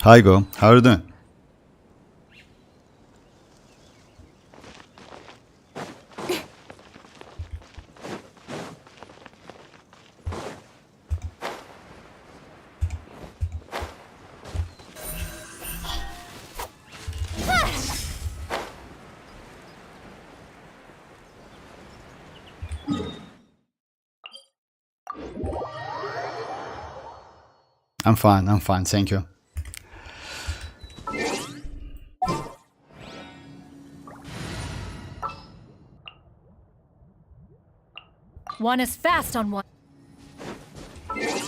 Hi, Go. How are you doing? I'm fine, thank you. One is fast on one.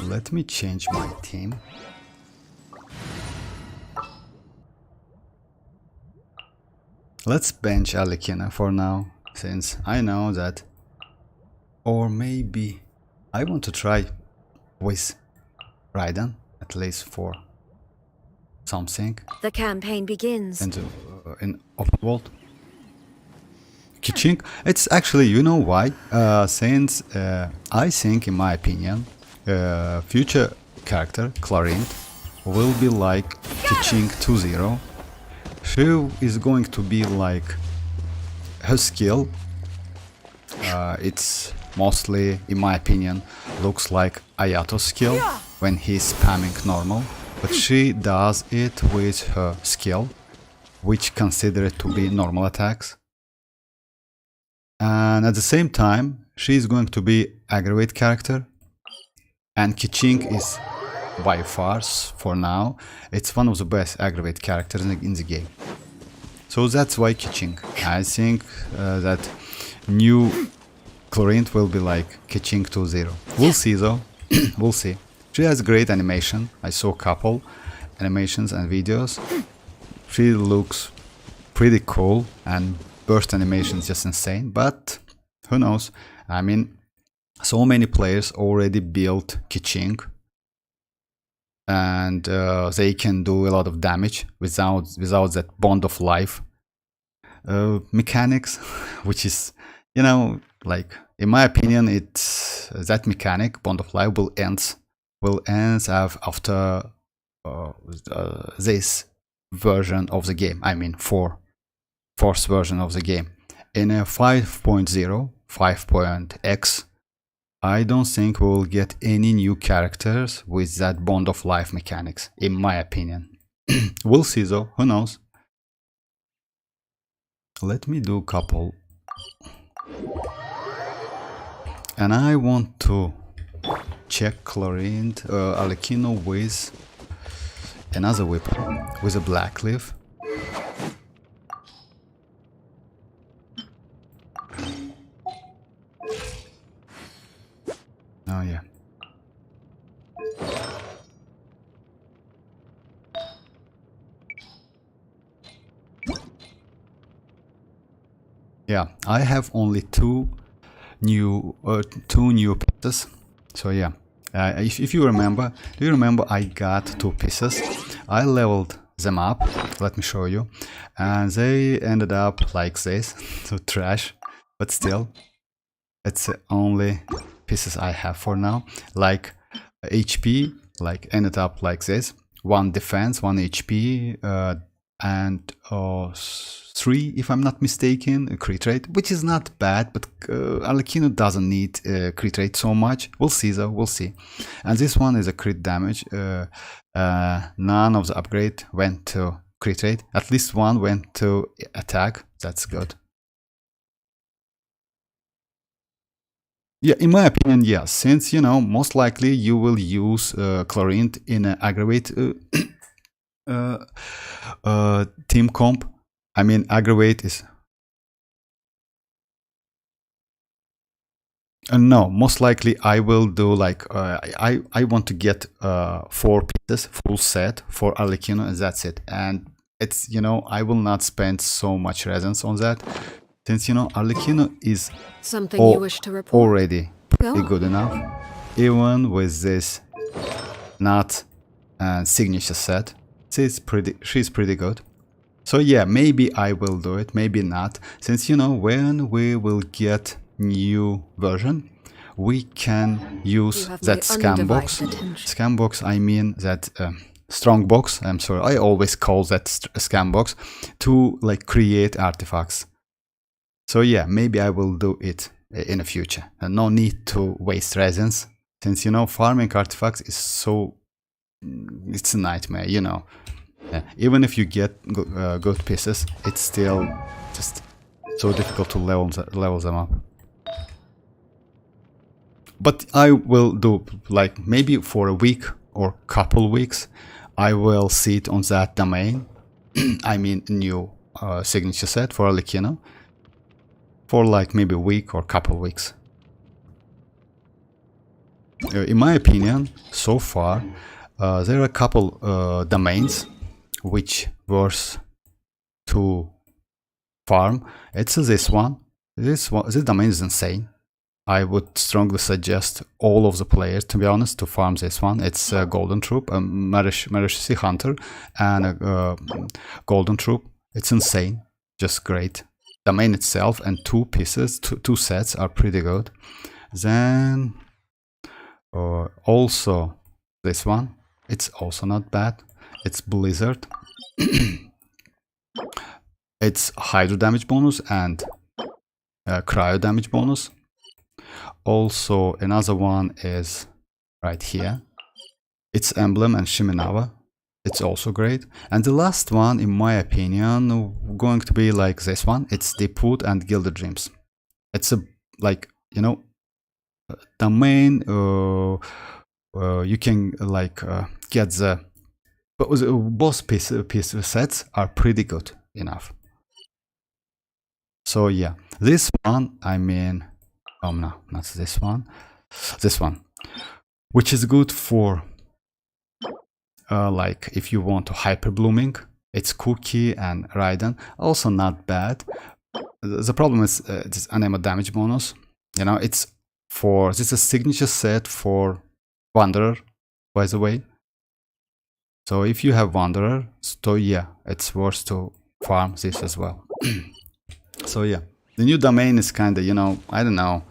Let me change my team. Let's bench Alikina for now, since I know that. Or maybe I want to try with Raiden, at least for something The campaign begins. in open world. Kiching, it's actually, you know why? Since I think, in my opinion, future character Clarint will be like Kiching 2.0. She is going to be like her skill. It's mostly, in my opinion, looks like Ayato's skill when he's spamming normal, but she does it with her skill, which considered to be normal attacks. And at the same time, she is going to be aggravate character, and Kiching is by far, for now, it's one of the best aggravate characters in the game. So that's why Kiching. I think that new Clarint will be like Kiching 2.0. We'll see though. We'll see. She has great animation. I saw a couple animations and videos. She looks pretty cool, and burst animation is just insane, but who knows? I mean, so many players already built Kiching, and they can do a lot of damage without that bond of life mechanics, which is, you know, like, in my opinion, it's that mechanic, bond of life, will end after this version of the game. I mean, fourth version of the game. In a 5.0, 5.x, I don't think we will get any new characters with that bond of life mechanics, in my opinion. We'll see though, who knows? Let me do a couple. And I want to check Clarint, Alikino with another weapon, with a black leaf. Oh yeah. Yeah, I have only two new pieces. So yeah, if you remember, do you remember I got 2 pieces? I leveled them up. Let me show you, and they ended up like this. So trash, but still, it's the only pieces I have for now. Like HP, like ended up like this: 1 defense, 1 HP, and 3, if I'm not mistaken, crit rate, which is not bad, but Alikino doesn't need crit rate so much. We'll see though, we'll see. And this one is a crit damage. None of the upgrade went to crit rate. At least one went to attack. That's good. Yeah, in my opinion, yes. Since, you know, most likely you will use Clarint in an aggravate team comp. I mean, aggravate is... no, most likely I will do like... I want to get 4 pieces, full set for Alikino, and that's it. And it's, you know, I will not spend so much resins on that. Since, you know, Alikino is Something you wish to report? already pretty good enough. Even with this not signature set, she's pretty good. So yeah, maybe I will do it, maybe not. Since, you know, when we will get new version, we can use that scam box. Scam box, I mean that strong box. I'm sorry, I always call that scam box, to like create artifacts. So yeah, maybe I will do it in the future. And no need to waste resins, since you know farming artifacts is so, it's a nightmare, you know. Even if you get good pieces, it's still just so difficult to level them up. But I will do like maybe for a week or couple weeks, I will sit on that domain. I mean new signature set for Alikino for like maybe a week or couple weeks. In my opinion, so far, there are a couple domains which worth to farm. It's this one. This domain is insane. I would strongly suggest all of the players, to be honest, to farm this one. It's a Golden Troop, a Marish Hunter, and a Golden Troop. It's insane, just great. The main itself and two pieces, two sets are pretty good. Then also this one, it's also not bad. It's Blizzard. It's Hydro damage bonus and Cryo damage bonus. Also, another one is right here. It's Emblem and Shiminawa. It's also great. And the last one, in my opinion, going to be like this one. It's Deepwood and Gilded Dreams. It's a, like, you know, the main, you can like get the, both piece sets are pretty good enough. So yeah, this one, I mean, oh no, not this one, which is good for like if you want to hyper blooming. It's Cookie and Raiden, also not bad. The problem is this anima damage bonus. You know, it's for, this is a signature set for Wanderer, by the way. So if you have Wanderer, so yeah, it's worth to farm this as well. So yeah, the new domain is kind of, you know, I don't know.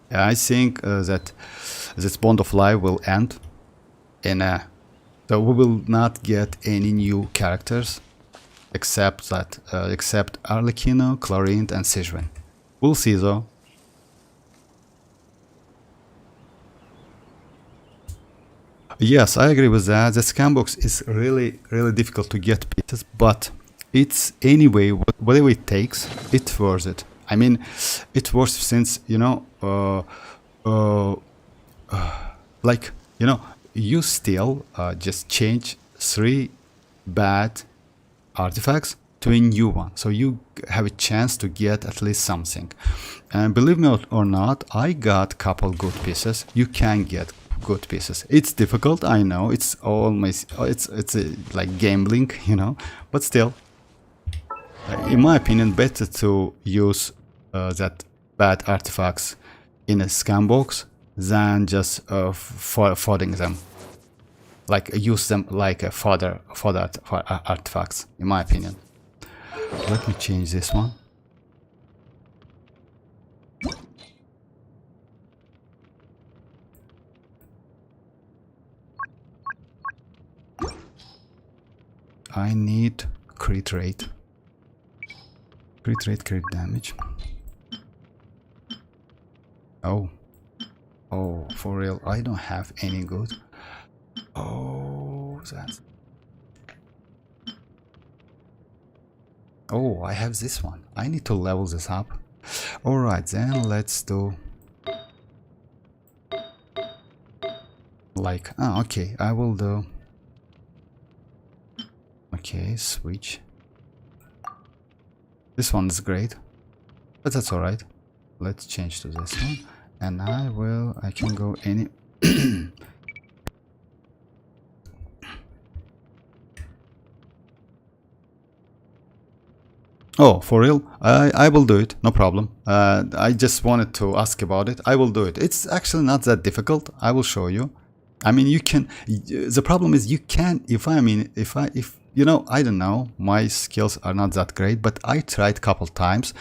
I think that this Bond of Life will end in a, so we will not get any new characters except that except Arlecchino, Chlorinde, and Sigewinne. We'll see though. Yes, I agree with that. The scam box is really difficult to get pieces, but it's anyway, whatever it takes, it's worth it. I mean, it's worth, since, you know, like, you know, you still just change 3 bad artifacts to a new one, so you have a chance to get at least something. And believe me or not, I got couple good pieces. You can get good pieces. It's difficult, I know. It's almost, it's like gambling, you know, but still, in my opinion, better to use that bad artifacts in a scam box than just fodding them. Like use them like a fodder for artifacts, in my opinion. Let me change this one. I need crit rate. Crit rate, crit damage. Oh, for real, I don't have any good. Oh, that's... Oh, I have this one. I need to level this up. Alright, then let's do... Like, okay, I will do... Okay, switch. This one is great, but that's alright. Let's change to this one, and I can go any... Oh, for real? I will do it, no problem. I just wanted to ask about it. I will do it. It's actually not that difficult. I will show you. I mean, you can... The problem is you can't... If you know, I don't know, my skills are not that great, but I tried couple times.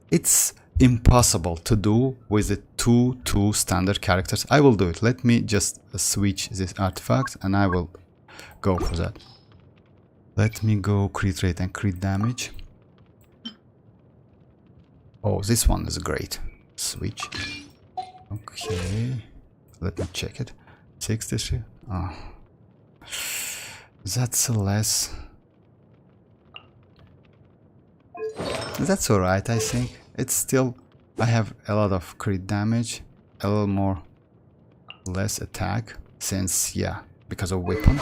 It's impossible to do with the two standard characters. I will do it. Let me just switch this artifact and I will go for that. Let me go crit rate and crit damage. Oh, this one is great. Switch. Okay. Let me check it. 63. Oh. That's less. That's alright, I think. It's still... I have a lot of crit damage. A little more... less attack. Since, yeah, because of weapon.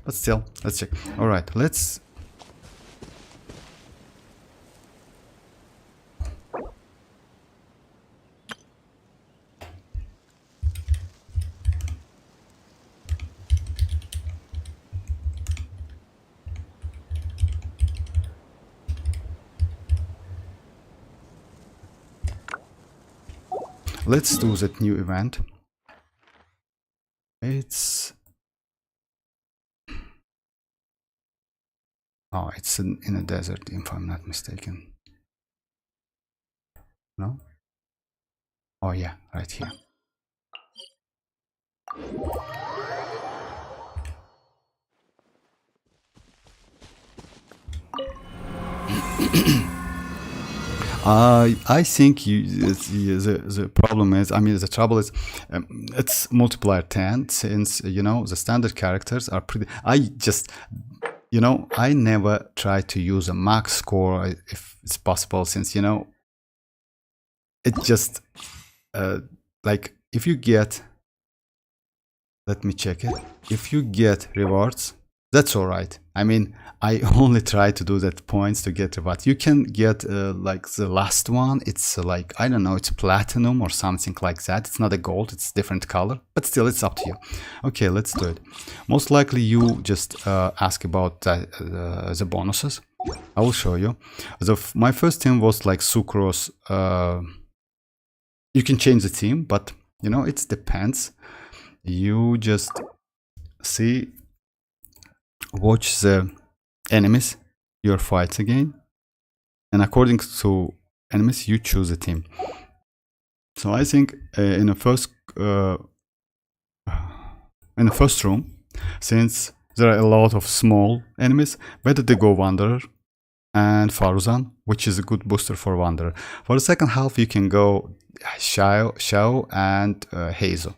But still, let's check. Alright, let's... Let's do that new event. It's... Oh, it's in a desert, if I'm not mistaken. No? Oh yeah, right here. I think the problem is, I mean, the trouble is, it's multiplier 10, since, you know, the standard characters are pretty... I just, you know, I never try to use a max score if it's possible, since, you know, it just, like, if you get... Let me check it. If you get rewards, that's alright. I mean, I only try to do that points to get rewards. You can get like the last one. It's like, I don't know, it's platinum or something like that. It's not a gold, it's different color, but still it's up to you. Okay, let's do it. Most likely you just ask about the bonuses. I will show you. My first team was like Sucrose. You can change the team, but you know, it depends. You just see, watch the enemies your fights again, and according to enemies you choose a team. So I think in the first room, since there are a lot of small enemies, better to go Wanderer and Faruzan, which is a good booster for Wanderer. For the second half you can go Xiao and Hazel.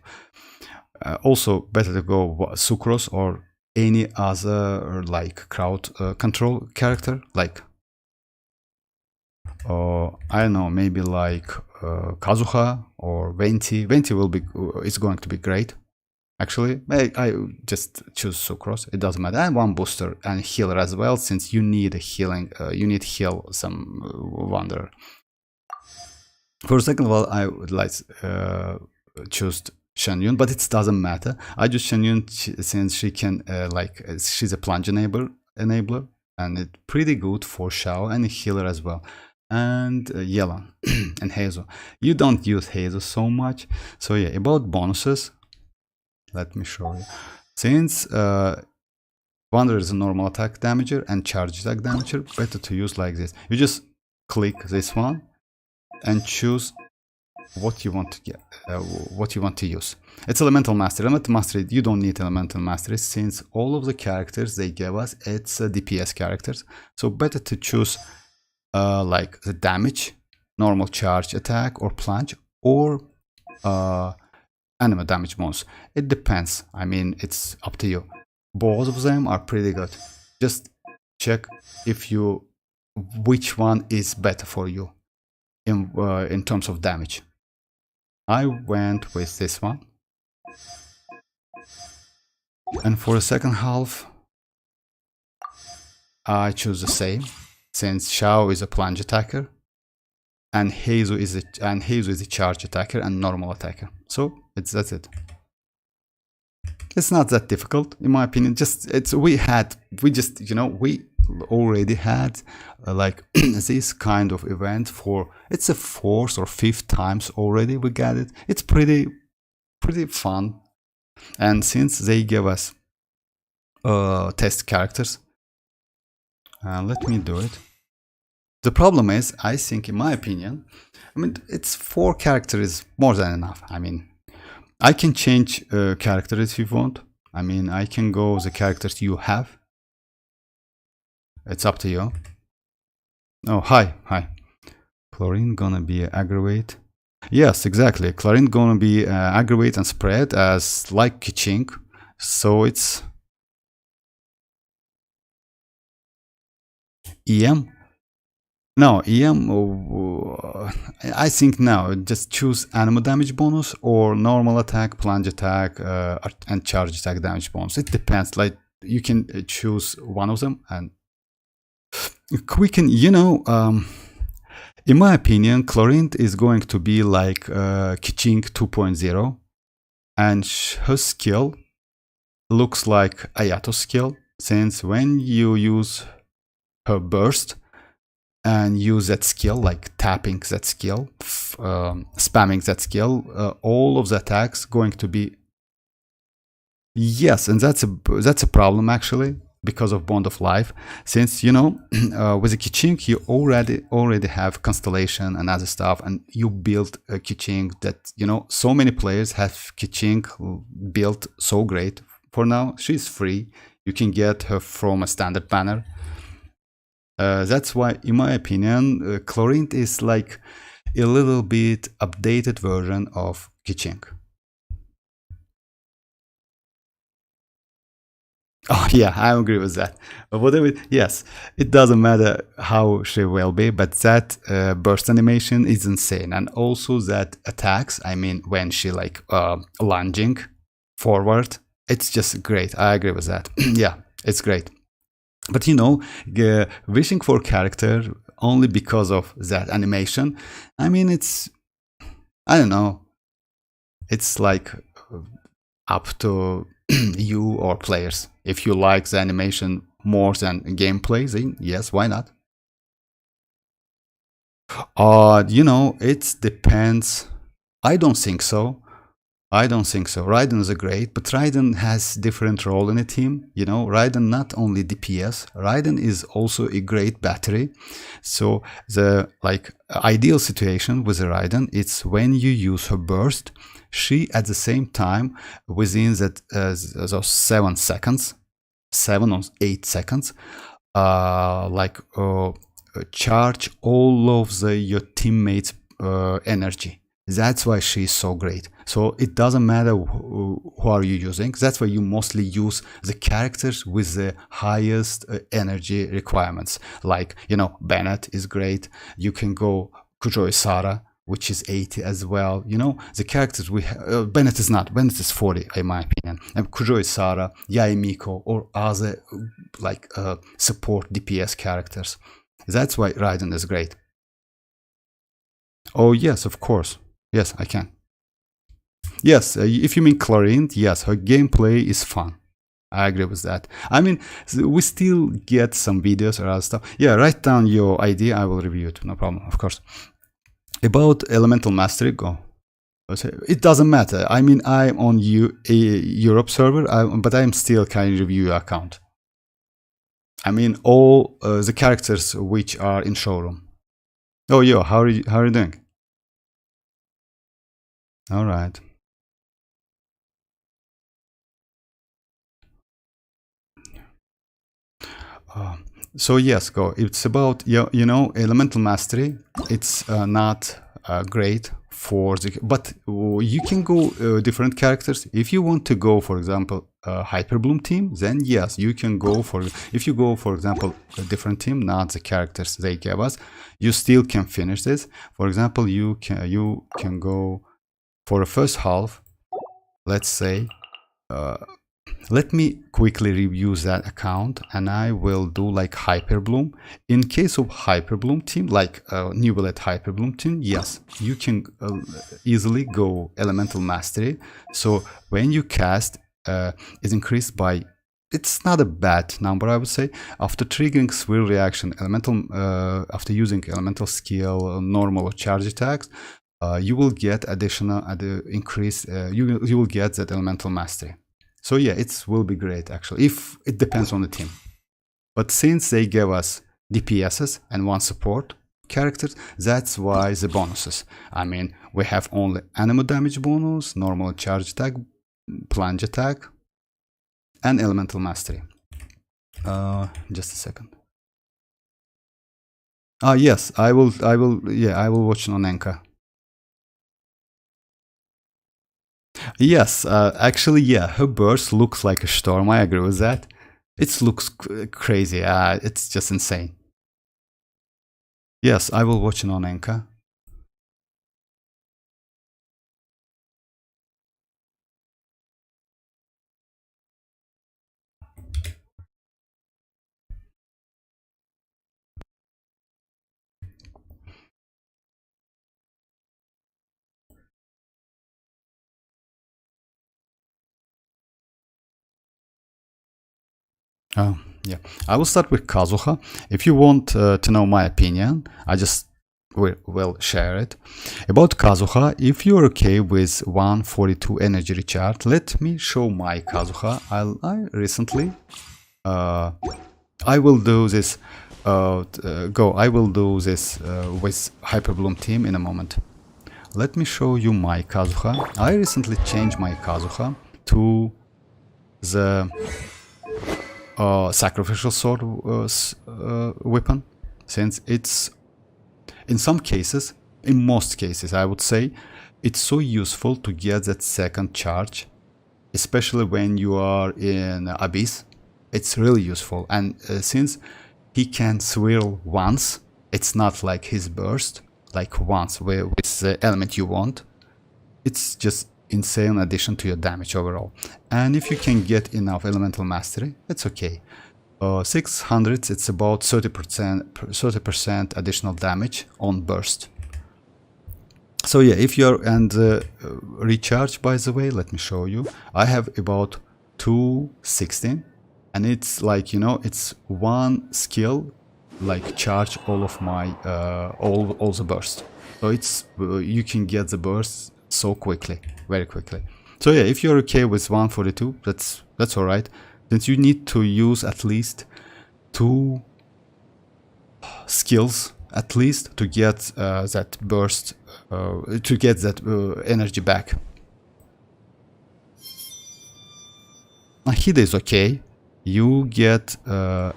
Also better to go Sucrose or any other like crowd control character, like I don't know, maybe like Kazuha or Venti. Venti will be, it's going to be great. Actually, I just choose Sucrose, it doesn't matter. And one booster and healer as well, since you need a healing, you need heal some Wanderer. For the second of all, I would like choose Shenyun, but it doesn't matter. I choose Shenyun since she can she's a plunge enabler, and it's pretty good for Xiao and a healer as well. And Yelan and Hazel. You don't use Hazel so much. So yeah, about bonuses, let me show you. Since Wanderer is a normal attack damager and charge attack damager, better to use like this. You just click this one and choose what you want to get, what you want to use. It's Elemental Mastery. Elemental Mastery, you don't need Elemental Mastery since all of the characters they give us, it's DPS characters. So better to choose like the damage, normal charge attack or plunge, or animal damage bonus. It depends. I mean, it's up to you. Both of them are pretty good. Just check if you, which one is better for you in terms of damage. I went with this one. And for the second half, I choose the same, since Xiao is a plunge attacker, and Hazel is a charge attacker and normal attacker. So that's it. It's not that difficult, in my opinion. We already had like this kind of event for, it's a fourth or fifth times already we got it. It's pretty fun, and since they give us test characters, let me do it. The problem is, I think, in my opinion, I mean, it's 4 characters more than enough. I mean, I can change characters if you want. I mean, I can go the characters you have. It's up to you. Oh, hi. Chlorine gonna be aggravate. Yes, exactly. Chlorine gonna be aggravate and spread as like Kiching. So it's EM. No, EM. I think now just choose animal damage bonus or normal attack, plunge attack, and charge attack damage bonus. It depends. Like you can choose one of them, and we can. In my opinion, Chlorine is going to be like Kiching 2.0, and her skill looks like Ayato's skill, since when you use her burst and use that skill, like tapping that skill, spamming that skill, all of the attacks going to be yes, and that's a problem actually because of Bond of Life, since with a Kiching you already have Constellation and other stuff, and you build a Kiching that so many players have Kiching built so great. For now, she's free. You can get her from a standard banner. That's why, in my opinion, Chlorine is like a little bit updated version of Kiching. Oh yeah, I agree with that. But whatever, yes, it doesn't matter how she will be, but that burst animation is insane, and also that attacks. I mean, when she like lunging forward, it's just great. I agree with that. Yeah, it's great. But wishing for character only because of that animation, I mean, I don't know. It's like up to you or players. If you like the animation more than gameplay, then yes, why not? It depends. I don't think so. Raiden is a great, but Raiden has different role in a team. Raiden not only DPS, Raiden is also a great battery. So the ideal situation with Raiden, it's when you use her burst, she at the same time within that those 7 seconds, 7 or 8 seconds, charge all of your teammates' energy. That's why she's so great. So it doesn't matter who are you using. That's why you mostly use the characters with the highest energy requirements. Like, Bennett is great. You can go Kujo Isara, which is 80 as well. The characters we have, Bennett is not. Bennett is 40, in my opinion. And Kujo Isara, Yaemiko, or other support DPS characters. That's why Raiden is great. Oh, yes, of course. Yes, I can. Yes, if you mean Chlorine, yes, her gameplay is fun. I agree with that. I mean, we still get some videos or other stuff. Yeah, write down your idea. I will review it. No problem, of course. About Elemental Mastery, go. It doesn't matter. I mean, I'm on a Europe server, but I'm still kind of review account. I mean, all the characters which are in showroom. Oh, yo, how are you doing? All right. So yes, go. It's about elemental mastery. It's not great for the, but you can go different characters. If you want to go, for example, Hyper Bloom team, then yes, you can go for. If you go, for example, a different team, not the characters they gave us, you still can finish this. For example, you can go for a first half. Let's say. Let me quickly review that account, and I will do like Hyperbloom. In case of Hyperbloom team, like New Bullet Hyperbloom team, yes, you can easily go Elemental Mastery. So when you cast, is increased by, it's not a bad number, I would say. After triggering Swirl reaction, after using Elemental skill, normal or charge attacks, you will get additional increase. You will get that Elemental Mastery. So yeah, it will be great actually, if it depends on the team. But since they gave us DPSs and one support characters, that's why the bonuses. I mean, we have only animal damage bonus, normal charge attack, plunge attack, and elemental mastery. Just a second. Ah, yes, I will. Yeah, I will watch on Anchor. Yes, actually, yeah, her burst looks like a storm. I agree with that. It looks crazy. It's just insane. Yes, I will watch it on Anchor. Yeah, I will start with Kazuha. If you want to know my opinion, I just will share it. About Kazuha, if you're okay with 142 energy recharge, let me show my Kazuha. I recently, I will do this, I will do this with Hyperbloom team in a moment. Let me show you my Kazuha. I recently changed my Kazuha to the sacrificial sword weapon, since it's in some cases, in most cases I would say, it's so useful to get that second charge, especially when you are in Abyss. It's really useful, and since he can swirl once, it's not like his burst, like once with the element you want. It's just insane addition to your damage overall. And if you can get enough elemental mastery, it's okay. 600, it's about 30% additional damage on burst. So yeah, if you're and recharge, by the way, let me show you. I have about 216, and it's like, you know, it's one skill like charge all of my all the burst. So it's you can get the burst so quickly, very quickly. So yeah, if you're okay with 142, that's all right. Since you need to use at least 2 skills at least to get that burst, to get that energy back. Nahida is okay. You get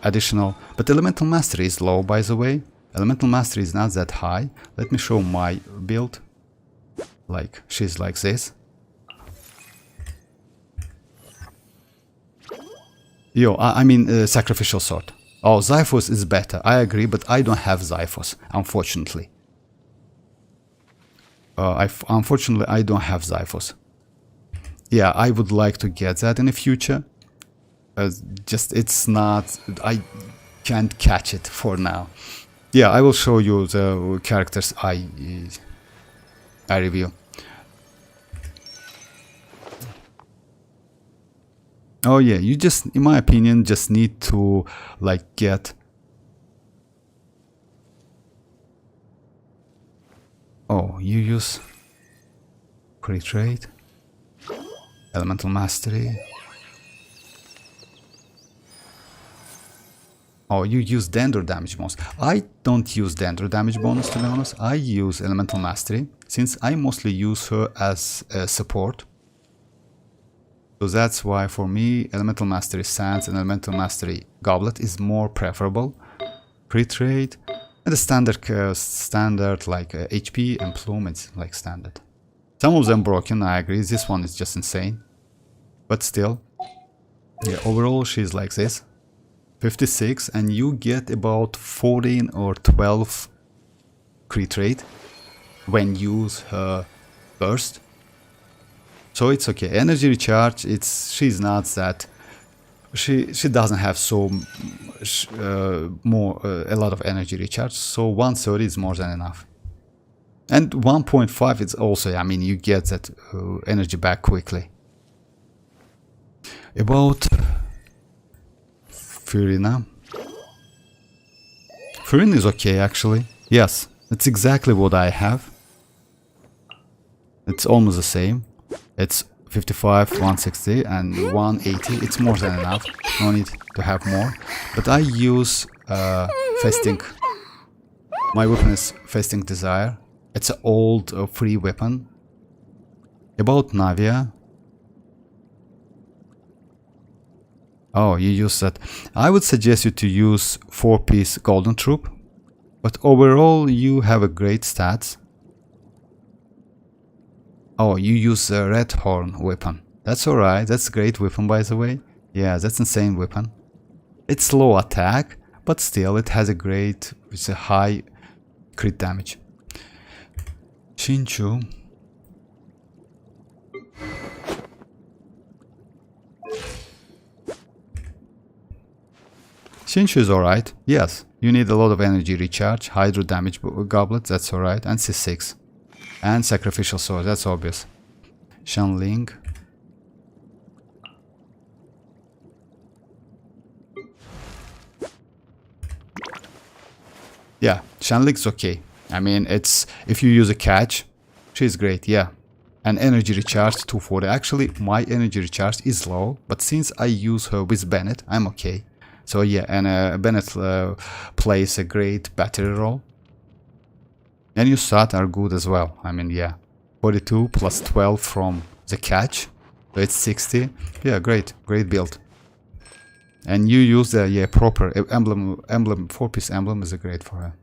additional, but elemental mastery is low, by the way. Elemental mastery is not that high. Let me show my build. Like, she's like this. Yo, I mean sacrificial sword. Oh, Zyphos is better. I agree, but I don't have Zyphos, unfortunately. Unfortunately, I don't have Zyphos. Yeah, I would like to get that in the future. Just it's not. I can't catch it for now. Yeah, I will show you the characters I review. Oh yeah, you just, in my opinion, just need to like get. Oh, you use crit rate, elemental mastery. Oh, you use Dendro damage bonus. I don't use Dendro damage bonus, to be honest. I use elemental mastery, since I mostly use her as a support. So that's why for me, elemental mastery sands and elemental mastery goblet is more preferable. Crit rate and the standard like HP and plume, it's like standard. Some of them broken, I agree. This one is just insane, but still, yeah. Overall, she's like this, 56, and you get about 14 or 12 crit rate when you use her burst. So it's okay. Energy recharge, she's not that. She doesn't have so a lot of energy recharge. So 130 is more than enough. And 1.5 is also, I mean, you get that energy back quickly. About Furina. Furina is okay, actually. Yes, it's exactly what I have. It's almost the same. It's 55, 160 and 180. It's more than enough. No need to have more. But I use Festing. My weapon is Festing Desire. It's an old free weapon. About Navia. Oh, you use that. I would suggest you to use 4-piece Golden Troop. But overall, you have a great stats. Oh, you use a red horn weapon. That's alright. That's a great weapon, by the way. Yeah, that's insane weapon. It's low attack, but still it has a great, it's a high crit damage. Shinchu. Shinchu is alright. Yes, you need a lot of energy recharge, hydro damage goblet, that's alright, and C6. And sacrificial sword, that's obvious. Shanling. Yeah, Shanling's okay. I mean, it's if you use a catch, she's great, yeah. And energy recharge 240. Actually, my energy recharge is low, but since I use her with Bennett, I'm okay. So yeah, and Bennett plays a great battery role. And your stats are good as well. I mean, yeah. 42 plus 12 from the catch. So it's 60. Yeah, great. Great build. And you use the proper emblem 4-piece emblem is a great for her.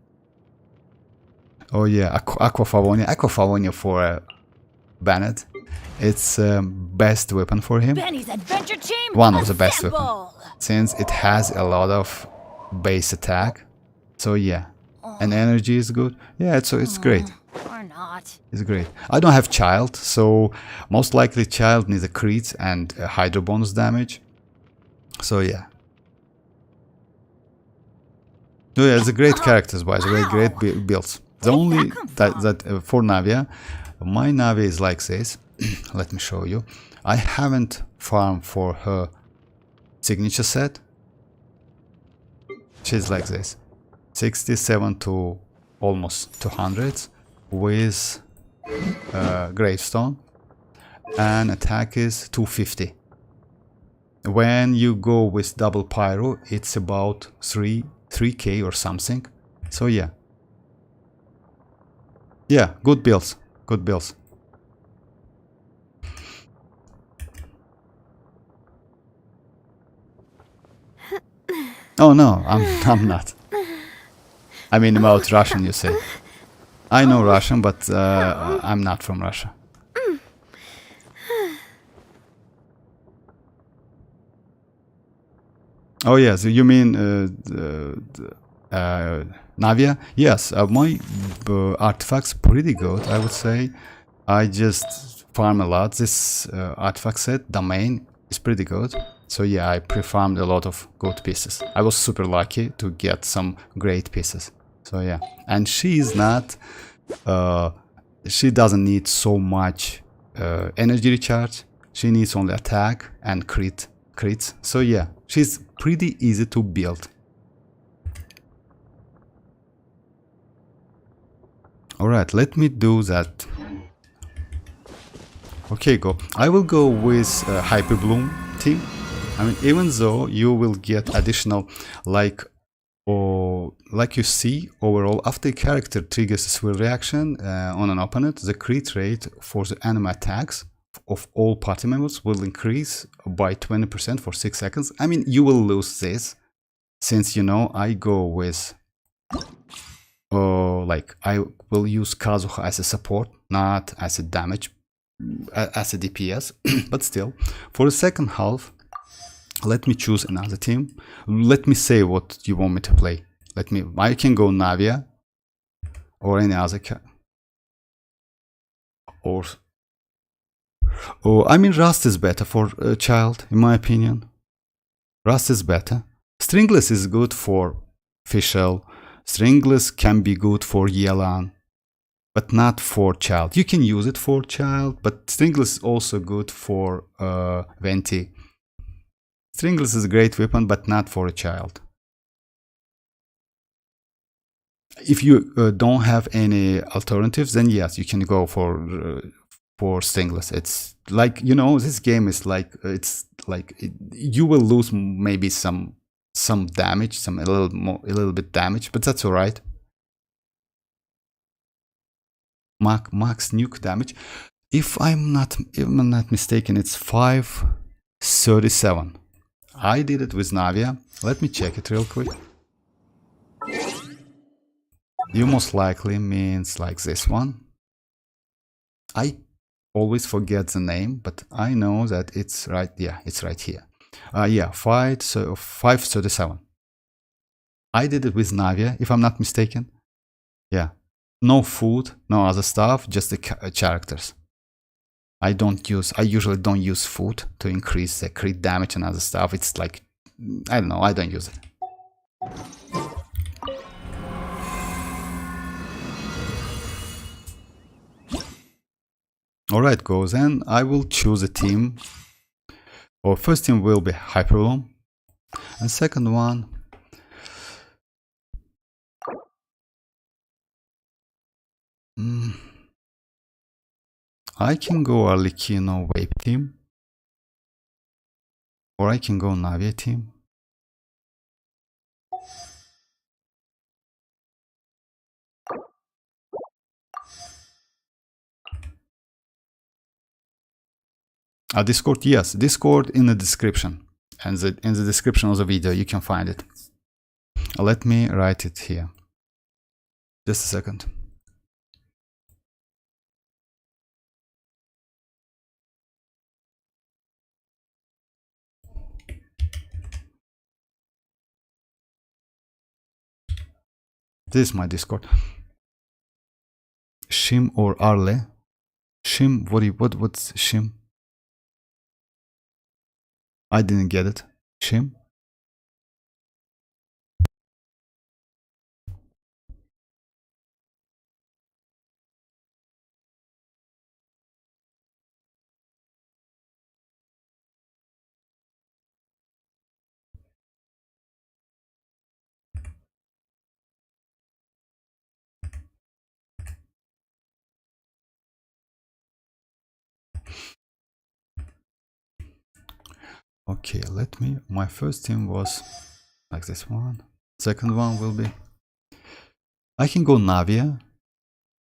Oh yeah, Aqua Favonia for Bennett. It's best weapon for him. Benny's adventure team. One of the best weapons. Since it has a lot of base attack. So yeah. And energy is good. Yeah, it's great. Or not. It's great. I don't have child, so most likely child needs a crit and a hydro bonus damage. So yeah. Oh yeah, it's a great characters by the way, great builds. The only that for Navia, my Navia is like this. Let me show you. I haven't farmed for her signature set. She's like this. 67 to almost 200 with gravestone, and attack is 250. When you go with double pyro, it's about 3k or something. So yeah, good builds, good builds. Oh no, I'm not. I mean about Russian, you say. I know Russian, but I'm not from Russia. Oh yes, you mean Navia? Yes, my artifacts pretty good, I would say. I just farm a lot. This artifact set, domain, is pretty good. So yeah, I pre-farmed a lot of good pieces. I was super lucky to get some great pieces. So yeah, and she is not, she doesn't need so much energy recharge. She needs only attack and crits. So yeah, she's pretty easy to build. Alright, let me do that. Okay, go. I will go with Hyper Bloom team. I mean, even though you will get additional, like you see, overall, after a character triggers a swirl reaction on an opponent, the crit rate for the enemy attacks of all party members will increase by 20% for 6 seconds. I mean, you will lose this, since, you know, I go with, like, I will use Kazuha as a support, not as a damage, as a DPS, but still, for the second half, let me choose another team. Let me say what you want me to play. I can go Navia or any other I mean, Rust is better for a child, in my opinion. Rust is better. Stringless is good for Fischl. Stringless can be good for Yelan, but not for child. You can use it for child, but Stringless is also good for Venti. Stringless is a great weapon, but not for a child. If you don't have any alternatives, then yes, you can go for Stringless. It's like, you know, this game is like, you will lose maybe some damage, a little bit damage, but that's all right. Max nuke damage. If I'm not mistaken, it's 537. I did it with Navia. Let me check it real quick. you most likely means like this one. I always forget the name, but I know that it's right. Yeah, it's right here. Yeah, 537. I did it with Navia, if I'm not mistaken. Yeah, no food, no other stuff, just the characters. I usually don't use food to increase the crit damage and other stuff. It's like, I don't know, I don't use it. Alright, goes, and I will choose a team. Our first team will be Hyperloom, and second one, I can go Arlecchino Vape team, or I can go Navia team. Discord, yes, Discord in the description, and in the description of the video you can find it. Let me write it here. Just a second. This is my Discord. Shim or Arle? Shim, what's Shim? I didn't get it. Shim? Okay, my first team was like this one. Second one will be, I can go Navia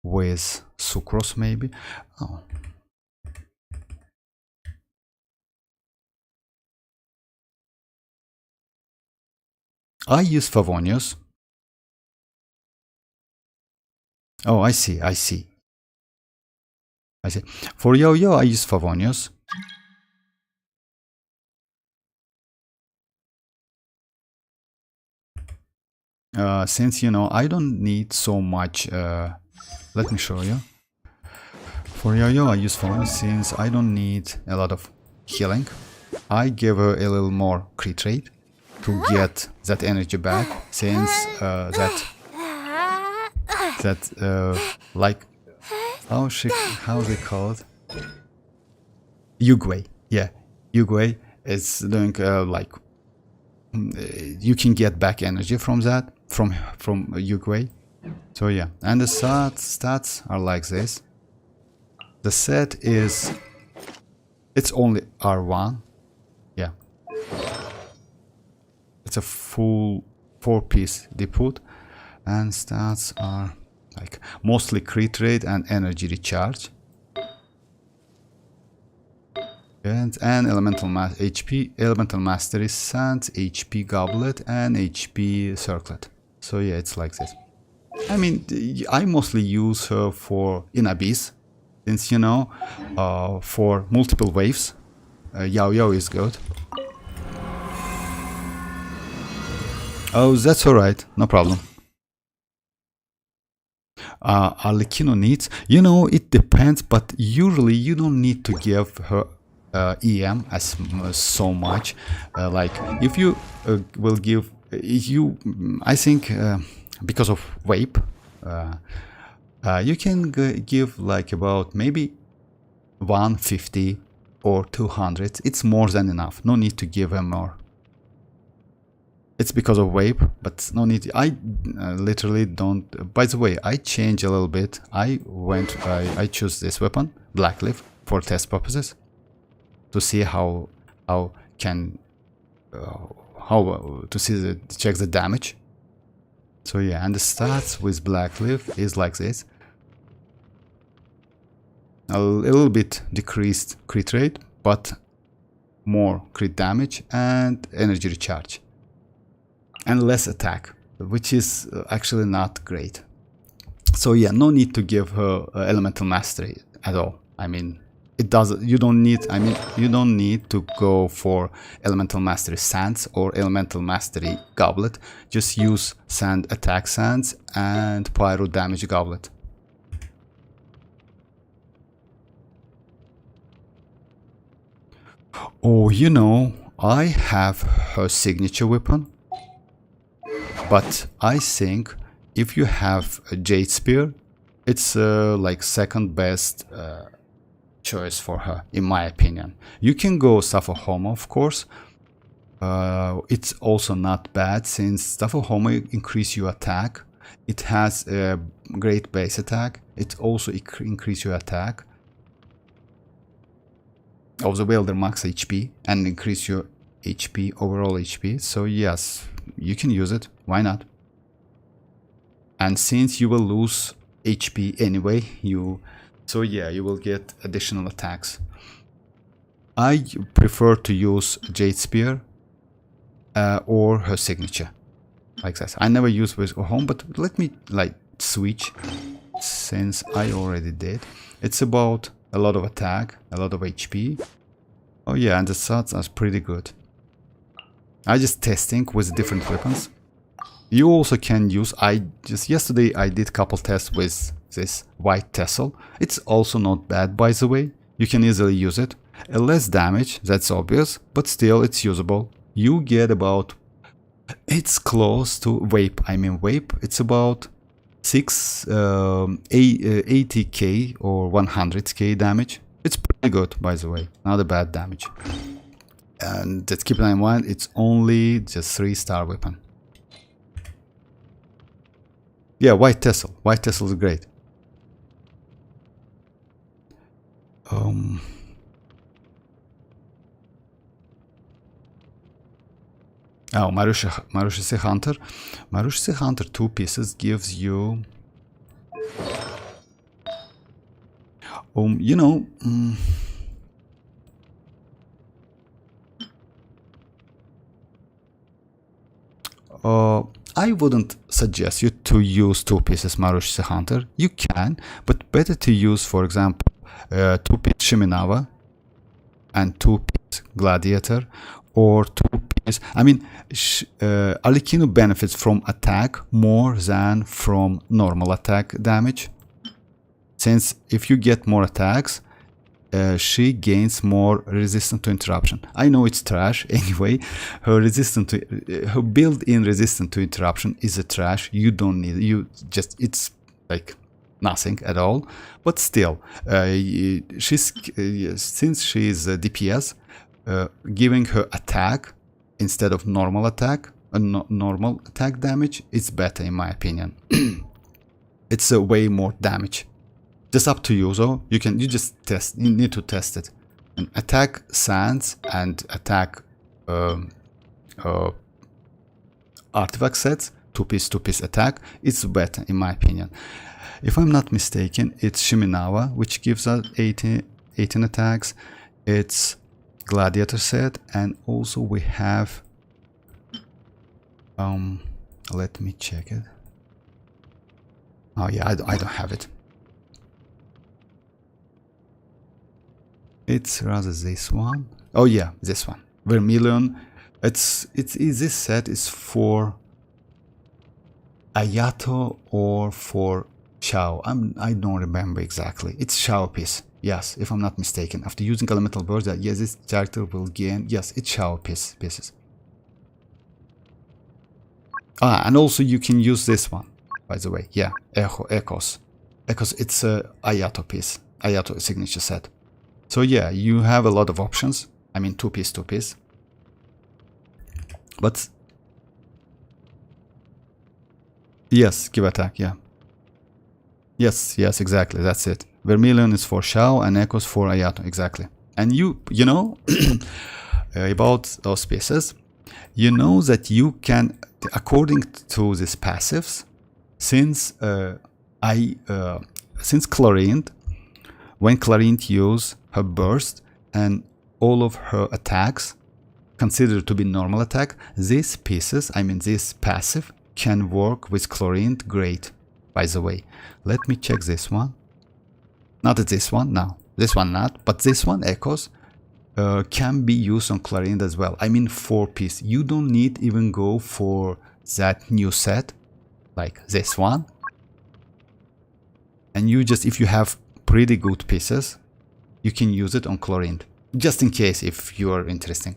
with Sucrose maybe. Oh. I use Favonius. Oh, I see. For Yo-Yo, I use Favonius. Since, I don't need so much, let me show you. For Yo-Yo, I use Favonius since I don't need a lot of healing. I give her a little more crit rate to get that energy back, since like, how they call it? Yugwei. Yeah, Yugwei is doing like, you can get back energy from that, from Yugwei. So yeah, and the stats are like this. The set is, it's only R1. Yeah, it's a full 4-piece depot, and stats are like mostly crit rate and energy recharge. And elemental HP, elemental mastery, sand, HP goblet, and HP circlet. So yeah, it's like this. I mean, I mostly use her for in Abyss, since for multiple waves, Yo-Yo is good. Oh, that's alright, no problem. Arlecchino needs, it depends, but usually you don't need to give her EM as so much. Like if you will give I think because of Vape, you can give like about maybe 150 or 200. It's more than enough. No need to give her more. It's because of Vape, but no need. I literally don't. By the way, I changed a little bit. I choose this weapon, Blackleaf, for test purposes, to see how to check the damage. So yeah, and the stats with Blackleaf is like this. A little bit decreased crit rate, but more crit damage and energy recharge. And less attack, which is actually not great. So yeah, no need to give her elemental mastery at all. I mean, it doesn't. You don't need. I mean, you don't need to go for elemental mastery sands or elemental mastery goblet. Just use sand attack sands and pyro damage goblet. Oh, you know, I have her signature weapon, but I think if you have a Jade Spear, it's like second best choice for her, in my opinion. You can go Suffer Homo, of course. It's also not bad since Suffer Homo increase your attack. It has a great base attack. It also increase your attack of the wielder max HP and increase your HP, overall HP. So yes, you can use it. Why not? And since you will lose HP anyway, so yeah, you will get additional attacks. I prefer to use Jade Spear or her signature, like that. I never use with home, but let me like switch since I already did. It's about a lot of attack, a lot of HP. Oh yeah, and the shots are pretty good. I just testing with different weapons. You also can use, yesterday I did couple tests with this white tassel. It's also not bad, by the way. You can easily use it. Less damage, that's obvious, but still it's usable. You get about, it's close to Vape. I mean Vape, it's about 80k or 100k damage. It's pretty good, by the way, not a bad damage. And just keep in mind, it's only just 3-star weapon. Yeah, white tassel. White tassel is great. Oh, Marushi Hunter. Marushi Hunter 2 pieces gives you... you know... I wouldn't suggest you to use 2 pieces Marushi Hunter. You can, but better to use, for example, 2-piece Shiminawa and 2-piece Gladiator, or 2-piece... I mean, Arlecchino benefits from attack more than from normal attack damage. Since if you get more attacks, she gains more resistance to interruption. I know it's trash anyway. Her built-in resistance to interruption is a trash. You don't need it's like nothing at all. But still, since she's a DPS, giving her attack instead of normal attack, normal attack damage, it's better in my opinion. It's a way more damage. Just up to you though. You just test. You need to test it. And attack sands and attack artifact sets, 2-piece attack. It's better in my opinion. If I'm not mistaken, it's Shiminawa which gives us 18 attacks. It's Gladiator set, and also we have let me check it. Oh yeah, I don't have it. It's rather this one. Oh yeah, this one. Vermilion. This set is for Ayato or for Shao. I don't remember exactly. It's Shao piece. Yes, if I'm not mistaken. After using elemental burst, yes, this character will gain. Yes, it's Shao pieces. And also you can use this one, by the way. Yeah, Echoes. It's a Ayato piece. Ayato signature set. So yeah, you have a lot of options. I mean 2-piece. But yes, give attack, yeah. Yes, exactly, that's it. Vermilion is for Shao and Echoes for Ayato, exactly. And you know about those pieces, you know that you can, according to these passives, since Clarint, when Clarint use her burst and all of her attacks considered to be normal attack, these pieces, I mean this passive, can work with Clarint great. by the way. Let me check this one. Not this one, no. This one not, but this one, Echoes, can be used on Clarinet as well. I mean 4-piece. You don't need even go for that new set, like this one. And you just, if you have pretty good pieces, you can use it on Clarinet. Just in case if you're interested.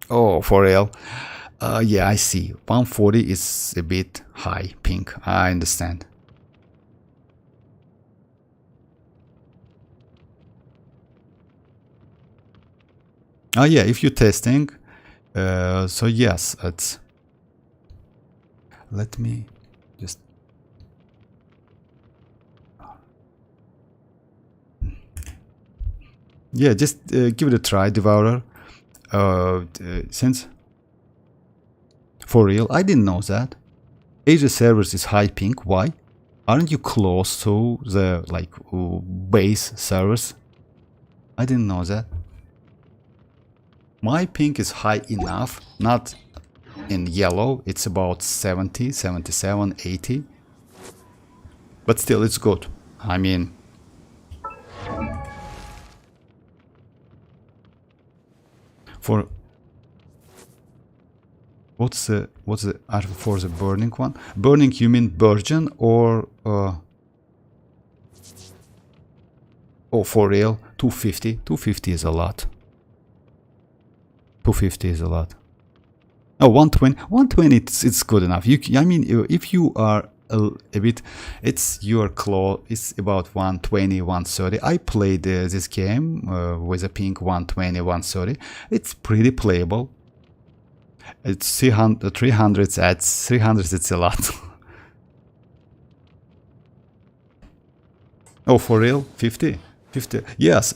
Oh, for real? Yeah, I see. 140 is a bit high, pink. I understand. Oh yeah, if you're testing, so yes, it's. Let me just. Yeah, just give it a try, Devourer. Since. For real, I didn't know that. Asia servers is high pink. Why? Aren't you close to the like base servers? I didn't know that. My pink is high enough, not in yellow. It's about 70, 77, 80. But still, it's good. I mean, for what's the article for the burning one? Burning, you mean virgin or oh, for real? 250. 250 is a lot. 250 is a lot. Oh, 120. 120. It's good enough. I mean, if you are a bit, it's your claw. It's about 120, 130. I played this game with a pink 120, 130. It's pretty playable. It's 300 at 300. It's a lot. Oh, for real? 50? 50? Yes.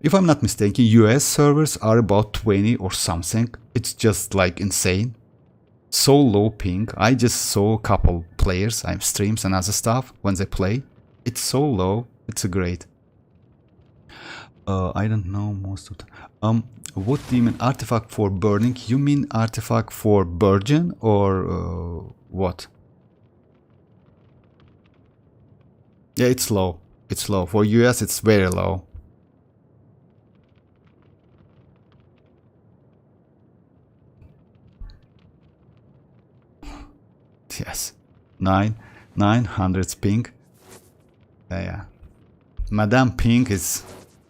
If I'm not mistaken, US servers are about 20 or something. It's just like insane. So low ping. I just saw a couple players, streams and other stuff when they play. It's so low. It's great. I don't know most of the... what do you mean artifact for burning? You mean artifact for virgin or what? Yeah, it's low. It's low. For US, it's very low. Yes, 900 ping. Yeah, Madame Ping is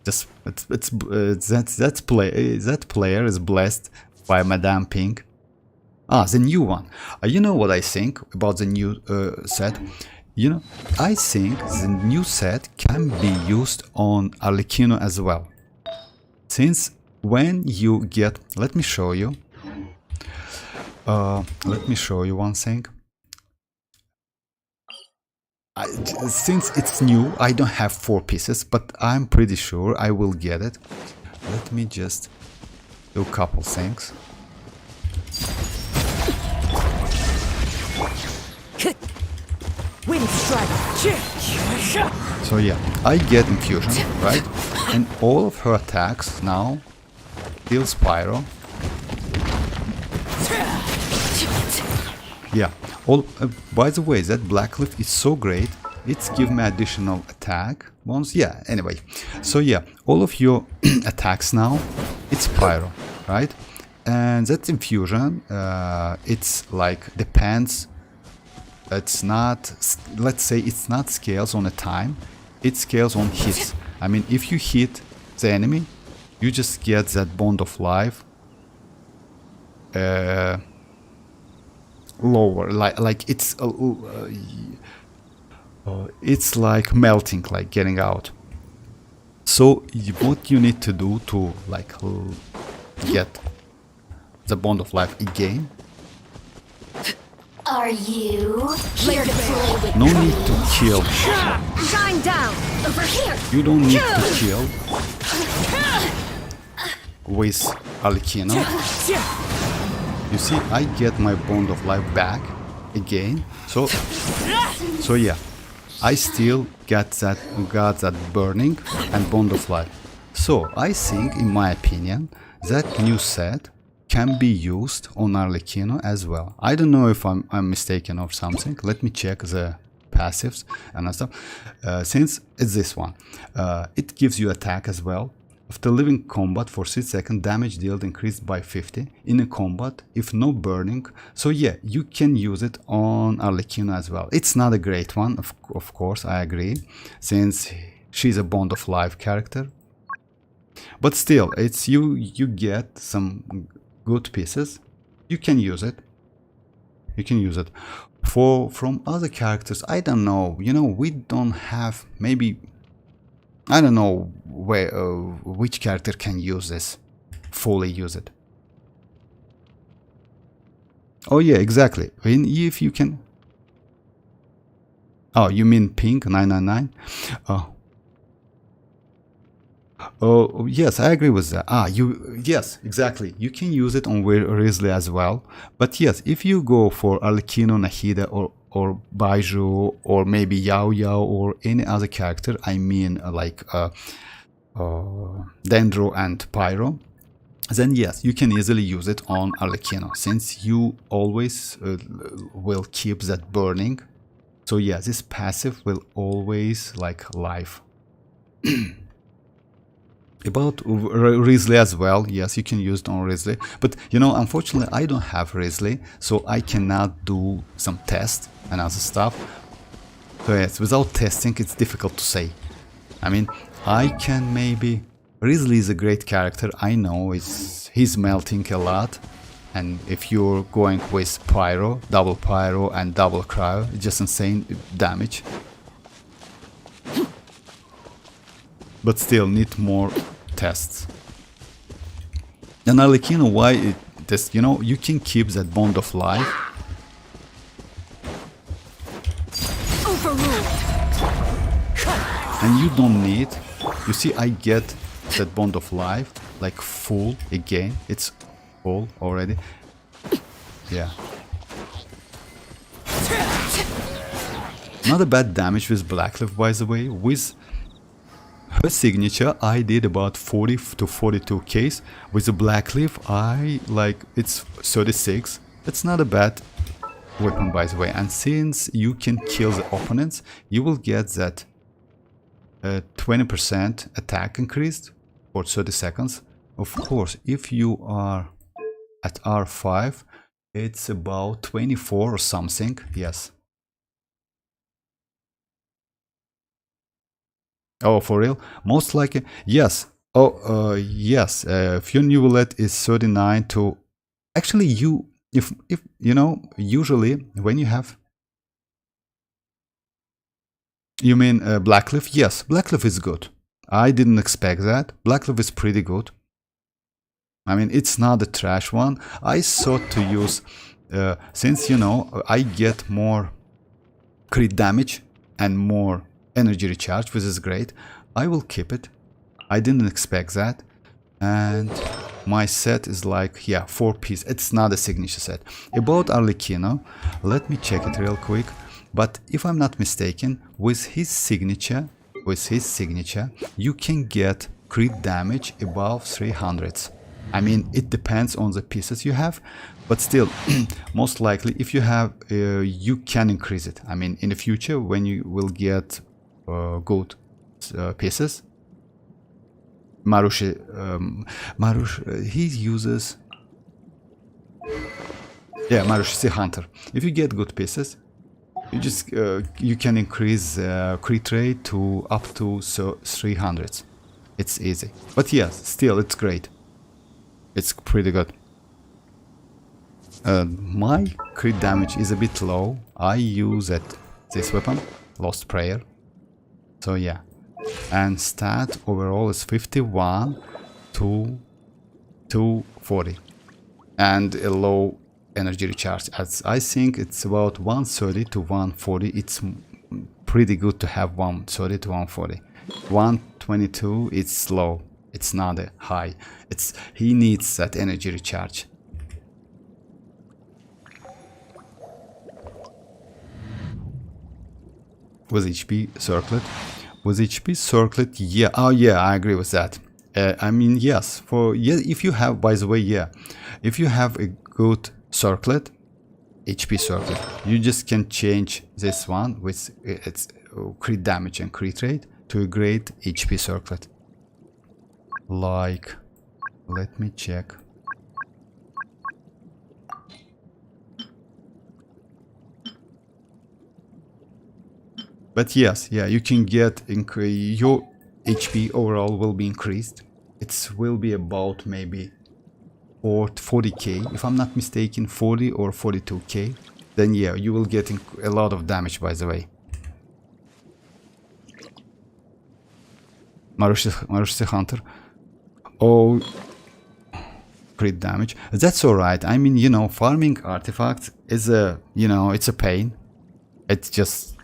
just that player is blessed by Madame Ping. Ah, the new one. You know what I think about the new set? You know, I think the new set can be used on Arlecchino as well. Since when you get, let me show you. Let me show you one thing. Since it's new, I don't have 4 pieces, but I'm pretty sure I will get it. Let me just do a couple things. Wind strike. So yeah, I get infusion, right? And all of her attacks now deal Spyro. Yeah. By the way, that Blackcliff is so great. It's give me additional attack ones. Yeah. Anyway, so yeah, all of your attacks now, it's Pyro, right? And that infusion, it's like depends. It's not. Let's say it's not scales on a time. It scales on hits. I mean, if you hit the enemy, you just get that bond of life. Lower, like it's like melting, like getting out. So what you need to do to like get the bond of life again? Are you here to play with No need to kill. Shine down! over here? You don't need to kill with Arlecchino. You see, I get my bond of life back again. So yeah, I still got that burning and bond of life. So I think, in my opinion, that new set can be used on Arlecchino as well. I don't know if I'm mistaken or something. Let me check the passives and stuff. Since it's this one, it gives you attack as well. After leaving combat for 6 seconds, damage dealt increased by 50 in a combat if no burning. So yeah, you can use it on Arlecchino as well. It's not a great one, of course, I agree, since she's a Bond of Life character. But still, it's you get some good pieces. You can use it. You can use it. From other characters, I don't know. You know, we don't have, maybe, I don't know where which character can use this, fully use it. Oh yeah, exactly. If you can. Oh, you mean pink 999? Oh yes, I agree with that. Yes, exactly. You can use it on Risley as well. But yes, if you go for Arlecchino, Nahida, or Baiju, or maybe Yao Yao, or any other character, I mean like Dendro and Pyro, then yes, you can easily use it on Arlecchino, since you always will keep that burning. So yeah, this passive will always like live. About Risley as well, yes, you can use it on Risley, but you know, unfortunately I don't have Risley, so I cannot do some tests and other stuff. So yes, without testing it's difficult to say. I mean, I can maybe... Risley is a great character, I know, he's melting a lot, and if you're going with Pyro, double Pyro and double Cryo, it's just insane damage. But still need more tests. And Arlecchino, why this, you know, you can keep that Bond of Life. Overruled. And you don't need, you see, I get that Bond of Life like full again. It's full already. Yeah. Not a bad damage with Blackleaf, by the way. With her signature, I did about 40 to 42 Ks. With the Blackleaf, I like it's 36. That's not a bad weapon, by the way. And since you can kill the opponents, you will get that 20% attack increased for 30 seconds. Of course, if you are at R5, it's about 24 or something. Yes. Oh, for real? Most likely, yes. Oh, yes. Funibulate is 39 to... Actually, if you know, usually when you have... You mean Blackleaf? Yes, Blackleaf is good. I didn't expect that. Blackleaf is pretty good. I mean, it's not a trash one. I thought to use... since, you know, I get more crit damage and more energy recharge, which is great, I will keep it. I didn't expect that. And my set is like, yeah, 4 pieces. It's not a signature set. About Arlecchino, let me check it real quick. But if I'm not mistaken, with his signature, you can get crit damage above 300s. I mean, it depends on the pieces you have, but still, most likely, if you have, you can increase it. I mean, in the future, when you will get good pieces. Marush, he uses... Yeah, Marush is a hunter. If you get good pieces, you just you can increase crit rate to up to 300. It's easy. But yes, still, it's great. It's pretty good. My crit damage is a bit low. I use this weapon, Lost Prayer. So yeah, and stat overall is 51 to 240, and a low energy recharge. As I think it's about 130 to 140. It's pretty good to have 130 to 140. 122, it's low. It's not a high. He needs that energy recharge. With HP circlet. With HP circlet, yeah. Oh yeah, I agree with that. I mean, yes, if you have, by the way, if you have a good circlet, HP circlet, you just can change this one with its crit damage and crit rate to a great HP circlet. Like, let me check. But yes, yeah, you can get your HP overall will be increased. It will be about maybe 40k, if I'm not mistaken, 40 or 42k. Then yeah, you will get a lot of damage, by the way. Marushi Hunter. Oh, crit damage. That's alright. I mean, you know, farming artifacts is a, you know, it's a pain. It's just,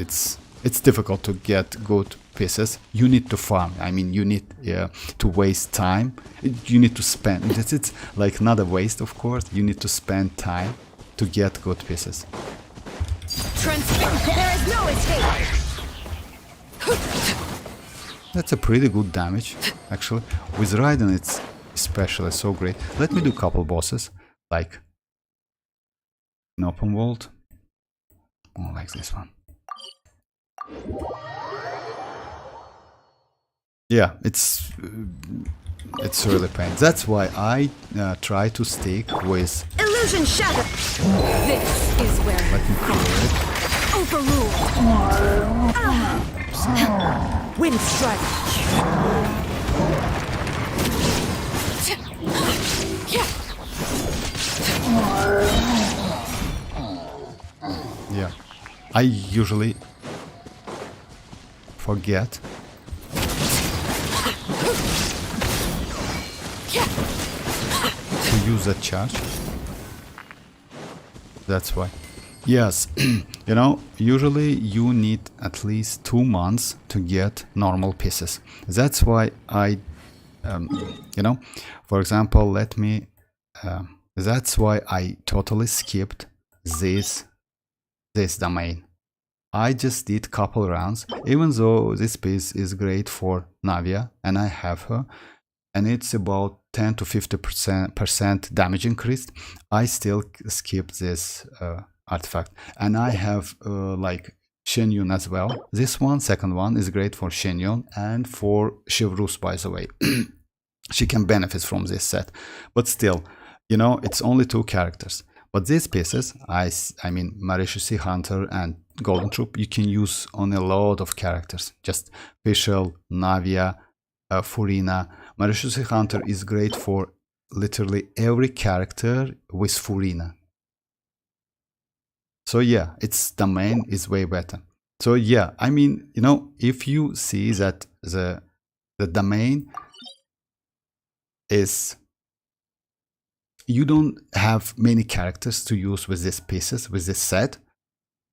it's difficult to get good pieces. You need to farm. I mean, you need to waste time. You need to spend. It's like not a waste, of course. You need to spend time to get good pieces. There is no escape. That's a pretty good damage, actually. With Raiden, it's especially so great. Let me do a couple bosses, like an open world. Oh, like this one. Yeah, it's really pain. That's why I try to stick with. Illusion shattered. This is where Let me clear it. overruled. Wind strike. Yeah, I usually forget. To use that charge. That's why. Yes, you know, usually you need at least 2 months to get normal pieces. That's why I, you know, for example, that's why I totally skipped this domain. I just did couple rounds, even though this piece is great for Navia, and I have her, and it's about 10 to 50% damage increased. I still skipped this artifact, and I have like Shenyun as well. This one, second one, is great for Shenyun and for Shivrus, by the way. She can benefit from this set, but still, you know, it's only 2 characters. But these pieces, I mean, Marushi Hunter and Golden Troop, you can use on a lot of characters. Just Fischl, Navia, Furina. Marushi Hunter is great for literally every character with Furina. So yeah, its domain is way better. So yeah, I mean, you know, if you see that the domain is, you don't have many characters to use with these pieces, with this set,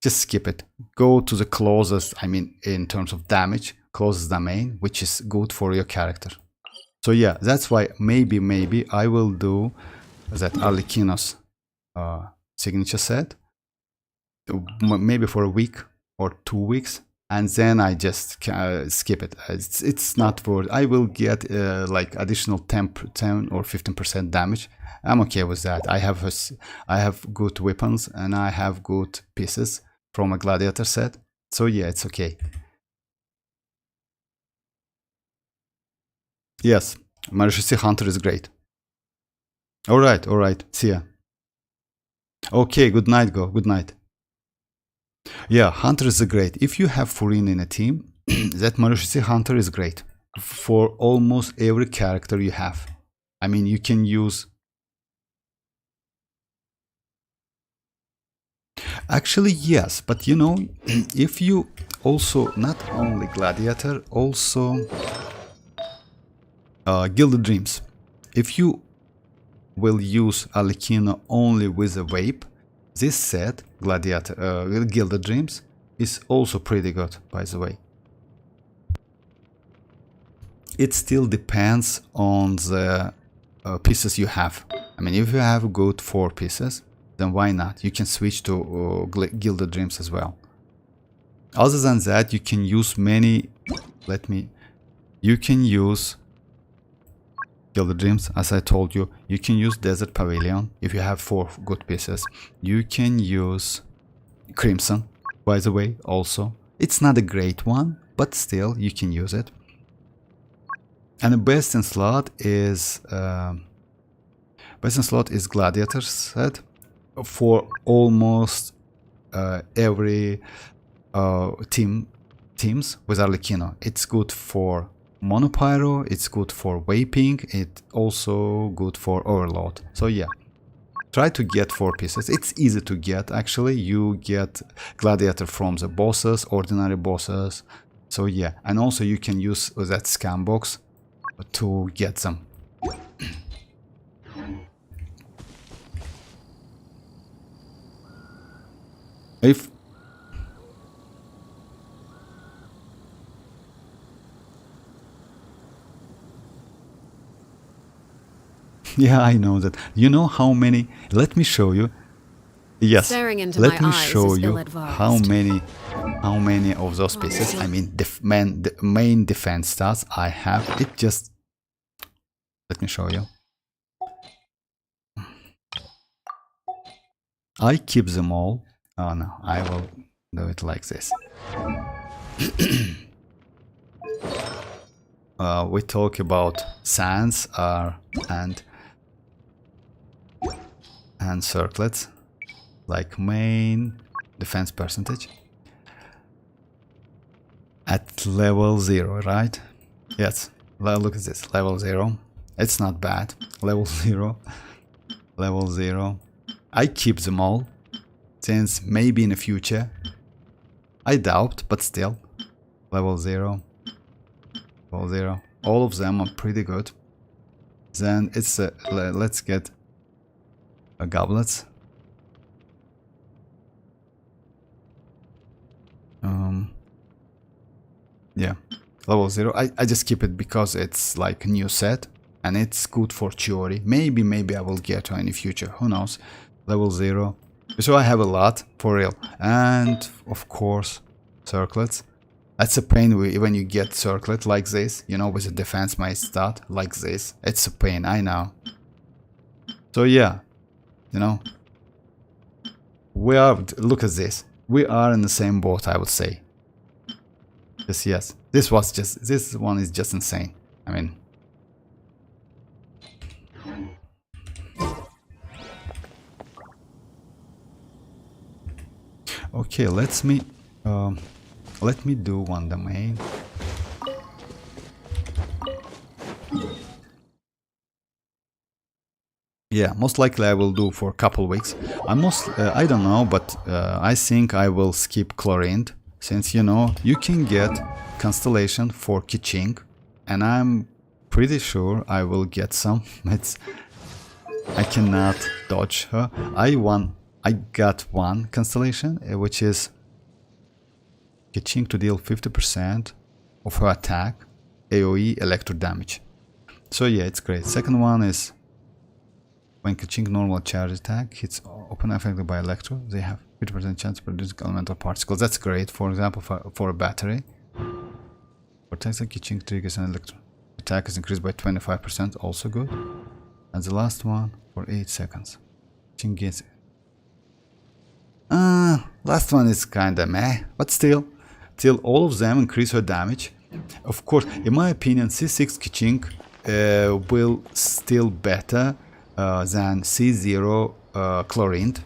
just skip it. Go to the closest, I mean, in terms of damage, closest domain, which is good for your character. So yeah, that's why maybe I will do that Arlecchino's signature set, maybe for a week or 2 weeks, and then I just skip it. It's not worth. I will get like additional 10 or 15% damage. I'm okay with that. I have good weapons and I have good pieces from a gladiator set. So yeah, it's okay. Yes, Marushi Hunter is great. All right. See ya. Okay, good night, go. Good night. Yeah, Hunter is great. If you have Furina in a team, that Marushi Hunter is great for almost every character you have. I mean, you can use. Actually, yes, but you know, if you also, not only Gladiator, also Gilded Dreams. If you will use Arlecchino only with a vape, this set, Gladiator, Gilded Dreams, is also pretty good, by the way. It still depends on the pieces you have. I mean, if you have good 4 pieces, then why not? You can switch to Gilded Dreams as well. Other than that, you can use many. You can use Field of Dreams, as I told you. You can use Desert Pavilion if you have 4 good pieces. You can use Crimson, by the way, also. It's not a great one, but still you can use it. And the best in slot is Gladiator set for almost every teams with Arlecchino. It's good for Monopyro, it's good for Vaping, it's also good for Overload. So yeah, try to get 4 pieces. It's easy to get actually. You get Gladiator from the bosses, ordinary bosses. So yeah, and also you can use that scam box to get them. If yeah, I know that. You know how many? Let me show you. Yes. Staring into Let my me eyes show is you ill-advised. how many of those pieces. I mean, the main defense stats I have. It just. Let me show you. I keep them all. Oh no, I will do it like this. We talk about sands and circlets, like main defense percentage at level 0, right? Yes, look at this, level 0. It's not bad. Level 0, level 0. I keep them all, since maybe in the future, I doubt, but still, level 0, level 0. All of them are pretty good. Then it's let's get a goblets. Yeah, level 0. I just keep it because it's like a new set and it's good for Chiori. Maybe I will get her in the future. Who knows? Level 0. So I have a lot for real. And of course, circlets. That's a pain when you get circlet like this, you know, with a defense my stat like this. It's a pain, I know. So yeah, you know, look at this. We are in the same boat, I would say. Yes. This one is just insane. I mean, okay, let me do one domain. Yeah, most likely I will do for a couple weeks. I don't know, but I think I will skip Chlorine, since you know you can get constellation for Kiching, and I'm pretty sure I will get some. I cannot dodge her. I got one constellation, which is Kiching to deal 50% of her attack, AoE electro damage. So yeah, it's great. Second one is when Kiching normal charge attack hits open affected by electro, they have 50% chance to produce elemental particles. That's great, for example, for a battery. For Texas, Kiching triggers an electro attack is increased by 25%, also good. And the last one for 8 seconds. Kiching gets last one is kinda meh, but still all of them increase her damage. Of course, in my opinion, C6 Kiching will still better than C0 Chlorine.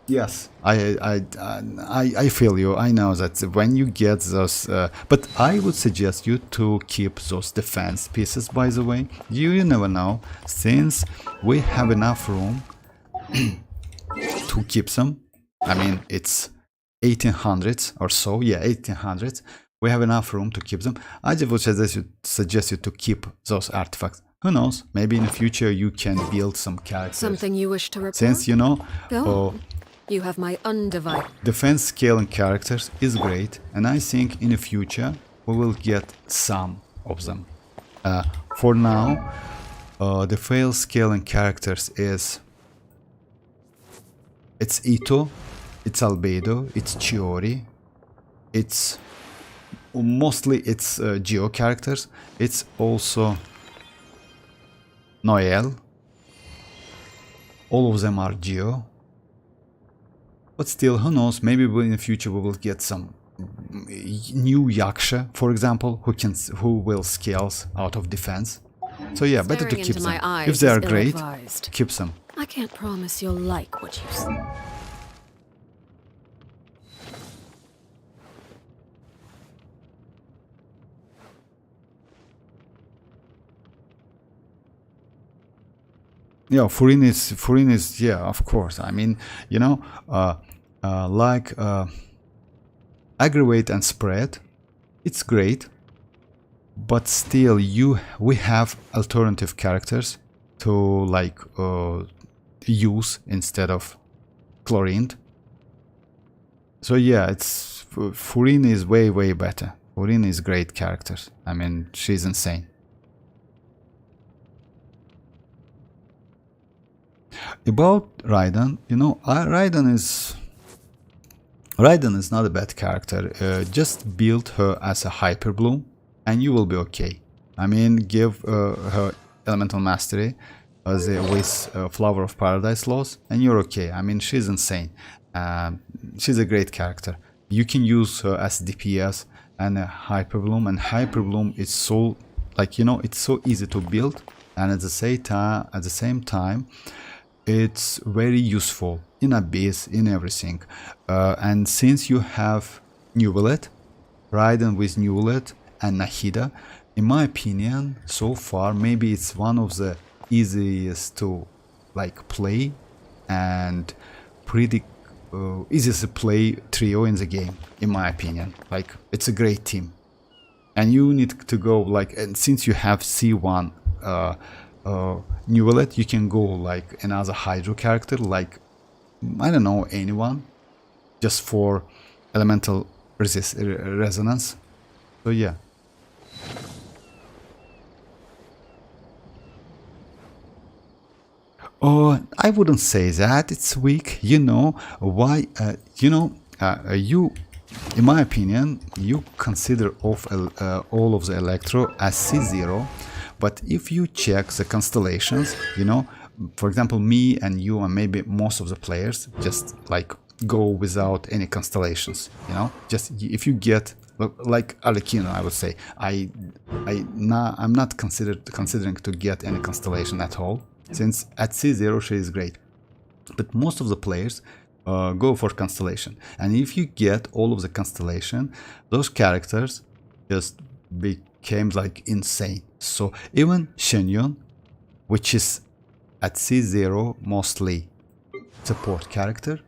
Yes, I feel you. I know that when you get those, but I would suggest you to keep those defense pieces. By the way, you never know, since we have enough room to keep them. I mean, it's 1800s or so. Yeah, 1800s. We have enough room to keep them. I just would suggest you to keep those artifacts. Who knows? Maybe in the future you can build some characters. Something you wish to report? Since you know, Go on. You have my undivided. Defense scaling characters is great, and I think in the future we will get some of them. For now, the fail scaling characters it's Ito, it's Albedo, it's Chiori, it's mostly it's Geo characters. It's also Noel. All of them are Geo. But still, who knows, maybe in the future we will get some new Yaksha, for example, who will scales out of defense. So yeah, better to Staring keep into them. my eyes If they are is great, ill-advised. keep them. I can't promise you'll like what you see. Yeah, Furin is yeah, of course. I mean, you know, like aggravate and spread, it's great, but still we have alternative characters to like use instead of chlorine. So yeah, it's Furin is way better. Furin is great character. I mean, she's insane. About Raiden, you know, Raiden is not a bad character. Just build her as a Hyper Bloom, and you will be okay. I mean, give her Elemental Mastery with Flower of Paradise laws, and you're okay. I mean, she's insane. She's a great character. You can use her as DPS and a Hyper Bloom, and Hyper Bloom is so, like, you know, it's so easy to build, and at the same time, it's very useful in Abyss, in everything. And since you have Nubilet, Raiden with Nubilet and Nahida, in my opinion, so far, maybe it's one of the easiest to like play and pretty easiest to play trio in the game, in my opinion. Like, it's a great team. And you need to go like, and since you have C1 Nubilet, you can go like another Hydro character, like, I don't know, anyone, just for elemental resonance. So yeah. Oh, I wouldn't say that it's weak. You know why? You, in my opinion, you consider all of the Electro as C0. But if you check the constellations, you know, for example, me and you and maybe most of the players just like go without any constellations, you know, just if you get like Arlecchino, I would say, I'm not considering to get any constellation at all, since at C0 she is great. But most of the players go for constellation, and if you get all of the constellation, those characters just became like insane. So even Shenyun, which is at C0 mostly support character,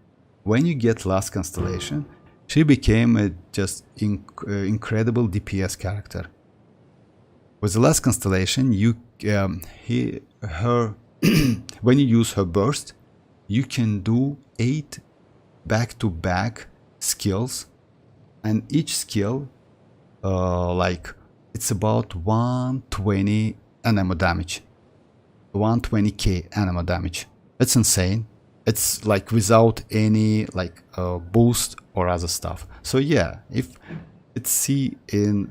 when you get last constellation, she became a just incredible DPS character. With the last constellation, when you use her burst, you can do 8 back-to-back skills, and each skill like it's about 120 anemo damage, 120k anemo damage. It's insane. It's like without any like boost or other stuff. So yeah, if it's see in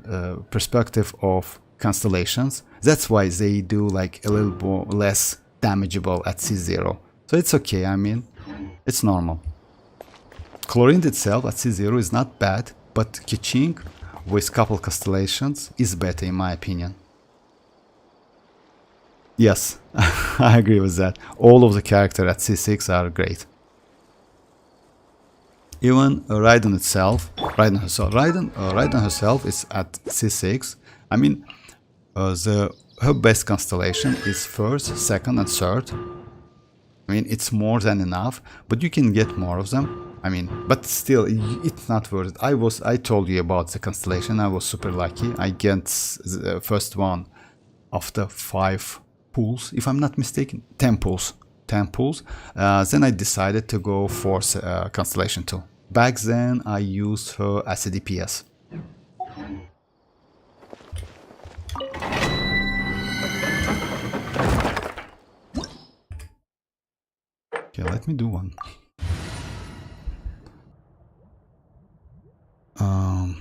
perspective of constellations, that's why they do like a little more less damageable at C0. So it's okay. I mean, it's normal. Chlorine itself at C0 is not bad, but Keqing with couple constellations is better in my opinion. Yes, I agree with that. All of the characters at C6 are great. Even Raiden herself is at C6. I mean, her best constellation is first, second, and third. I mean, it's more than enough, but you can get more of them. I mean, but still, it's not worth it. I told you about the constellation. I was super lucky. I get the first one after 5 pulls, if I'm not mistaken. 10 pulls. 10 pulls. Then I decided to go for constellation 2. Back then, I used her as a DPS. Okay, let me do one. Oh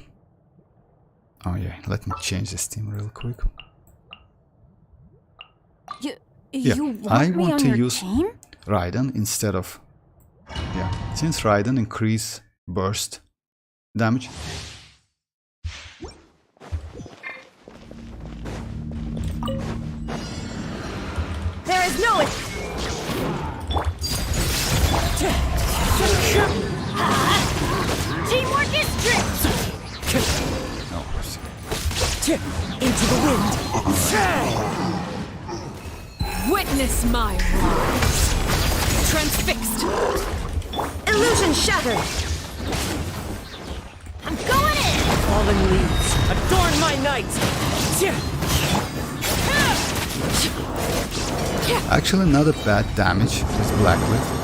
yeah, let me change this team real quick. You I want me want on to your use team? Raiden instead of... Yeah, since Raiden increase burst damage. There is no... Teamwork is strict! Oh, Into the wind. Witness my rise. Transfixed. Illusion shattered. I'm going in! Fallen leaves, adorn my night. actually not a bad damage with Blackcliff.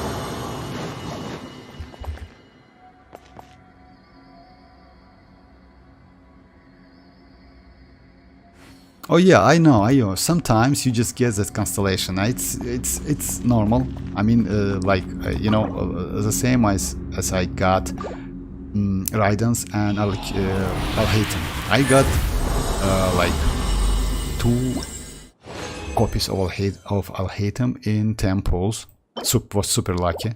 Oh yeah, I know. Sometimes you just get that constellation. It's normal. I mean, the same as I got Raiden's and Alhaitham. I got like 2 copies of Alhaitham in temples. Was super lucky.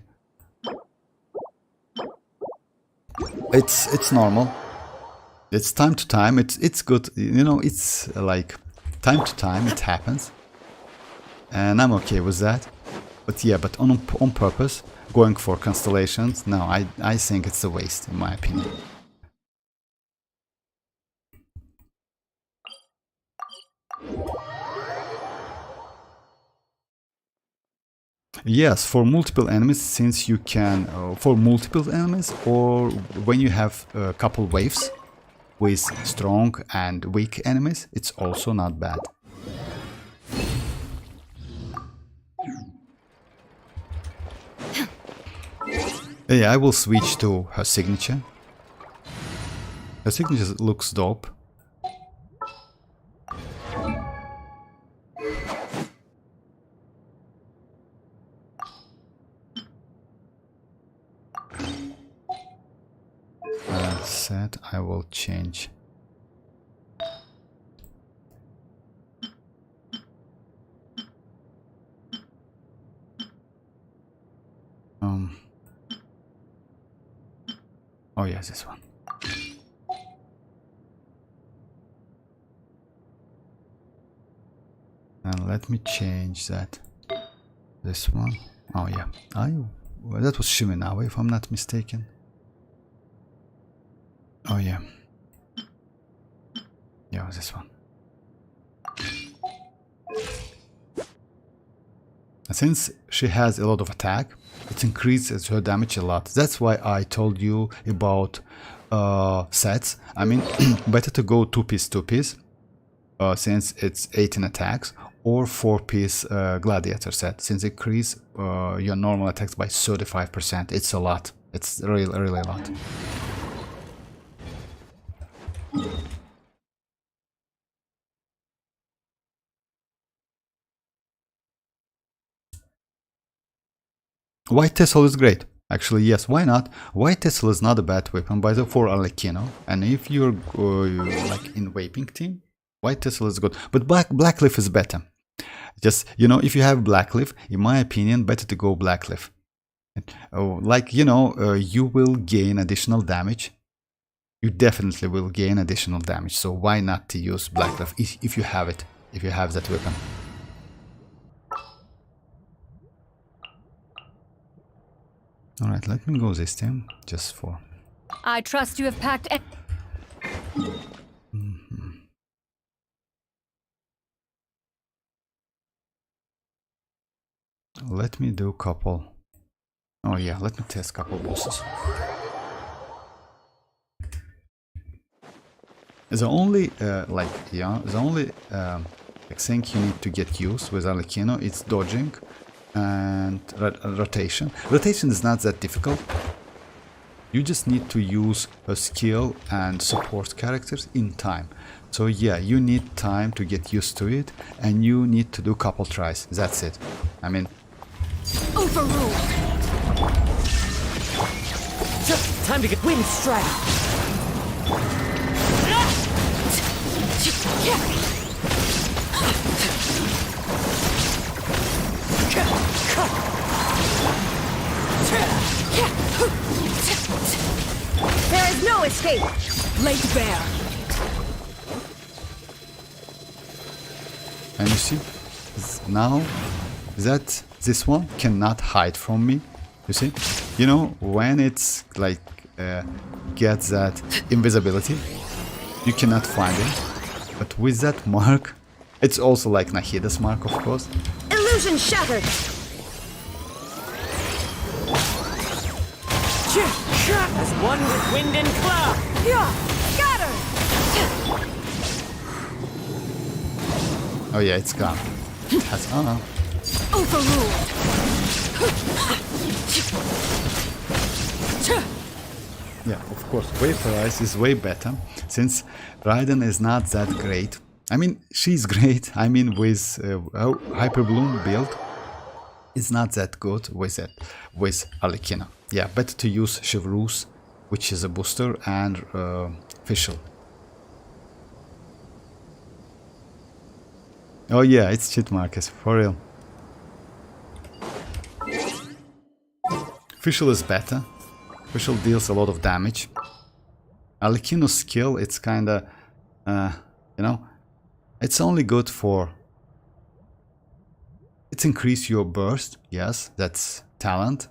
It's normal. It's time to time. It's good. It's like time to time it happens, and I'm okay with that. But yeah, but on purpose, going for constellations, no, I think it's a waste in my opinion. Yes, for multiple enemies, since you can for multiple enemies, or when you have a couple waves with strong and weak enemies, it's also not bad. Yeah, I will switch to her signature. Her signature looks dope. That said, I will change. Oh yeah, this one. And let me change that. This one. Oh yeah. Well, that was Shiminawa, if I'm not mistaken. Oh yeah. Yeah, this one. Since she has a lot of attack, it increases her damage a lot. That's why I told you about sets. I mean, better to go 2-piece, since it's 18 attacks, or 4-piece gladiator set, since it increase your normal attacks by 35%. It's a lot. It's really a lot. White Tessel is great. Actually, yes, why not? White Tessel is not a bad weapon by the for Arlecchino. And if you're like in Vaping team, White Tessel is good. But Blackcliff is better. Just, if you have Blackcliff, in my opinion, better to go Blackcliff. You will gain additional damage. You definitely will gain additional damage. So why not to use Blackcliff if you have it, if you have that weapon. Alright, let me go this team, just for... I trust you have packed... Let me do a couple... Oh yeah, let me test a couple bosses. The only, thing you need to get used with Arlecchino is dodging and rotation. Rotation is not that difficult. You just need to use a skill and support characters in time. So yeah, you need time to get used to it, and you need to do a couple tries. That's it. I mean... Overruled! Time to get wind strike! There is no escape! Laid bare. And you see, now that this one cannot hide from me, you see, you know, when it's like gets that invisibility, you cannot find it. But with that mark, it's also like Nahida's mark, of course. Illusion shattered! As one with wind and cloud! Yeah! Scatter! Oh yeah, it's gone. That's Overruled! yeah, of course, Vaporize is way better, since Raiden is not that great. I mean, she's great. I mean, with Hyper Bloom build, it's not that good with it, with Arlecchino. Yeah, better to use Chevreuse, which is a booster, and Fischl. Oh yeah, it's cheat Marcus, for real. Fischl is better. Fischl deals a lot of damage. Arlecchino's skill, it's kinda, you know, it's only good for... It's increase your burst, yes, that's talent.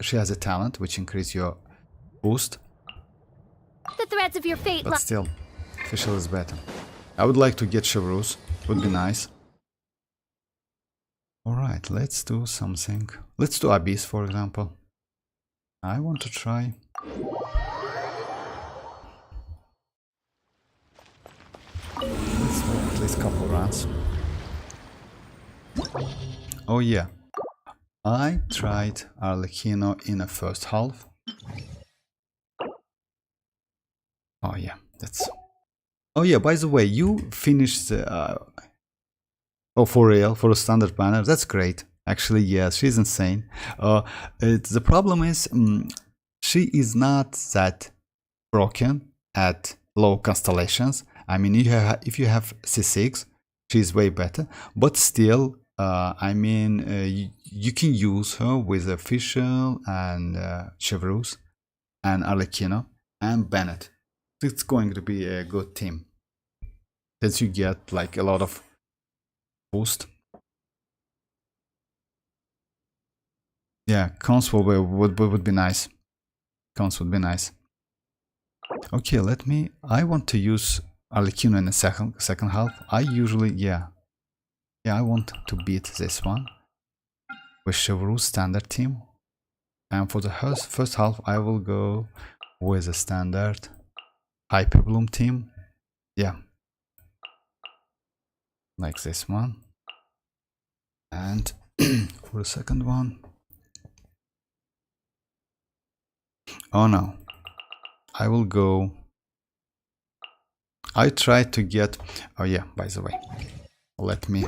She has a talent which increase your boost. The threads of your fate But still, Fischl is better. I would like to get Chevreuse, would be nice. Alright, let's do something. Let's do Abyss, for example. I want to try... Let's do at least a couple rounds. Oh yeah, I tried Arlecchino in the first half. Oh yeah, that's... Oh yeah, by the way, you finished the... Oh, for real, for a standard banner, that's great. Actually, yes, she's insane. The problem is, she is not that broken at low constellations. I mean, if you have C6, she's way better. But still, I mean, you can use her with Fischl and Chevreuse and Arlecchino and Bennett. It's going to be a good team, since you get like a lot of boost. Yeah, cons would be nice. Cons would be nice. Okay, I want to use Arlecchino in the second half. I usually, yeah, I want to beat this one with Chevreuse standard team. And for the first half, I will go with a standard Hyper Bloom team. Yeah, like this one. And for the second one, oh no, I will go... I tried to get... Oh yeah, by the way, let me...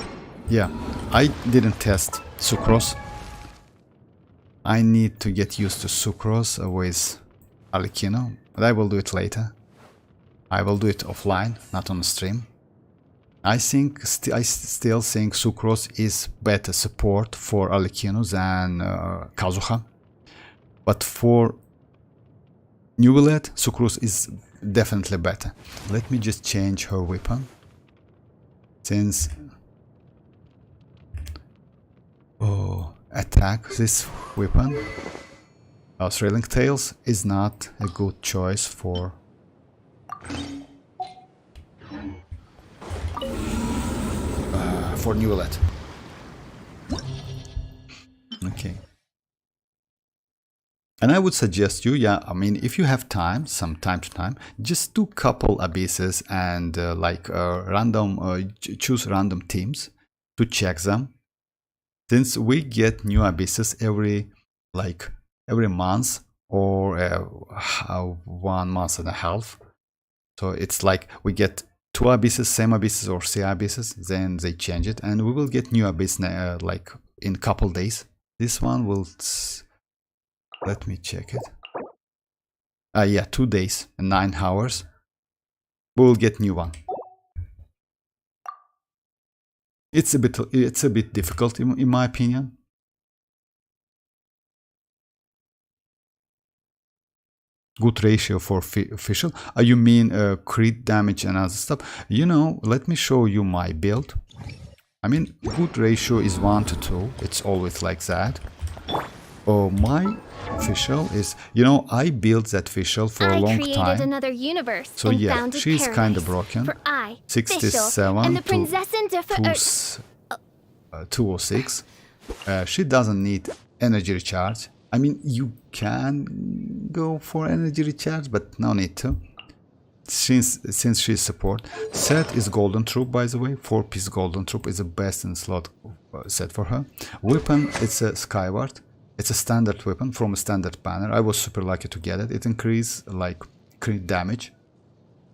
Yeah, I didn't test Sucrose. I need to get used to Sucrose with Arlecchino, but I will do it later. I will do it offline, not on the stream. I still think Sucrose is better support for Arlecchino than Kazuha. But for Neuvillette, Sucrose is definitely better. Let me just change her weapon. Since... Oh, attack this weapon. Thrilling Tales is not a good choice for... for Neuvillette. Okay. And I would suggest you, yeah, I mean, if you have time, some time to time, just do couple abysses and choose random teams to check them. Since we get new abysses every month or 1 month and a half. So it's like we get 2 abysses, same abysses or 3 abysses, then they change it, and we will get new abyss like in couple days. This one will... Let me check it. Yeah, 2 days and 9 hours. We'll get new one. It's a bit difficult in my opinion. Good ratio for official. You mean crit damage and other stuff? You know, let me show you my build. I mean, good ratio is 1 to 2. It's always like that. Oh, my official is, you know, I built that official for a long created time. Another universe So and yeah, founded she's kind of paradise broken. For I, 67 and the to Prinzessin 206. She doesn't need energy recharge. I mean, you can go for energy recharge, but no need to. Since she's support. Set is golden troop, by the way. 4-piece golden troop is the best in slot set for her. Weapon, it's a skyward. It's a standard weapon from a standard banner. I was super lucky to get it. It increased like crit damage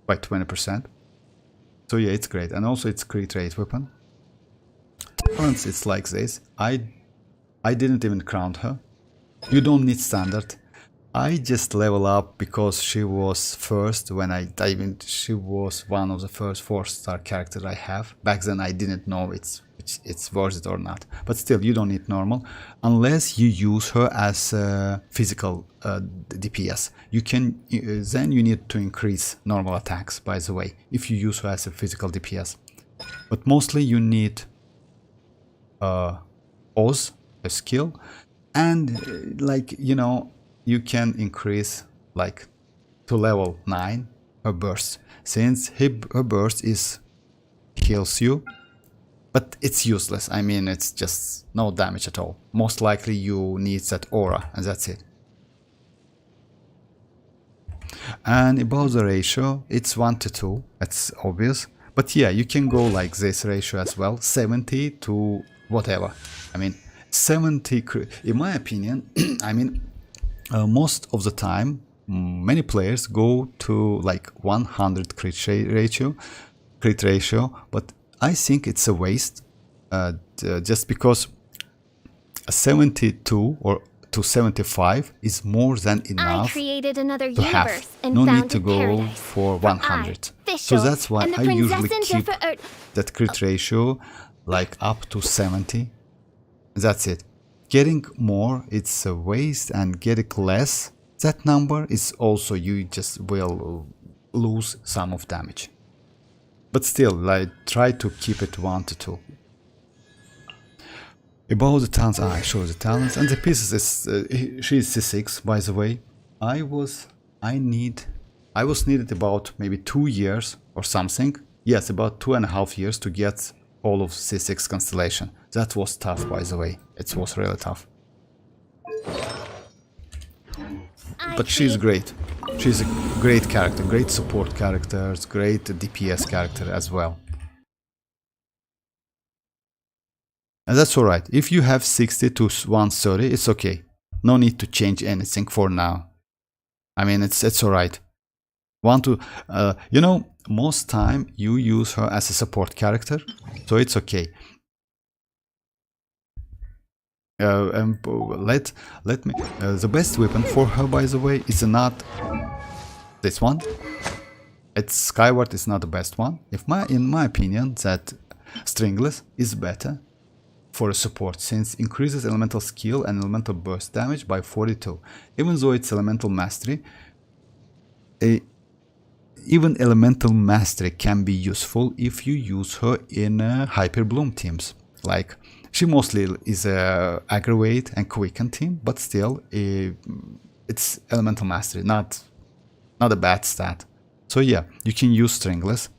by 20%. So yeah, it's great. And also it's crit rate weapon. Talents, it's like this. I didn't even crown her. You don't need standard. I just level up because she was first when I dive in. She was one of the first 4-star characters I have. Back then I didn't know it's worth it or not. But still, you don't need normal unless you use her as physical DPS. You can then you need to increase normal attacks. By the way, if you use her as a physical DPS, but mostly you need Oz, a skill, and like you know. You can increase like to level 9 her burst, since her burst is heals you, but it's useless. I mean, it's just no damage at all. Most likely you need that aura and that's it. And about the ratio, it's 1 to 2, that's obvious, but yeah, you can go like this ratio as well, 70 to whatever. I mean 70, in my opinion. I mean, most of the time, many players go to like 100 crit ratio, but I think it's a waste, just because a 72 or to 75 is more than enough I created another to have. universe and No need founded to go paradise for 100. So official, that's why and the I usually Prinzessin keep that crit ratio like up to 70. That's it. Getting more, it's a waste, and getting less, that number is also, you just will lose some of damage. But still, like, try to keep it 1 to 2. About the talents, I show the talents, and the pieces is, she is C6, by the way. I was needed about maybe 2 years or something. Yes, about 2.5 years to get all of C6 constellation. That was tough, by the way. It was really tough. But she's great. She's a great character, great support characters, great DPS character as well. And that's alright. If you have 60 to 130, it's okay. No need to change anything for now. I mean, it's alright. You know, most time you use her as a support character, so it's okay. Let me. The best weapon for her, by the way, is not this one. It's Skyward is not the best one. In my opinion, that Stringless is better for a support, since increases elemental skill and elemental burst damage by 42. Even though it's elemental mastery, even elemental mastery can be useful if you use her in Hyper Bloom teams. Like, she mostly is a aggravate and quicken team, but still it's elemental mastery, not a bad stat. So yeah, you can use Stringless.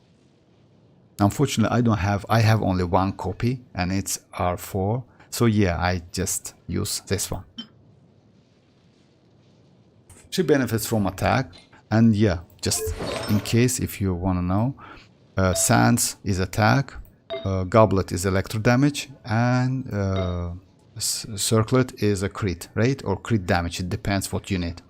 Unfortunately, I have only one copy and it's R4. So yeah, I just use this one. She benefits from attack, and yeah, just in case if you want to know, Sands is attack, Goblet is electro damage, and Circlet is a crit rate or crit damage. It depends what you need.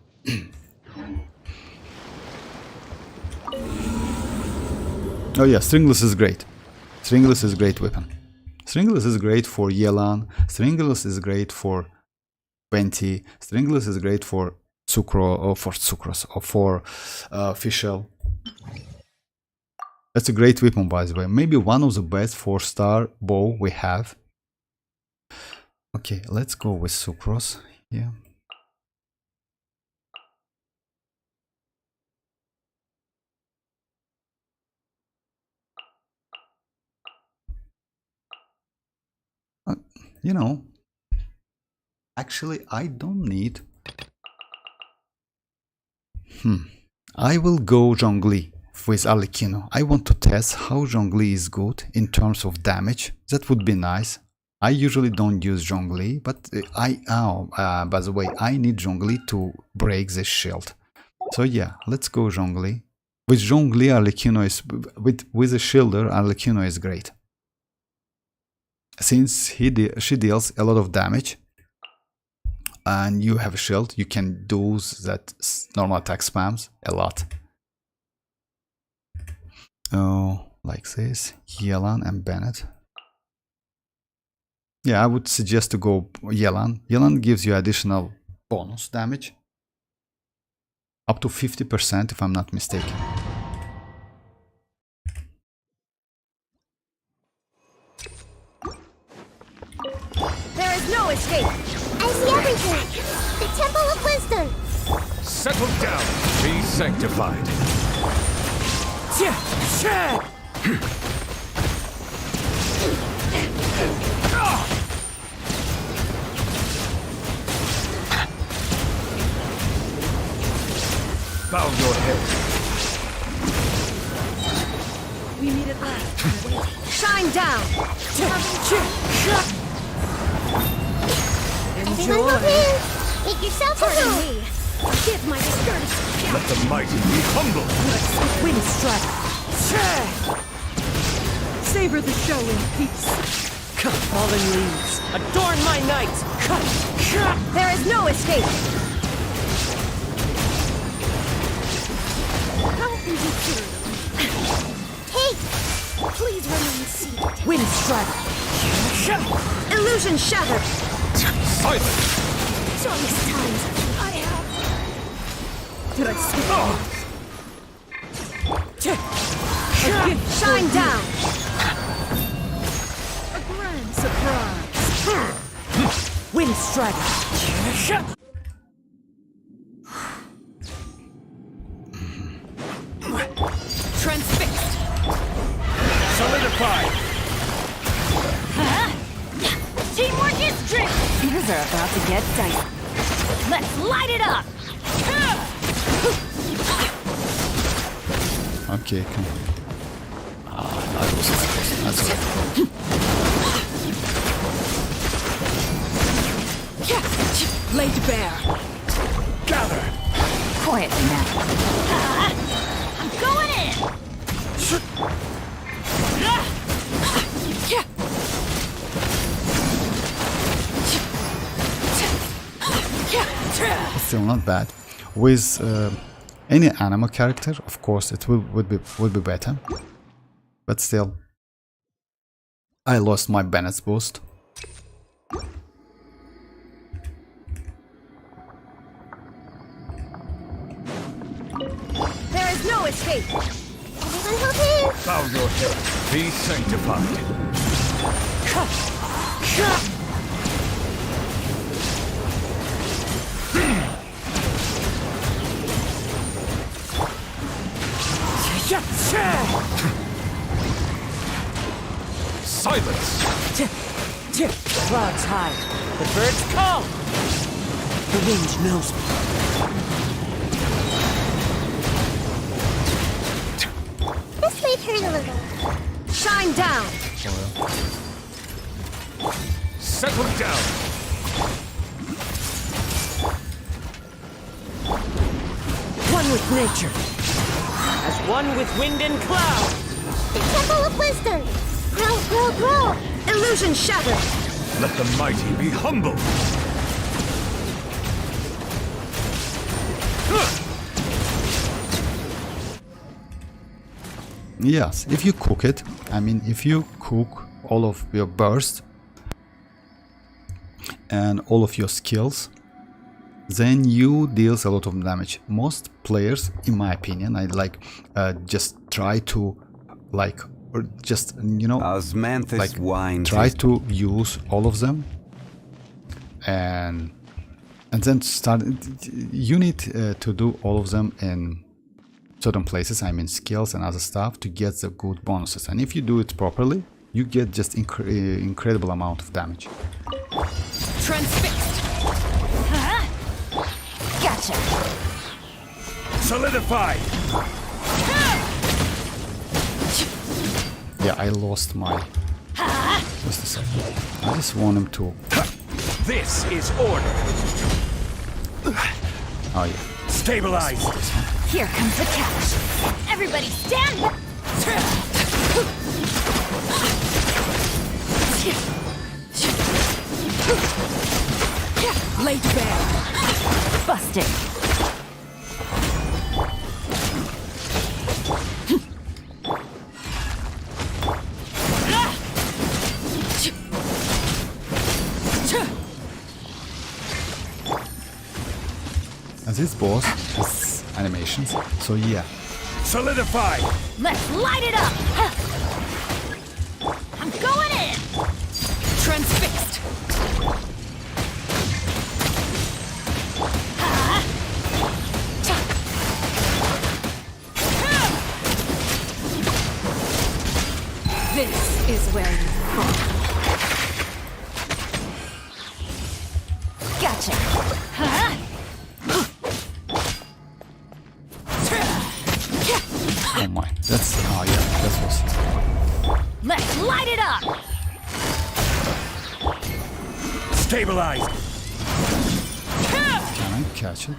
Oh yeah, Stringless is great. Stringless is a great weapon. Stringless is great for Yelan. Stringless is great for 20. Stringless is great for sucrose or for official. That's a great weapon, by the way. Maybe one of the best 4-star bow we have. Okay, let's go with sucrose here. You know, actually, I don't need. I will go Zhongli with Arlecchino. I want to test how Zhongli is good in terms of damage. That would be nice. I usually don't use Zhongli, but by the way, I need Zhongli to break this shield. So yeah, let's go Zhongli. With Zhongli, Arlecchino is with the shielder. Arlecchino is great, since she deals a lot of damage, and you have a shield. You can do that normal attack spams a lot. Oh, like this, Yelan and Bennett. Yeah, I would suggest to go Yelan. Yelan gives you additional bonus damage, up to 50% if I'm not mistaken. There is no escape. I see everything. The Temple of Wisdom. Settle down. Be sanctified. Bow your head. We meet at last. Shine down. Everyone move in. Make yourself at Pardon home. me. Give my skirt. Let the mighty be humble. Wind strike. Savor the show in peace. Fallen leaves, adorn my night. There is no escape. How inconsiderate. Hey, please remain seated. Wind strike. Illusion shattered. Silence. Strongest times I have. Did I skip Shine down. A grand surprise. Wind strike. Transfixed. Solidify. Teamwork is strength. Things are about to get dicey. Let's light it up. Okay, come on. That was that's it. Laid bare. Gather. Quietly now. I'm going in. Still not bad. With any animal character, of course, it would be better. But still, I lost my Bennett's boost. There is no escape. Everyone move in. Bow your head. Be sanctified. Silence. Clouds high. The birds call. The wind knows me. This may hurt a little. Shine down. Settle down. One with nature. As one with wind and cloud. The Temple of Wisdom. Grow, grow, grow. Illusion shattered. Let the mighty be humble. Yes, if you cook it, I mean, if you cook all of your bursts and all of your skills, then you deals a lot of damage. Most players, in my opinion, I like just try to like, or just Osmanthus like winds try his to use all of them, and then start. You need to do all of them in certain places. I mean skills and other stuff to get the good bonuses. And if you do it properly, you get just incredible amount of damage. Transfixed. Gotcha. Solidified. Yeah, I lost my. Just a second. I just want him to. This is order. Oh yeah. Stabilize. Here comes the catch. Everybody stand back. Laid bare. Busted. And this boss has animations, so yeah. Solidified. Let's light it up. I'm going in. Transfixed. This is where you fall. Gotcha. Oh my, that's oh yeah, that was. Let's light it up. Stabilize. Can I catch it?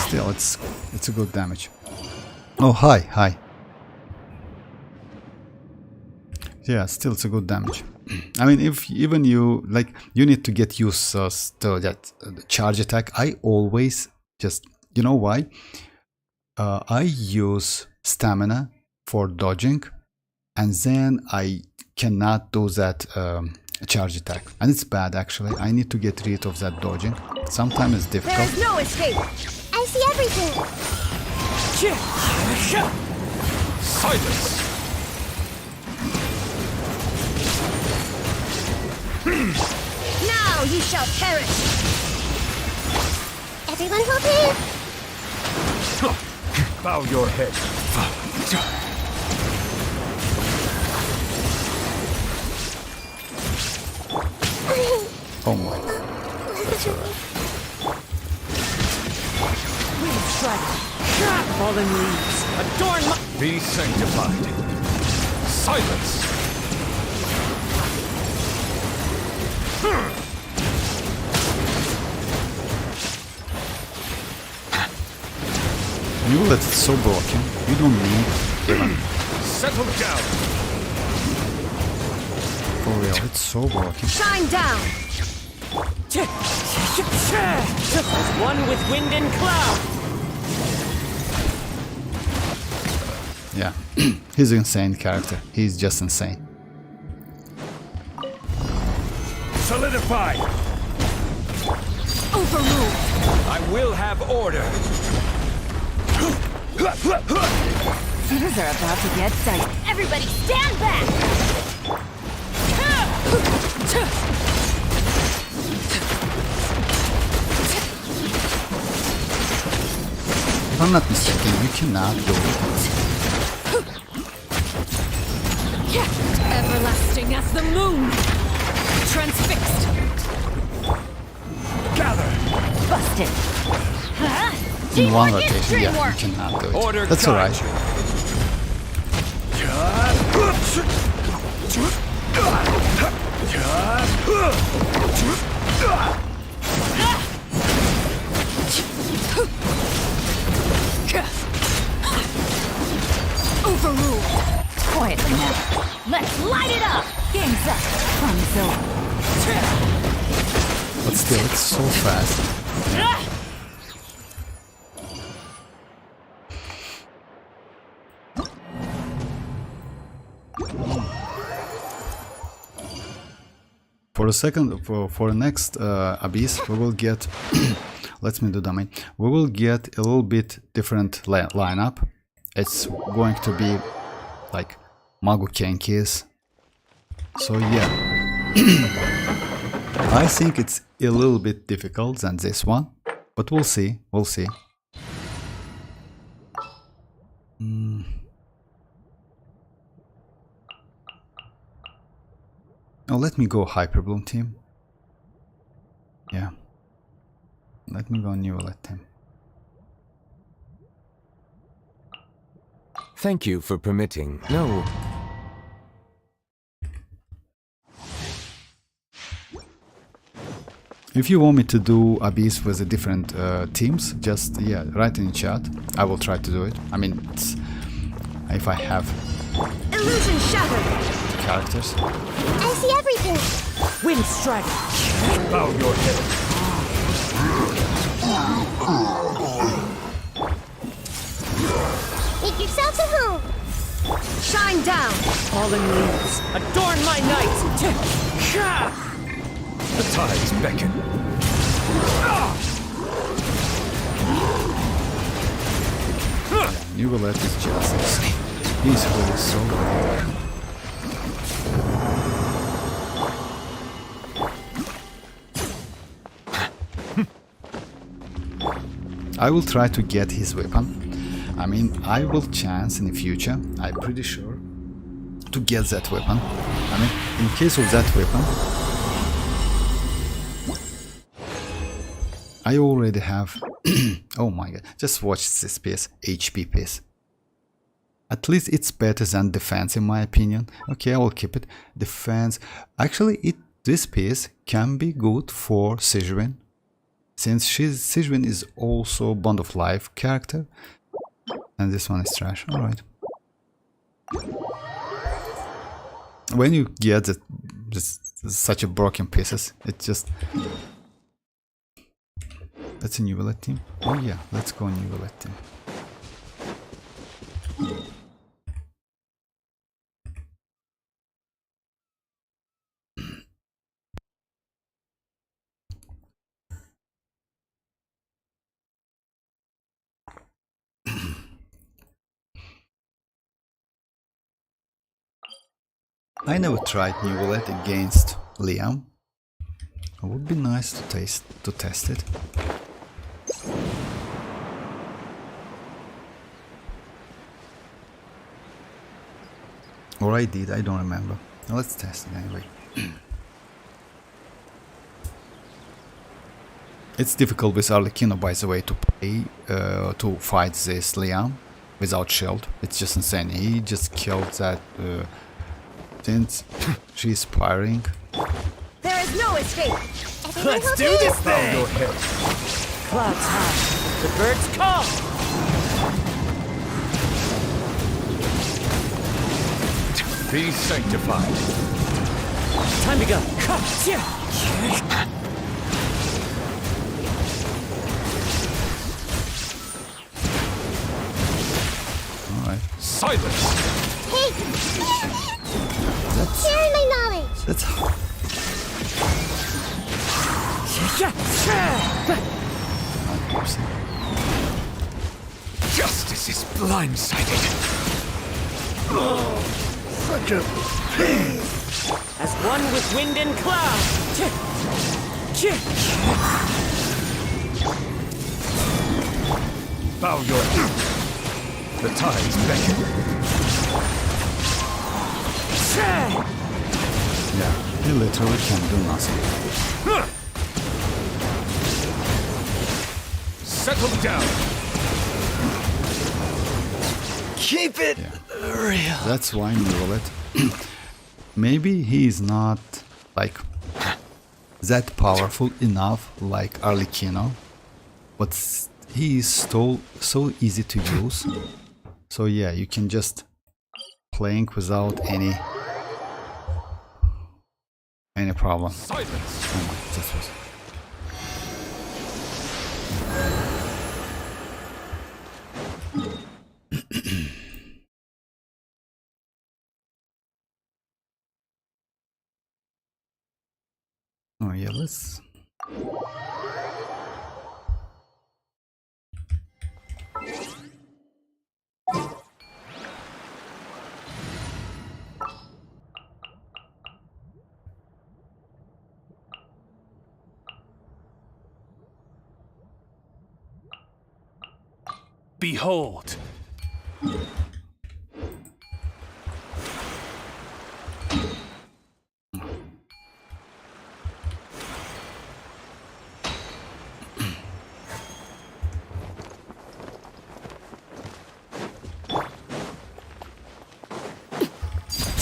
Still, it's a good damage. Oh hi. Yeah, still it's a good damage. I mean, if even you like, you need to get used to that charge attack. I always just, you know why? I use stamina for dodging, and then I cannot do that charge attack, and it's bad actually. I need to get rid of that dodging. Sometimes it's There difficult. is no escape. I see everything. Silence. Now you shall perish. Everyone hold me. Bow your head. Oh my, that's alright. Wind strike. Fallen leaves. Adorn my... Be sanctified. Silence. You let it so broken. You don't need even Settle down. for real. It's so broken. Shine down. As one with wind and cloud. Yeah, he's an insane character. He's just insane. Solidify. Overruled. I will have order. Things are about to get dicey. Everybody stand back. If I'm not mistaken, you cannot do it. Everlasting as the moon. Transfixed. Gather. Busted. Huh? In one Teamwork is rotation, yeah, you dreamwork. cannot do it. Order That's alright. Overruled. Quietly now. Let's light it up. Game's up. Fun's over. But still, it's so fast. For the second, for the next abyss, we will get. Let me do that. We will get a little bit different lineup. It's going to be like Magu Kenkis. So yeah, I think it's a little bit difficult than this one, but we'll see. We'll see. Oh, let me go Hyper Bloom team. Yeah. Let me go New Roulette team. Thank you for permitting. No. If you want me to do Abyss with the different teams, just yeah, write in chat. I will try to do it. I mean, it's, if I have Illusion shattered. characters. I see everything. Wind strike. Bow your head. Make yourself at home. Shine down. Fallen leaves. Adorn my night. The tides beckon. New Roulette is just. He's really so good. I will try to get his weapon. I mean, I will chance in the future, I'm pretty sure, to get that weapon. I mean, in case of that weapon, I already have... oh my god, just watch this piece, HP piece. At least it's better than defense in my opinion. Okay, I will keep it. Defense... Actually, this piece can be good for Sigewin, since Sigewin is also Bond of Life character. And this one is trash. Alright. When you get such a broken pieces, it just... That's a New Roulette team. Oh yeah, let's go New Roulette team. I never tried New Roulette against Liam. It would be nice to test it. Or I did, I don't remember. Let's test it anyway. It's difficult with Arlecchino, by the way, to play, to fight this Liam without shield. It's just insane. He just killed that since she's firing. There is no escape. Let's do this thing! Bow your head. Clouds high. The birds call. Be sanctified. Time to go. Alright. Silence! Hey, That's... share my knowledge. That's... Justice is blindsided. Such a pain. As one with wind and cloud. Bow your head. The tides beckon. Yeah, he literally can do nothing. Settle down. Keep it real. That's why New Roulette. Maybe he is not like that powerful enough like Arlecchino, but he is so easy to use. So yeah, you can just playing without any problem. Silence. Oh my, this was... let's. Behold!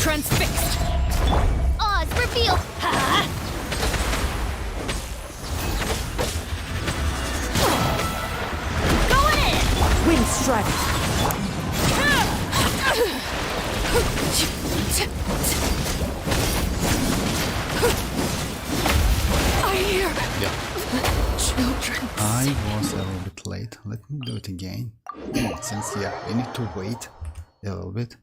Transfixed! Oz, reveal! Ha! Going in! Wind strike! I hear children. I was a little bit late. Let me do it again. Since yeah, we need to wait a little bit.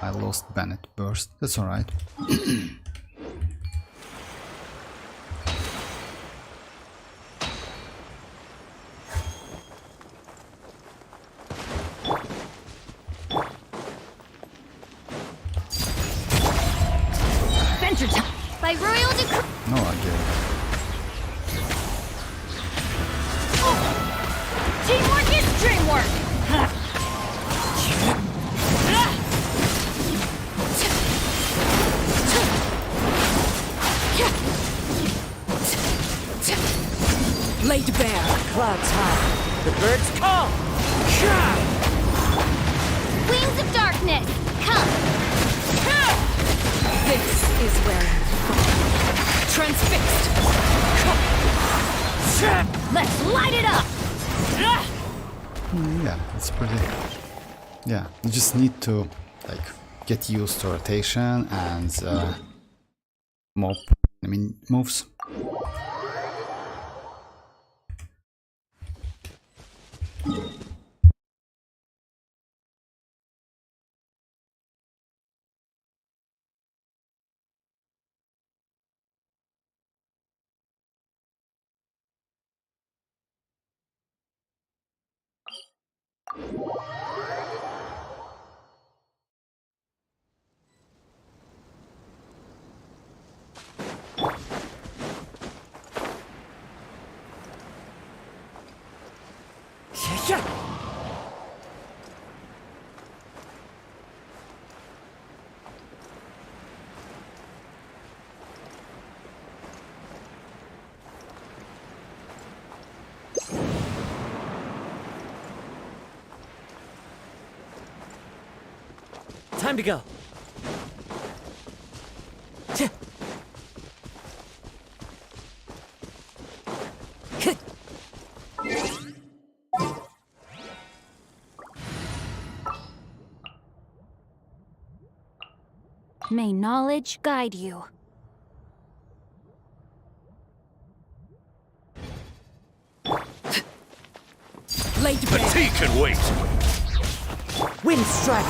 I lost Bennett burst. That's alright. Adventure time! By royal decree. No, I get it. Teamwork is dreamwork! Laid bare, clouds high, the birds call! Wings of darkness. Come. This is where transfixed! Let's light it up! Yeah, it's pretty. Yeah, you just need to like get used to rotation and moves. Time to go. May knowledge guide you. Laid bare. Fatigue can wait! Wind strike.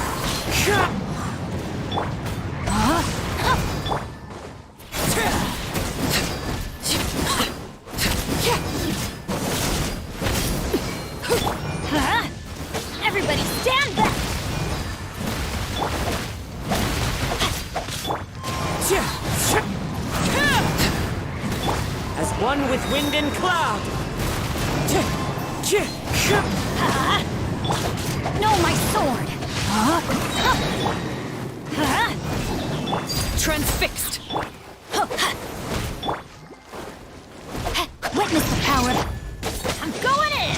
Everybody stand back! As one with wind and cloud. No, my sword! Transfixed. Witness the power of... I'm going in.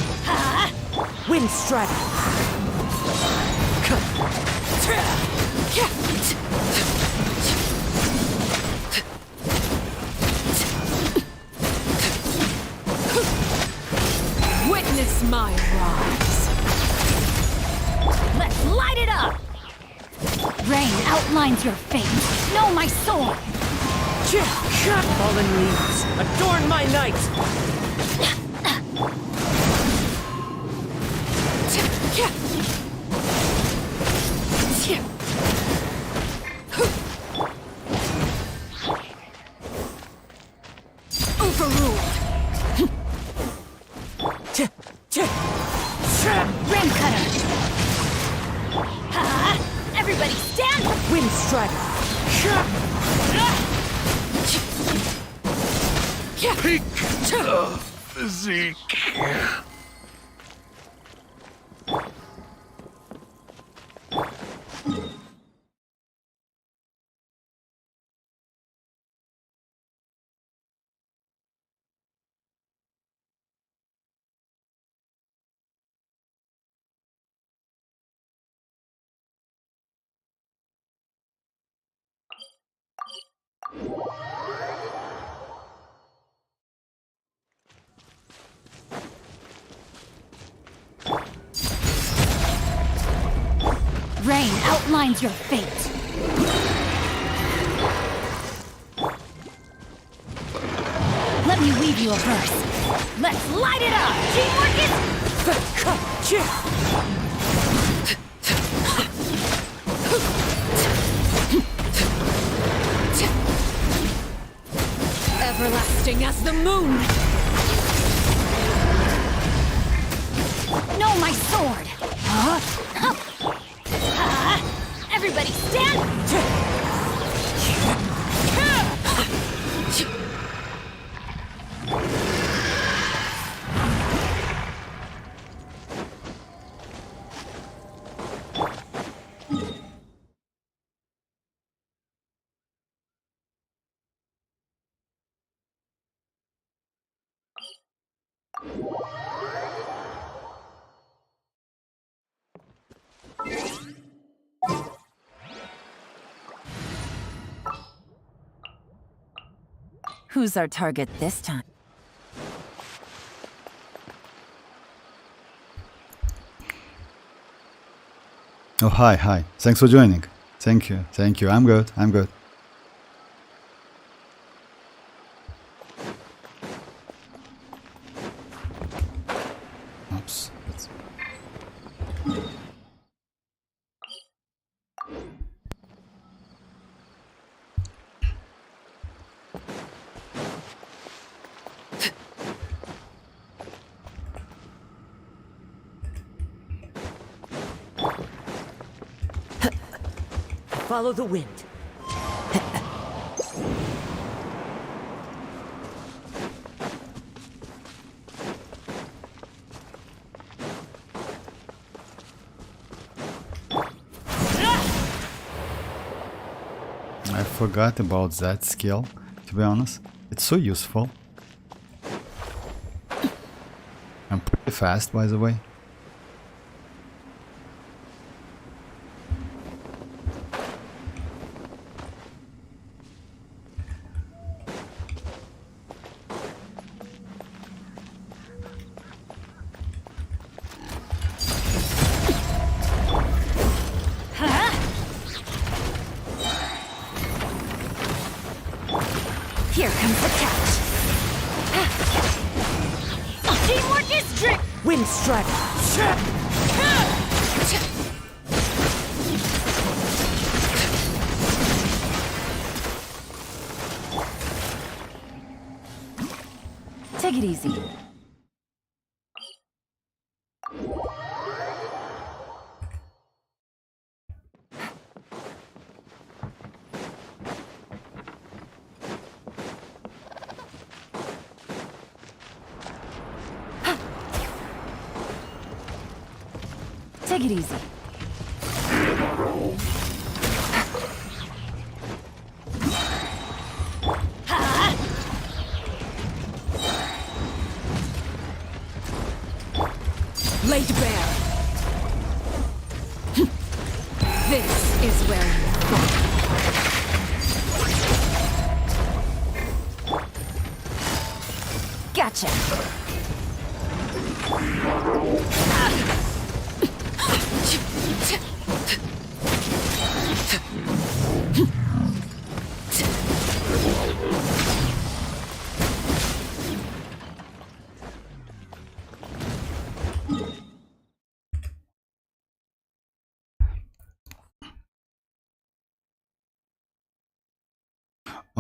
Wind strike. Witness my rise. Let's light it up! Rain outlines your fate. Know my sword! Fallen leaves, adorn my night. Overruled. Rain cutter. Ha! Everybody stand! Wind strider. Peak physique. Rain outlines your fate. Let me weave you a verse. Let's light it up! Teamwork is... Everlasting as the moon. No, my sword! Everybody stand! Who's our target this time? Oh, hi. Thanks for joining. Thank you. I'm good. Oops. Follow the wind. I forgot about that skill, to be honest. It's so useful. I'm pretty fast, by the way. Here comes the catch. Teamwork is trick! Wind strider. Take it easy. Take it easy. Laid bare. This is where you fall. Gotcha.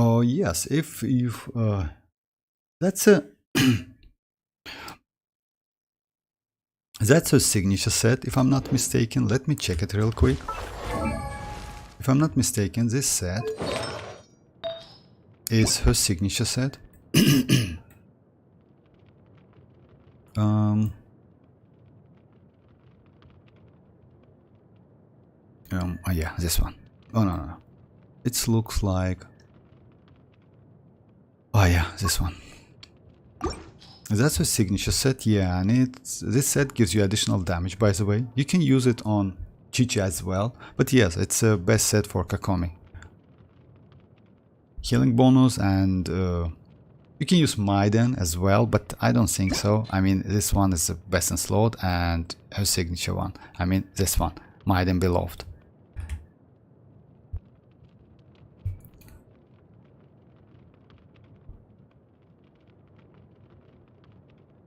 Oh yes, if you that's a that's a signature set, if I'm not mistaken. Let me check it real quick. If I'm not mistaken, this set is her signature set. Oh yeah, this one. Oh no. It looks like, oh yeah, this one. That's a signature set, yeah, and this set gives you additional damage, by the way. You can use it on Chichi as well, but yes, it's a best set for Kakomi. Healing bonus, and you can use Maiden as well, but I don't think so. I mean, this one is the best in slot, and her signature one. I mean, this one, Maiden Beloved.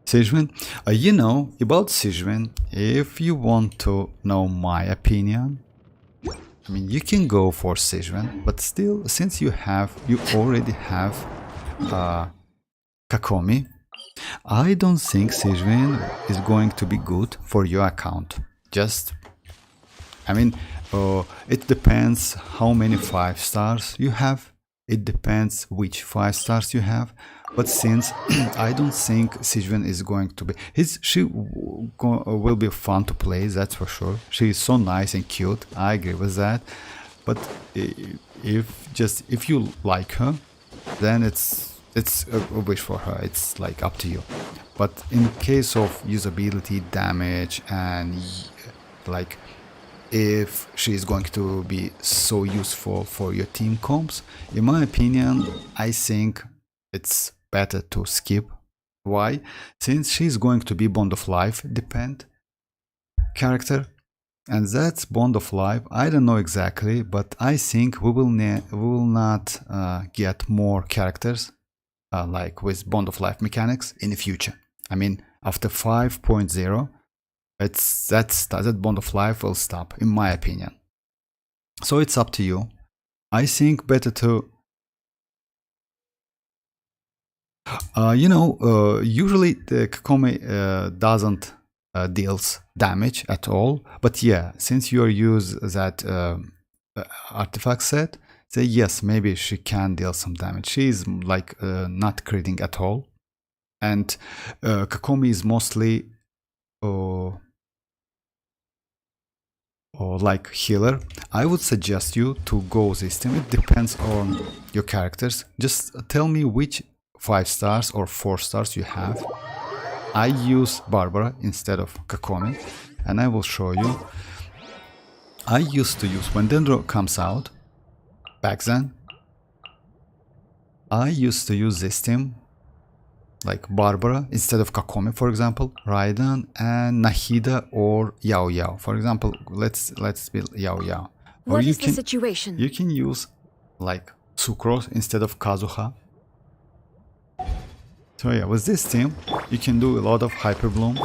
Sijwin, you know, about Sijwin, if you want to know my opinion, I mean, you can go for Sijwin, but still, since you already have Kakomi, I don't think Sijwin is going to be good for your account. I mean, it depends how many 5 stars you have. It depends which 5 stars you have. But since I don't think Sijwin is going to be, she will be fun to play, that's for sure. She is so nice and cute. I agree with that. But if you like her, then it's a wish for her. It's like up to you. But in case of usability, damage, and like if she is going to be so useful for your team comps, in my opinion, I think it's better to skip. Why? Since she's going to be Bond of Life depend character, and that's Bond of Life. I don't know exactly, but I think we will not get more characters like with Bond of Life mechanics in the future. I mean, after 5.0, that Bond of Life will stop, in my opinion. So it's up to you. I think better to usually the Kakomi doesn't deals damage at all, but yeah, since you use that artifact set, so yes, maybe she can deal some damage. She is like not critting at all, and Kakomi is mostly like healer. I would suggest you to go this team. It depends on your characters. Just tell me which 5 stars or 4 stars you have. I use Barbara instead of Kakomi, and I will show you. I used to use, when Dendro comes out, back then, I used to use this team, like Barbara instead of Kakomi, for example, Raiden, and Nahida or Yao Yao. For example, let's build Yao Yao. Or What is the situation? You can use like Sucrose instead of Kazuha. So yeah, with this team, you can do a lot of Hyper Bloom.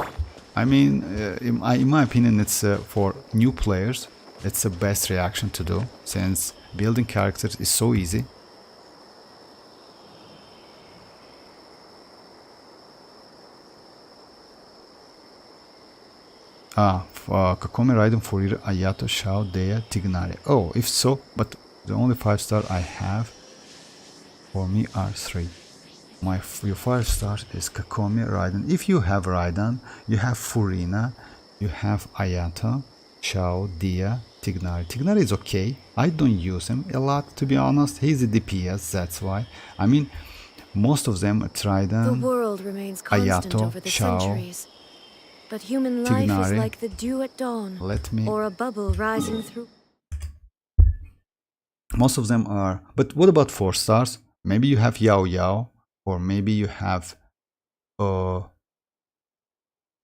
I mean, in my opinion, it's for new players, it's the best reaction to do, since building characters is so easy. Kakomi, Raiden, Fourier, Ayato, Shao, Dea, Tignari. Oh, if so, but the only 5 star I have for me are 3. Your 5 stars is Kakomi, Raiden. If you have Raiden, you have Furina, you have Ayato, Shao, Dea, Tignari. Tignari is okay. I don't use him a lot, to be honest. He's a DPS, that's why. I mean, most of them are Raiden, The world remains constant Ayato, over the Shao, centuries. But human life is Tignari. like the dew at dawn, or a bubble rising through. Most of them are. But what about 4 stars? Maybe you have Yao Yao, or maybe you have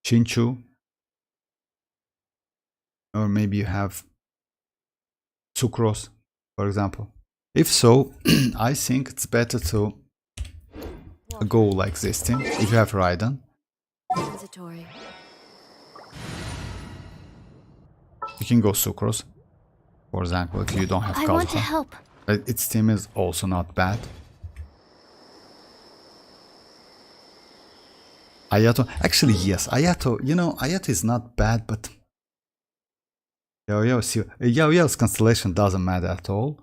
Shinchu, or maybe you have Sucrose, for example. If so, I think it's better to go like this team. If you have Raiden, Transitory. you can go Sucrose, for example, if you don't have I want to Kazuha. help, Its team is also not bad. Ayato, actually yes, Ayato, you know, Ayato is not bad, but Yaoyao's constellation doesn't matter at all.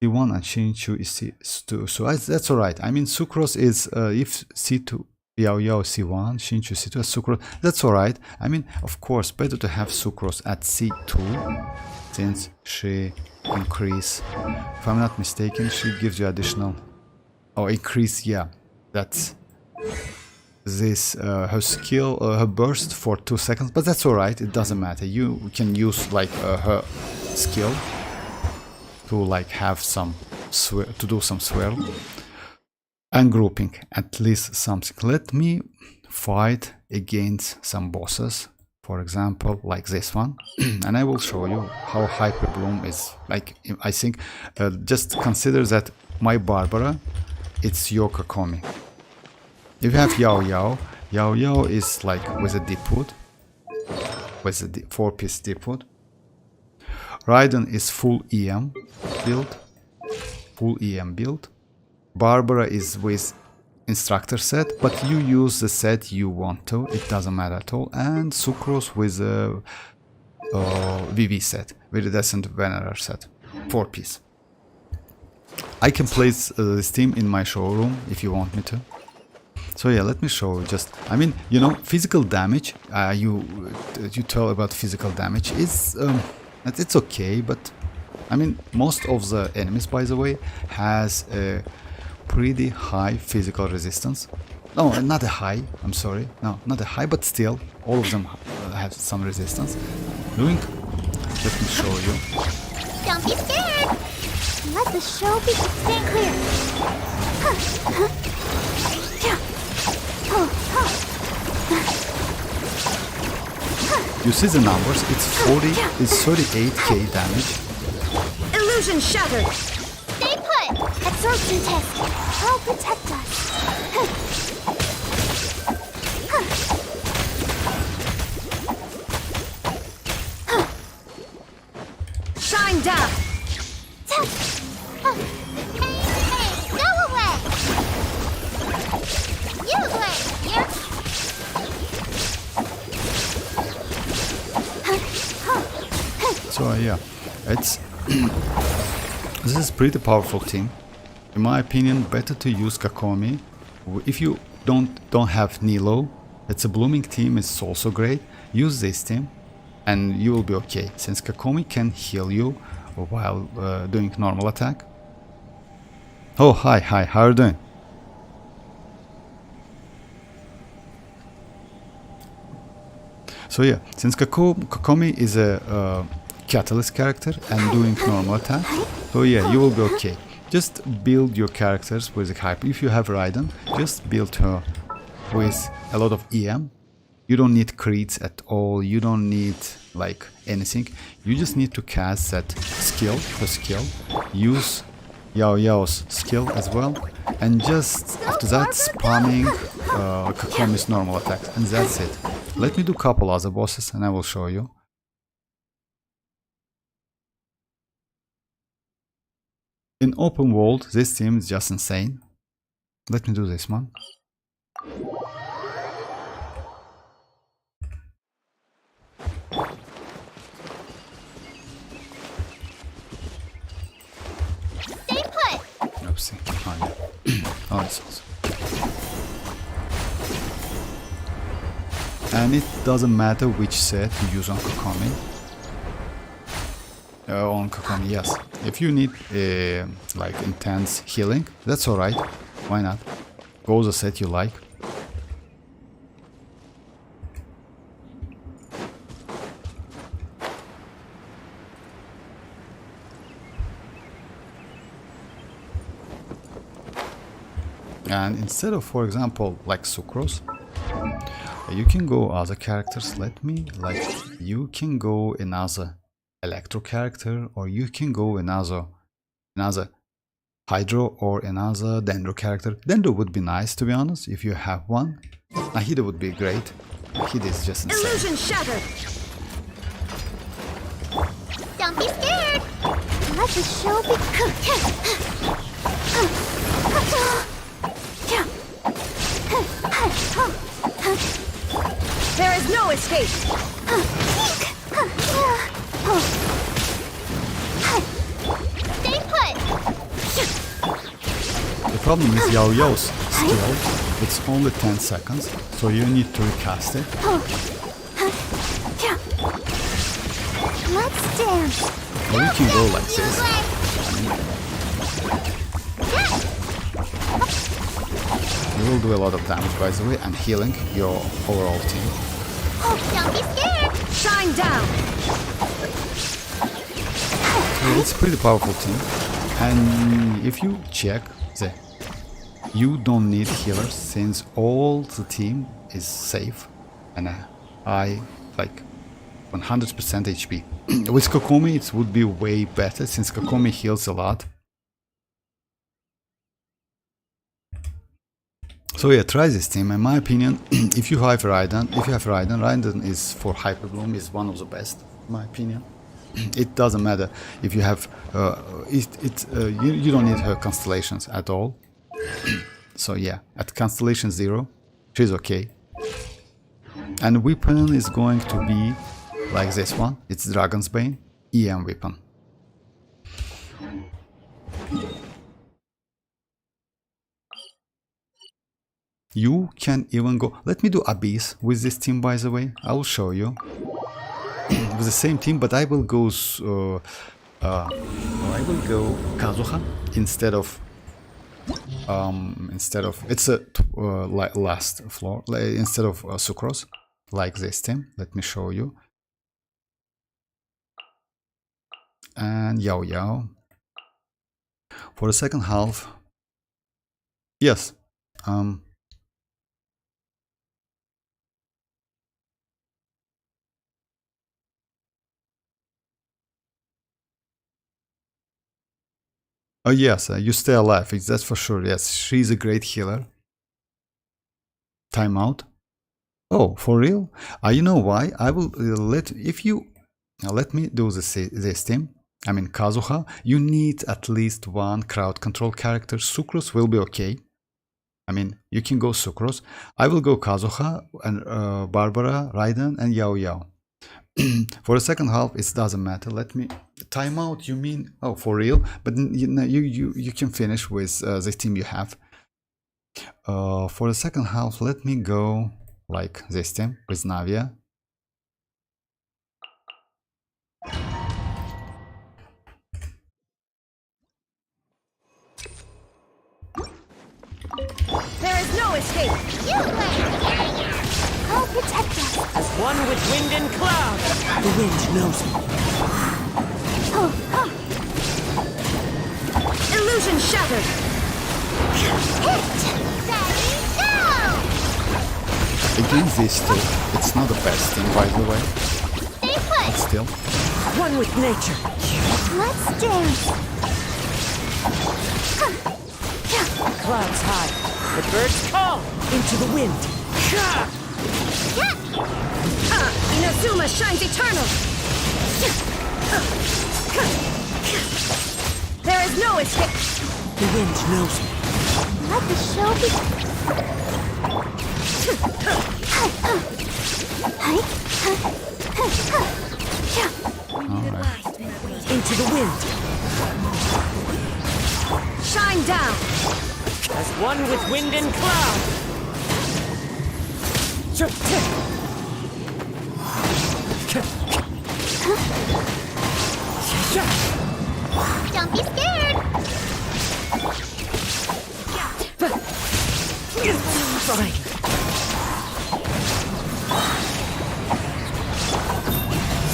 C1 and Shinchu is C2, so that's alright. I mean, Sucrose is, if C2, Yaoyao C1, Shinchu C2, Sucrose, that's alright. I mean, of course, better to have Sucrose at C2, since she increase, if I'm not mistaken, she gives you additional, increase, yeah, that's this, her skill, her burst for 2 seconds, but that's alright, it doesn't matter. You can use like her skill to like have some to do some swirl and grouping, at least something. Let me fight against some bosses, for example like this one, and I will show you how Hyper Bloom is like. I think just consider that my Barbara, it's your Kokomi. If you have Yao Yao is like with a D-put, with a 4-piece D-put. Raiden is full EM build. Barbara is with instructor set, but you use the set you want to, it doesn't matter at all. And Sucrose with a VV set, Viridescent Venerer set, 4-piece. I can place this team in my showroom if you want me to. So yeah, let me show you just, I mean, you know, physical damage, you tell about physical damage, it's okay, but I mean, most of the enemies, by the way, has a pretty high physical resistance. No, not a high, I'm sorry, no, not a high, but still, all of them have some resistance. Let me show you. Don't be scared! Let the show be. Stand clear! You see the numbers, it's 38k damage. Illusion shattered! Stay put! Absorption test! Help protect us! Shine down! Hey, go away! You away! Here! So yeah, it's this is pretty powerful team. In my opinion, better to use Kokomi. If you don't have Nilo, it's a blooming team, it's also great. Use this team and you will be okay, since Kokomi can heal you while doing normal attack. Oh, hi, how are you doing? So yeah, since Kokomi is a catalyst character and doing normal attack, so yeah, you will be okay. Just build your characters with a hyper. If you have Raiden, just build her with a lot of EM. You don't need crits at all, you don't need like anything. You just need to cast that skill, her skill, use Yao's skill as well, and just after that spamming Kokomi's normal attacks, and that's it. Let me do a couple other bosses and I will show you. In open world, this team is just insane. Let me do this one. Stay put! Oopsie. Oh, yeah. Oh, it's awesome. And it doesn't matter which set you use on Kokomi. Yes. If you need like intense healing, that's alright. Why not? Go the set you like. And instead of, for example, like Sucrose, you can go other characters. You can go another Electro character, or you can go another Hydro or another Dendro character. Dendro would be nice, to be honest, if you have one. Nahida would be great. Nahida is just insane. Illusion shattered! Don't be scared! Let the show There is no escape! Stay put! The problem is Yaoyao's skill, it's only 10 seconds, so you need to recast it. Let's dance! Or you can go like this. You will do a lot of damage, by the way, and healing your overall team. Don't be scared! Shine down! It's a pretty powerful team. And if you check, you don't need healers since all the team is safe and I like 100% HP. With Kokomi it would be way better since Kokomi heals a lot. So yeah, try this team. In my opinion, if you have Raiden is for Hyper Bloom is one of the best, in my opinion. It doesn't matter if you have you don't need her constellations at all. So yeah, at constellation 0 she's okay. And weapon is going to be like this one. It's Dragon's Bane EM weapon. You can even go, let me do Abyss with this team, by the way. I will show you with the same team, but I will go Kazuha instead of it's a last floor, instead of Sucrose, like this team. Let me show you. And Yao Yao for the second half. Yes, oh yes, you stay alive, that's for sure. Yes, she's a great healer. Timeout. Oh, for real? You know why? I will let me do this team. I mean Kazuha. You need at least one crowd control character. Sucrose will be okay. I mean, you can go Sucrose. I will go Kazuha and Barbara, Raiden, and Yao Yao. For the second half, it doesn't matter. Let me timeout. You mean for real? But you can finish with the team you have. For the second half, let me go like this team with Navia. There is no escape! I'll protect us! As one with wind and cloud! The wind knows me. Illusion shattered! Hit! Ready, go! Against these two, it's not the best team, by the way. Stay put! But still. One with nature! Let's dance! Clouds high, the birds call into the wind. Inazuma shines eternal. There is no escape. The wind knows me. Let the show be... Into the wind. Shine down. As one with wind and cloud. Don't be scared! Fine.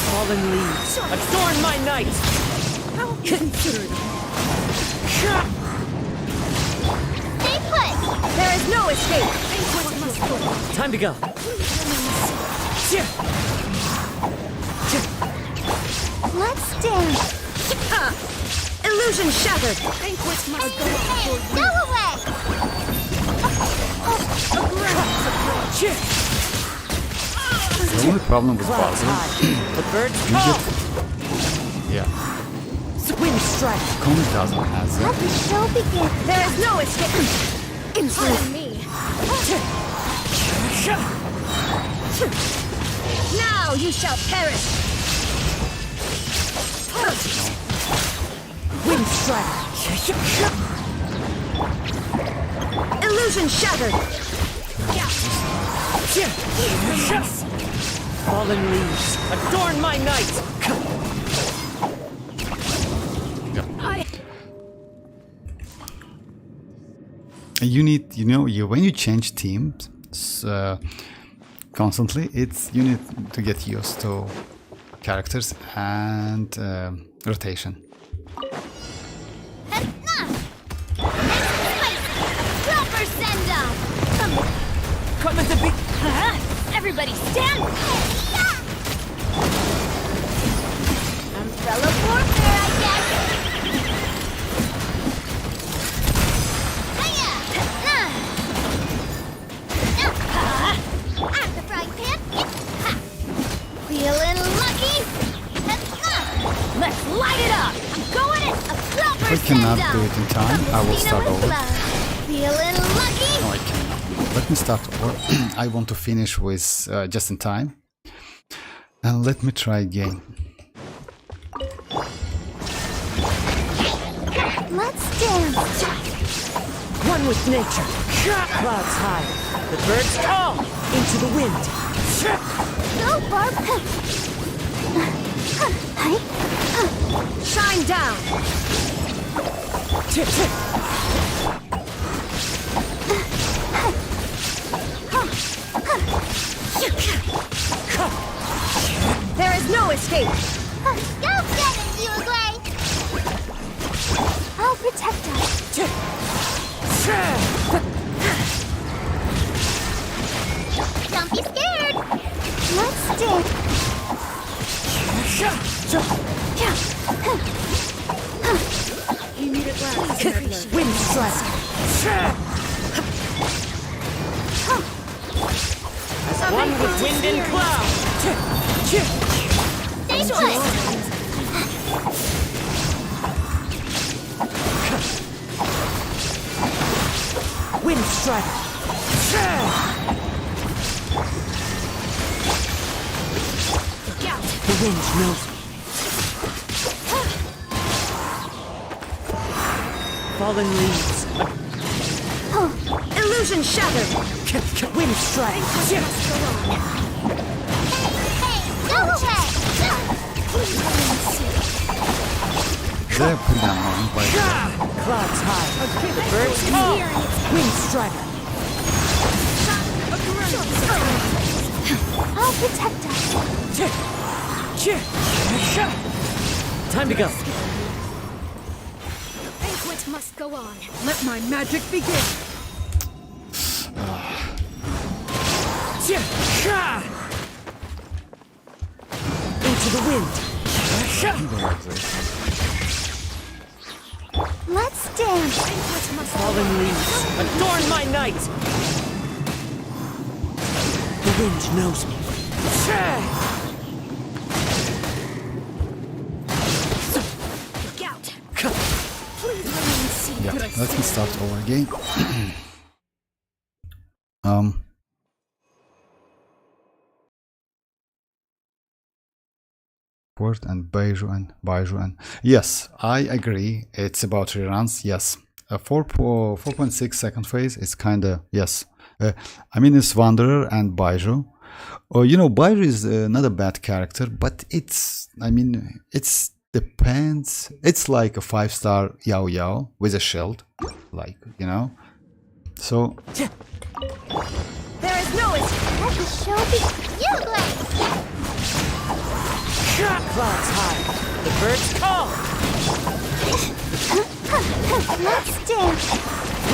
Fallen leaves, adorn my night. How considerate. Stay put! There is no escape. Time to go. Let's dance! Illusion shattered. Go away! The only problem with Clouds Bowser, high. The birds you call. get, yeah, Wind strike. Kong doesn't have Let that. the show begin. There is no escape. Pardon me. Now you shall perish. Wind strike. Illusion shattered. Fallen leaves, adorn my night. You need, when you change teams constantly, you need to get used to characters and rotation. Proper send up. Come at the beat. Everybody stand. Umbrella warfare, I guess. Hiya! At the frying pan. Feeling lucky? Let's light it up! I'm going in. A proper If I cannot send-up. do it in time, I will Christina start with over. love. Feeling lucky? No, I cannot. Let me start over. I want to finish with just in time. And let me try again. Let's dance. One with nature. Clouds high. The birds call. Into the wind. Go, Barb. Shine down. Tip, tip. There is no escape. Go get it, you Gray. I'll protect us. Don't be scared. Let's dance. You need a glass. Wind strike. As one with wind and cloud. Stay put. Wind strike. The wind knows me. Fallen leaves. Illusion shattered. Wind strike. Go ahead. They're pretty annoying, but Clouds high. The birds call. Wind strike. I'll protect us. Time to go. Banquet must go on. Let my magic begin. Into the wind. Let's dance. Fallen leaves, adorn my night. The wind knows me. Look out. Please remain seated. yeah, let me start over again. Port and Baiju and yes, I agree. It's about reruns. Yes, 4.6 second phase is kind of yes. I mean, it's Wanderer and Baiju. Baiju is not a bad character, but it's depends. It's like a 5-star Yao Yao with a shield, So There is no escape. Let the show begin. You Gray. Clouds high. The birds call. Let's dance.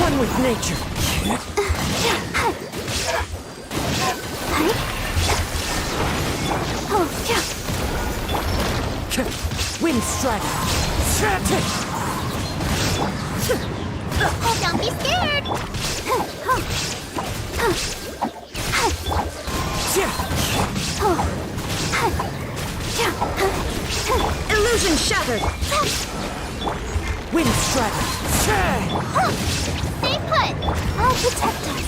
One with nature. Wind strike. Oh, don't be scared. Illusion shattered. Wind strike. Stay put! I'll protect us.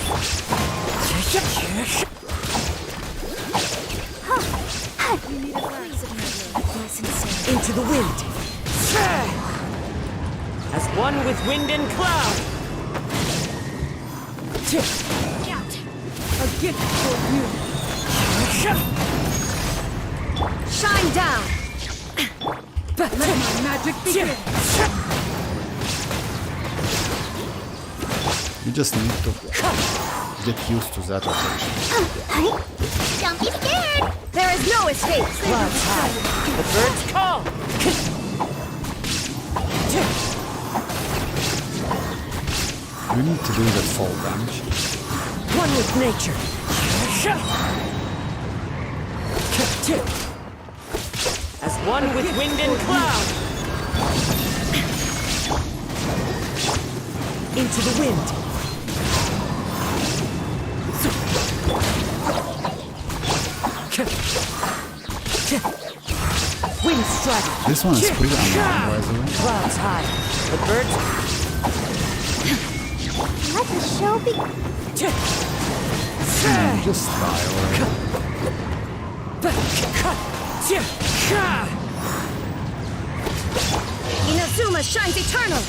Into the wind. As one with wind and cloud. A gift for you. Shine down. Let my magic begin. You just need to get used to that rotation. Don't be scared! There is no escape. Clouds high. The birds call. You need to do the fall damage. One with nature. As one with wind and cloud. Into the wind. Wind strike. This one is pretty annoying, by the way. Clouds high. The birds. Let the show begin. Just die already. Inazuma shines eternal.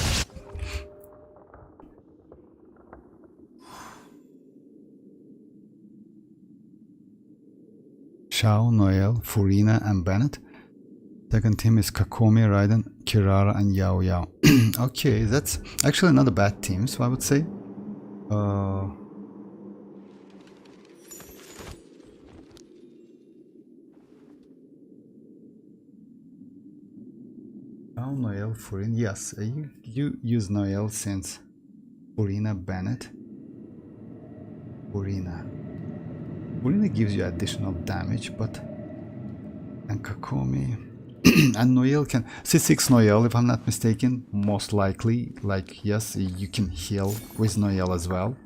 Shao, Noel, Furina, and Bennett. Second team is Kakomi, Raiden, Kirara, and Yao Yao. Okay, that's actually not a bad team, so I would say. Shao, Noel, Furina. Yes, you use Noel since Furina, Bennett. Furina gives you additional damage, but and Kakomi and Noel can C6 Noel, if I'm not mistaken, most likely. Like, yes, you can heal with Noel as well.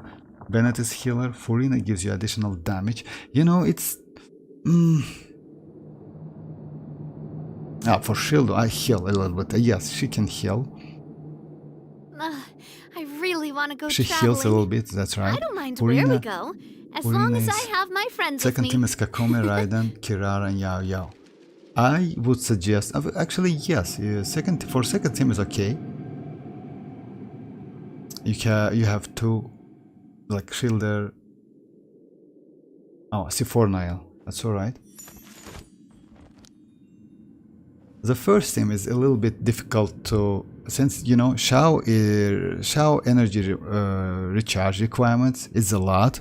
Bennett is healer. Furina gives you additional damage. You know, it's for shield I heal a little bit. Yes, she can heal. I really want to go She traveling. heals a little bit, that's right. I don't mind where we go, as long as I have my friends with Second me. team is Kakomi, Raiden, Kirara, and Yao Yao. I would suggest, actually yes, second team is okay. You have two, like shielder. Oh, C4 Nile. That's all right. The first team is a little bit difficult to, since you know Shao energy recharge requirements is a lot,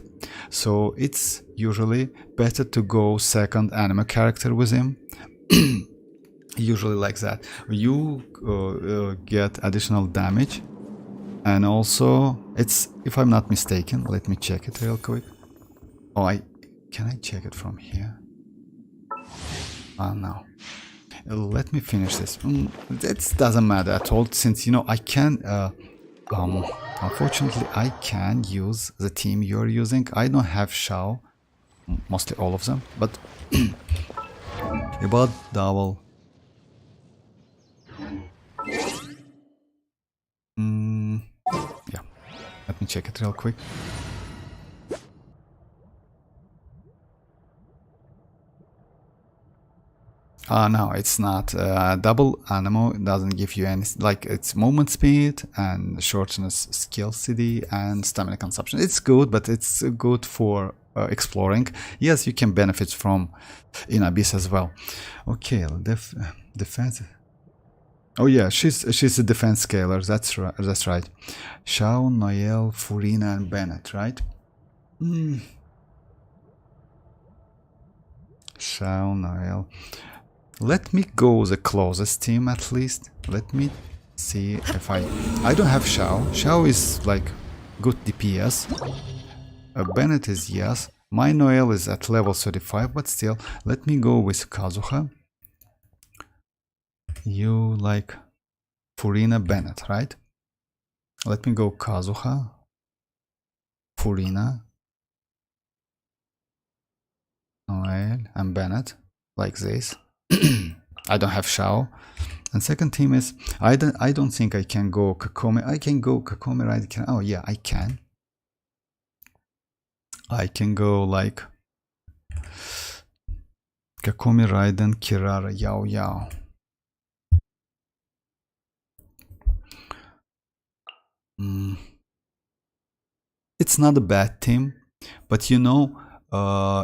so it's usually better to go second anime character with him. Usually like that. You get additional damage, and also it's, if I'm not mistaken, let me check it real quick. Oh, can I check it from here? Oh no. Let me finish this. It doesn't matter at all, since you know I can. Unfortunately, I can use the team you're using. I don't have Shao, mostly all of them, but about double. Yeah, let me check it real quick. No, it's not. Double Animo doesn't give you any, like, it's movement speed and shortness, skill CD, and stamina consumption. It's good, but it's good for exploring. Yes, you can benefit from in Abyss as well. Okay, defense. Oh yeah, she's a defense scaler. That's right. That's right. Shao, Noel, Furina, and Bennett, right? Shao, Noel. Let me go the closest team at least. Let me see if I don't have Shao. Shao is like good DPS. Bennett is yes. My Noel is at level 35, but still, let me go with Kazuha. You like Furina, Bennett, right? Let me go Kazuha, Furina, Noel, and Bennett, like this. I don't have Shao. And second team is I don't think I can go Kakome. I can go Kakome Raiden. Oh yeah, I can. I can go like Kakome Raiden, Kirara, Yao Yao. It's not a bad team, but you know,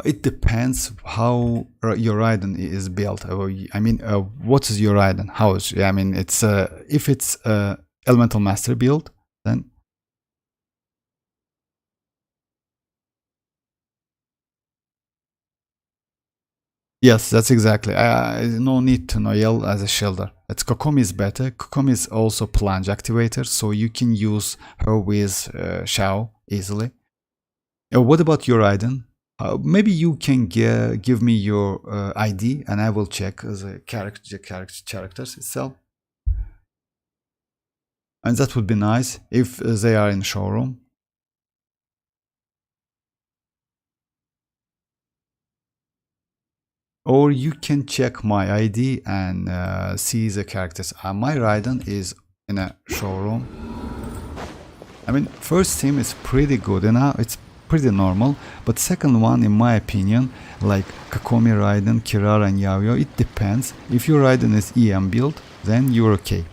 it depends how your Raiden is built. I mean, what is your Raiden? How is? I mean, it's if it's Elemental Master build, then yes, that's exactly. No need to Noelle as a shielder. It's Kokomi is better. Kokomi is also plunge activator, so you can use her with Shao easily. What about your Raiden? Maybe you can give me your ID and I will check the characters itself. And that would be nice if they are in showroom. Or you can check my ID and see the characters. My Raiden is in a showroom. I mean, first team is pretty good and now it's pretty normal, but second one, in my opinion, like Kakomi Raiden, Kirara and Yaoyo, it depends. If your Raiden is EM build, then you're okay.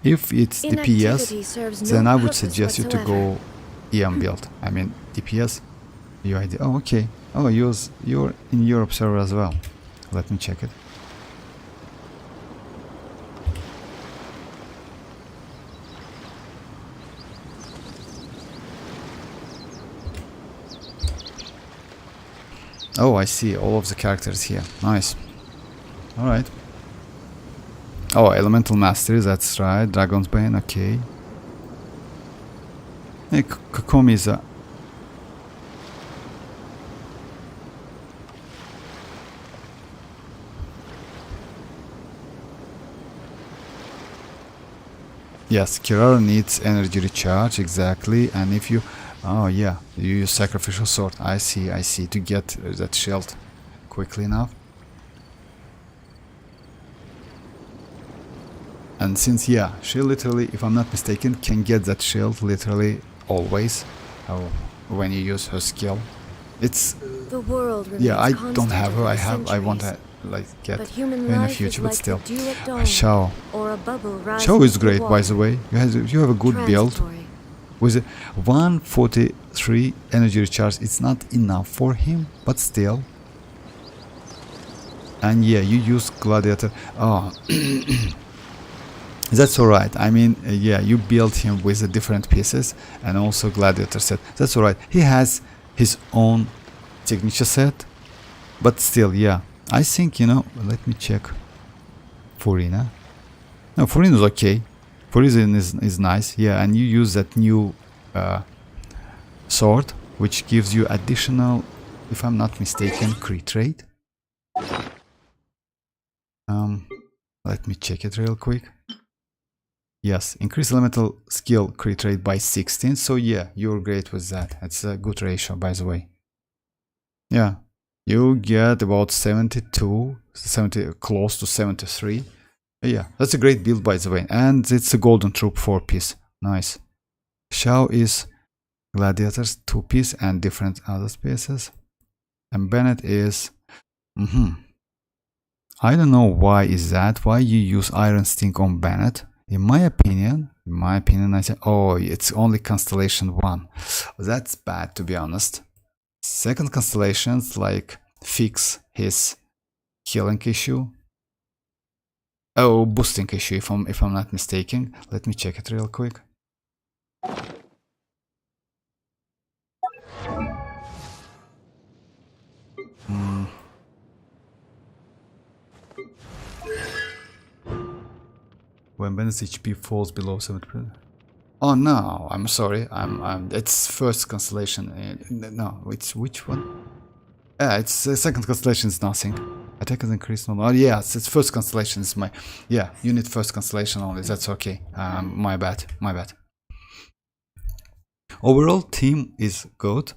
If it's DPS, then I would suggest you to go EM build. I mean, DPS, your ID. Oh, okay. Oh, you're in Europe server as well. Let me check it. Oh, I see all of the characters here. Nice. Alright. Oh, Elemental Mastery, that's right. Dragon's Bane, okay. Hey, Kokomi is a... Yes, Kirara needs energy recharge, exactly. And if you... Oh yeah, you use Sacrificial Sword. I see, to get that shield quickly enough. And since, yeah, she literally, if I'm not mistaken, can get that shield literally always when you use her skill. It's... The world yeah, I don't have her, I want to like get her in the future, but still. Shao. Shao is great, by the way. You have a good build. With 143 energy recharge, it's not enough for him, but still. And yeah, you use Gladiator. Oh, that's alright. I mean, yeah, you build him with the different pieces and also Gladiator set. That's alright. He has his own signature set, but still, yeah. I think, you know, let me check. Furina. No, Furina is okay. Furina is nice, yeah, and you use that new sword, which gives you additional, if I'm not mistaken, crit rate. Let me check it real quick. Yes, increase elemental skill crit rate by 16, so yeah, you're great with that. It's a good ratio, by the way. Yeah, you get about 72, close to 73. Yeah, that's a great build, by the way, and it's a golden troop 4-piece. Nice. Shao is gladiators 2-piece and different other pieces, and Bennett is I don't know why is that, why you use Iron Sting on Bennett. In my opinion, I say, oh, it's only Constellation 1. That's bad, to be honest. Second constellations like fix his healing issue. Oh, boosting issue, if I'm not mistaken. Let me check it real quick. When Bennett's HP falls below 70%. Oh no, I'm sorry. It's first constellation. No, which one? Yeah, it's the second constellation is nothing. Attack is increased. No, oh yeah, it's first constellation is my... Yeah, you need first constellation only. That's okay. My bad. Overall team is good,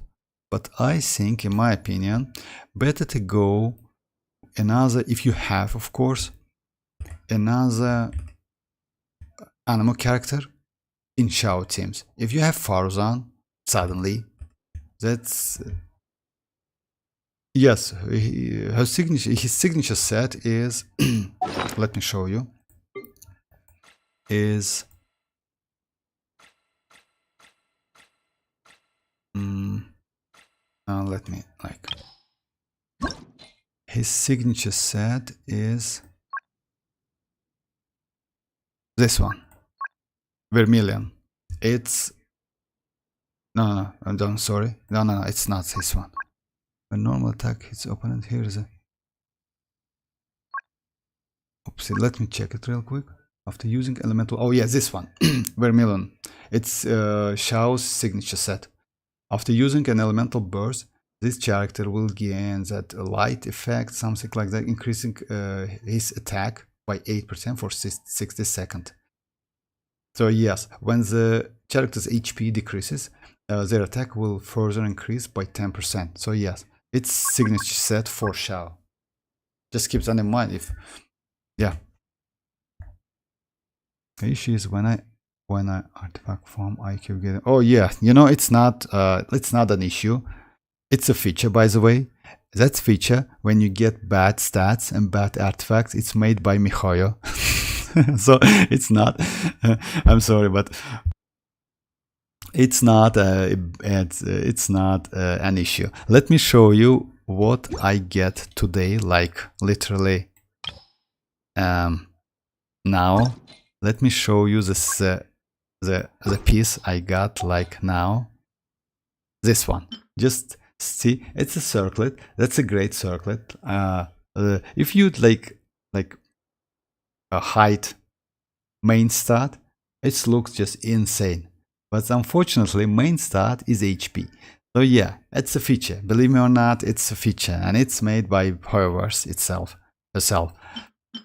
but I think, in my opinion, better to go another, if you have, of course, another animo character in Shao teams. If you have Faruzan, suddenly, that's yes. His signature set is. Let me show you. Is let me like. His signature set is this one, Vermilion. It's no, I'm sorry. No, it's not this one. When normal attack hits opponent, here is a. Oopsie, let me check it real quick. After using elemental, oh yeah, this one, Vermilion. It's Shao's signature set. After using an elemental burst, this character will gain that light effect, something like that, increasing his attack by 8% for 60 seconds. So yes, when the character's HP decreases, their attack will further increase by 10%. So yes, it's signature set for Shao. Just keep that in mind. If yeah, the issue is when I artifact form, I keep getting. Oh yeah, you know it's not an issue. It's a feature, by the way. That feature, when you get bad stats and bad artifacts, it's made by Mihoyo. So it's not. I'm sorry, but it's not. It's not an issue. Let me show you what I get today. Like literally. Now, let me show you this. The piece I got like now. This one. Just see, it's a circlet. That's a great circlet. If you'd like a height main stat, it looks just insane. But unfortunately, main stat is HP. So yeah, it's a feature. Believe me or not, it's a feature, and it's made by Hoyoverse itself. So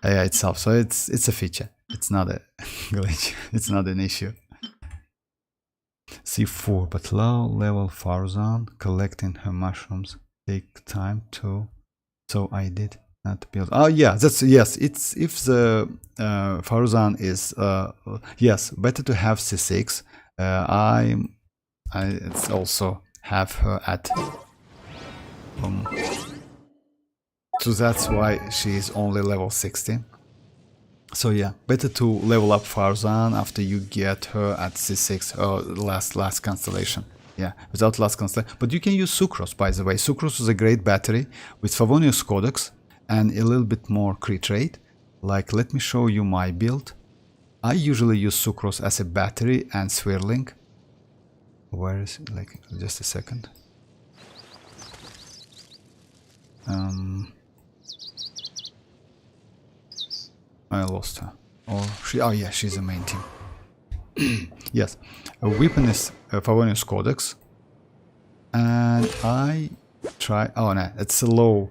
it's a feature. It's not a glitch. It's not an issue. C4, but low level Farzan collecting her mushrooms take time to. So I did not build. Oh yeah, that's yes. It's if the Farzan is yes, better to have C6. I it's also have her at. So that's why she is only level 16. So yeah, better to level up Farzan after you get her at C6 or last constellation. Yeah, without last constellation. But you can use Sucrose, by the way. Sucrose is a great battery with Favonius Codex and a little bit more crit rate. Like, let me show you my build. I usually use Sucrose as a battery and swirling. Where is it? Like, just a second. I lost her. Or she? Oh yeah, she's the main team. Yes, a weapon is Favonius Codex, and I try. Oh no, it's a low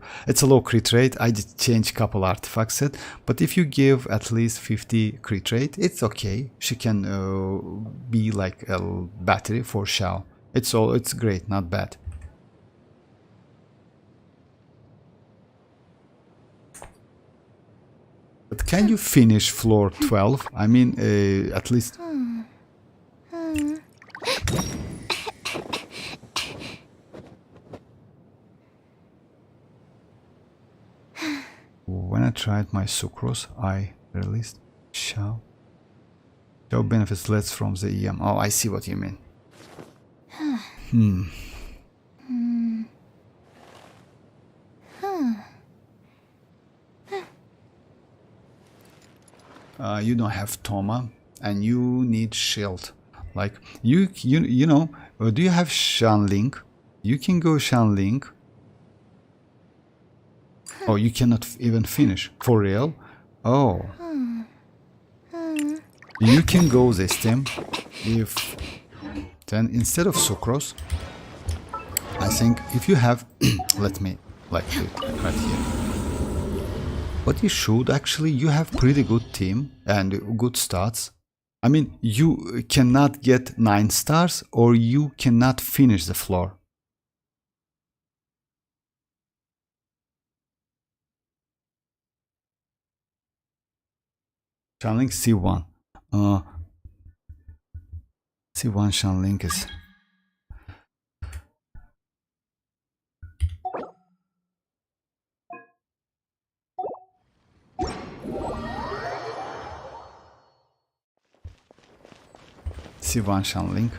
crit rate. I did change couple artifacts set, but if you give at least 50 crit rate, it's okay. She can be like a battery for Shao. It's great, not bad. But can you finish floor 12? I mean, at least. When I tried my Sucrose, I released Shao. Shao benefits less from the EM. Oh, I see what you mean. You don't have Toma, and you need shield. Like you know, do you have Shanling? You can go Shanling. Oh, you cannot even finish for real. Oh, you can go this team. If then instead of Sucrose, I think if you have, let me like do it right here. But you should actually, you have pretty good team and good stats. I mean, you cannot get 9 stars or you cannot finish the floor. Channeling C1. See, one Shan Link is. See, one Shan Link.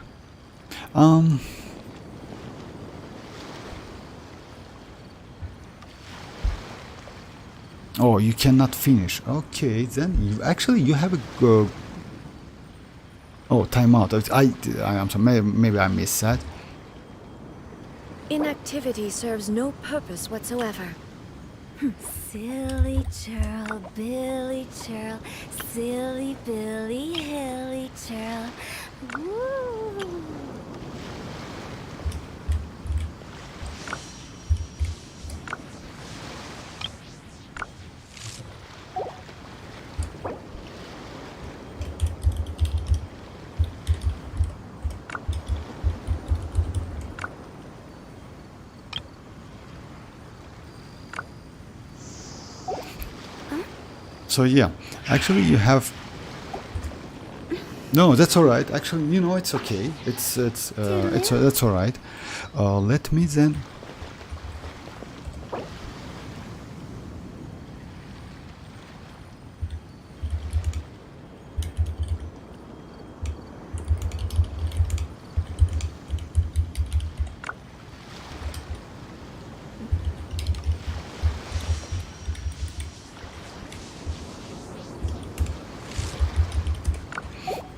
Oh, you cannot finish. Okay, then you have a go. Oh, timeout. I'm sorry. Maybe I missed that. Inactivity serves no purpose whatsoever. Silly churl, Billy churl, silly Billy, hilly churl. Woo! So yeah, actually you have. No, that's all right. Actually, you know, it's okay. That's all right. Let me then.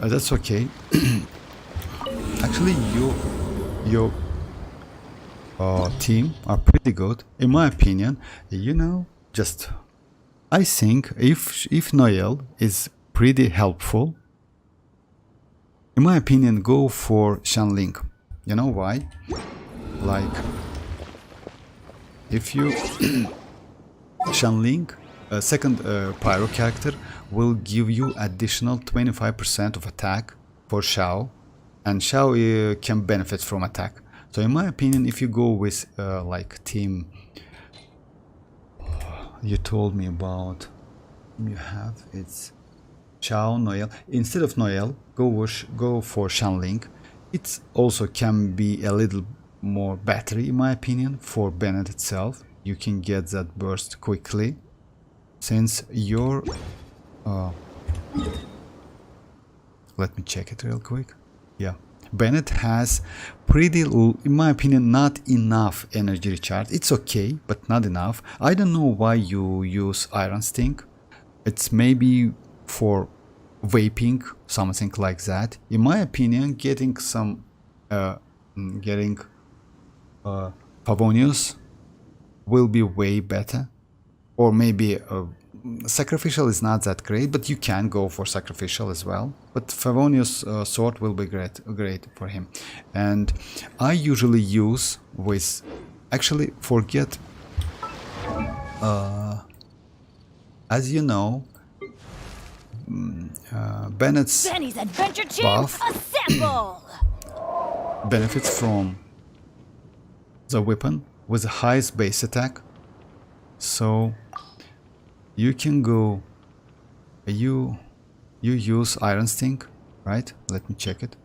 That's okay. Actually, your team are pretty good, in my opinion. You know, just I think if Noel is pretty helpful, in my opinion, go for Shan Link. You know why? Like, if you Shan Link, a second pyro character, will give you additional 25% of attack for Xiao, and Xiao can benefit from attack. So in my opinion, if you go with like team, you told me about, you have, it's Xiao, Noel. Instead of Noel, go for Shan Link. It also can be a little more battery, in my opinion, for Bennett itself. You can get that burst quickly, since your let me check it real quick. Yeah, Bennett has pretty, in my opinion, not enough energy recharge. It's okay, but not enough. I don't know why you use Iron Sting. It's maybe for vaping, something like that. In my opinion, getting some Favonius will be way better. Or maybe Sacrificial is not that great, but you can go for Sacrificial as well. But Favonius sword will be great for him. And I usually use with, actually forget, as you know, Bennett's Benny's adventure buff champs assemble! benefits from the weapon with the highest base attack. So you can go, you use Iron Sting, right? Let me check it.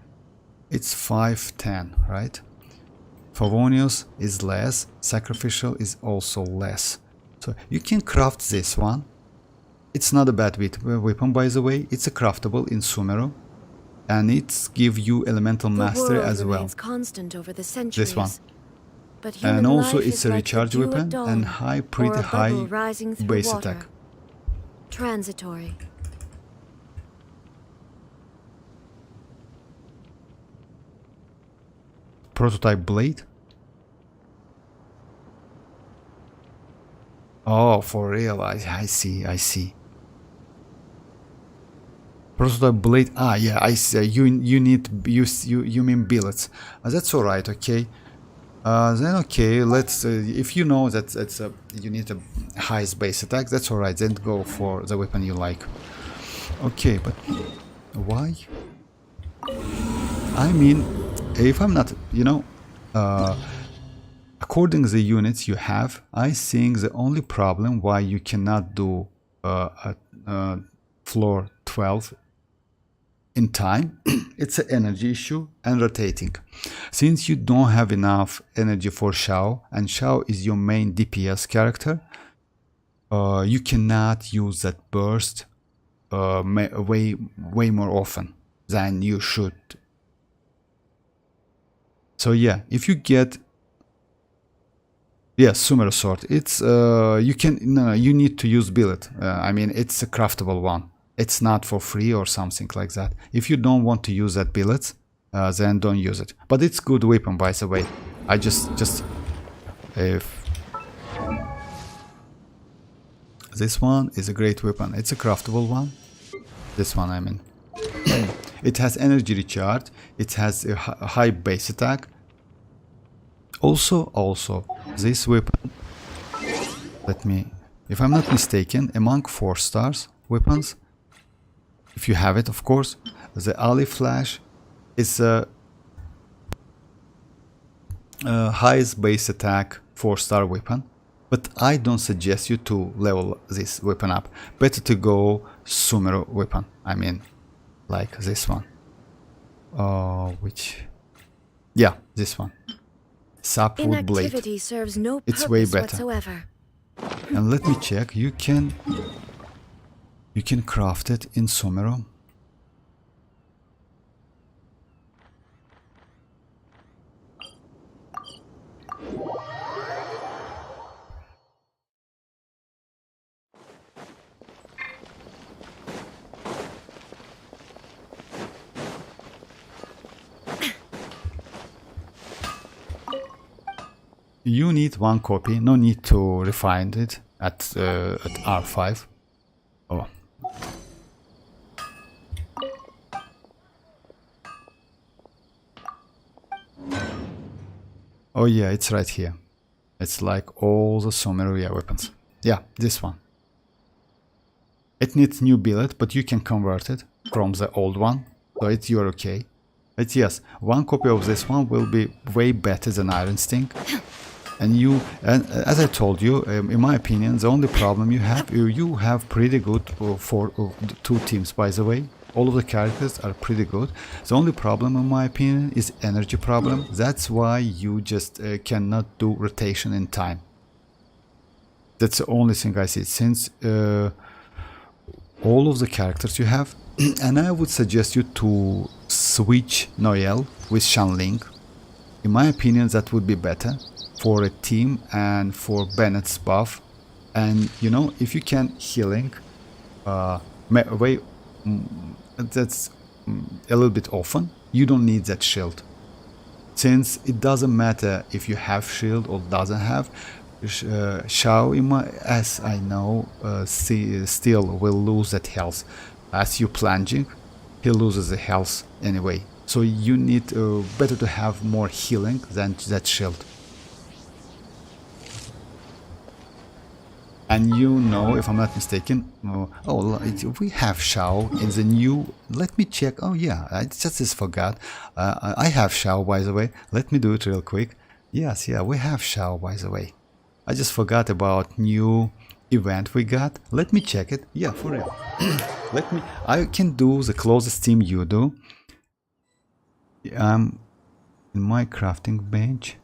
It's 510, right? Favonius is less, Sacrificial is also less. So you can craft this one. It's not a bad weapon, by the way. It's a craftable in Sumero, and it gives you elemental mastery as well. Constant over the centuries. This one. But And also life it's is a like the recharge dew at weapon dawn, and pretty or a high bubble rising through base water. attack. Transitory. Prototype blade. Oh, for real, I see. Prototype blade. Ah, yeah, I see. You mean billets. That's all right. Okay. Then okay, let's. If you know that you need a highest base attack, that's all right. Then go for the weapon you like. Okay, but why? I mean, if I'm not, according to the units you have, I think the only problem why you cannot do floor 12 in time, it's an energy issue and rotating. Since you don't have enough energy for Xiao, and Xiao is your main DPS character, you cannot use that burst way more often than you should. So yeah, if you get Sumeru sword, it's you need to use billet. I mean, it's a craftable one. It's not for free or something like that. If you don't want to use that billet, then don't use it. But it's good weapon, by the way. I just if this one is a great weapon. It's a craftable one. This one, I mean. It has energy recharge. It has a high base attack. Also, this weapon, if I'm not mistaken, among 4 stars weapons, if you have it, of course, the Ali Flash is a highest base attack 4-star weapon, but I don't suggest you to level this weapon up. Better to go Sumeru weapon, I mean, like this one. This one. Sapwood blade. Inactivity serves no It's purpose way better. whatsoever. And let me check. You can craft it in Sumeru. You need 1 copy, no need to refine it at R5. Oh. Oh yeah, it's right here. It's like all the Sumeru weapons. Yeah, this one. It needs new billet, but you can convert it from the old one, so you're okay. But yes, 1 copy of this one will be way better than Iron Sting. And as I told you, in my opinion, the only problem you have pretty good for 2 teams, by the way. All of the characters are pretty good. The only problem, in my opinion, is energy problem. That's why you just cannot do rotation in time. That's the only thing I see. Since all of the characters you have, and I would suggest you to switch Noelle with Shanling. In my opinion, that would be better for a team and for Bennett's buff. And you know, if you can healing that's a little bit often, you don't need that shield, since it doesn't matter if you have shield or doesn't have. Xiao, as I know, still will lose that health. As you plunging, he loses the health anyway. So you need better to have more healing than that shield. And you know, if I'm not mistaken, we have Xiao in the new. Let me check. Oh yeah, I just forgot. I have Xiao, by the way. Let me do it real quick. Yes, yeah, we have Xiao, by the way. I just forgot about new event we got. Let me check it. Yeah, for real. I can do the closest team you do. In my crafting bench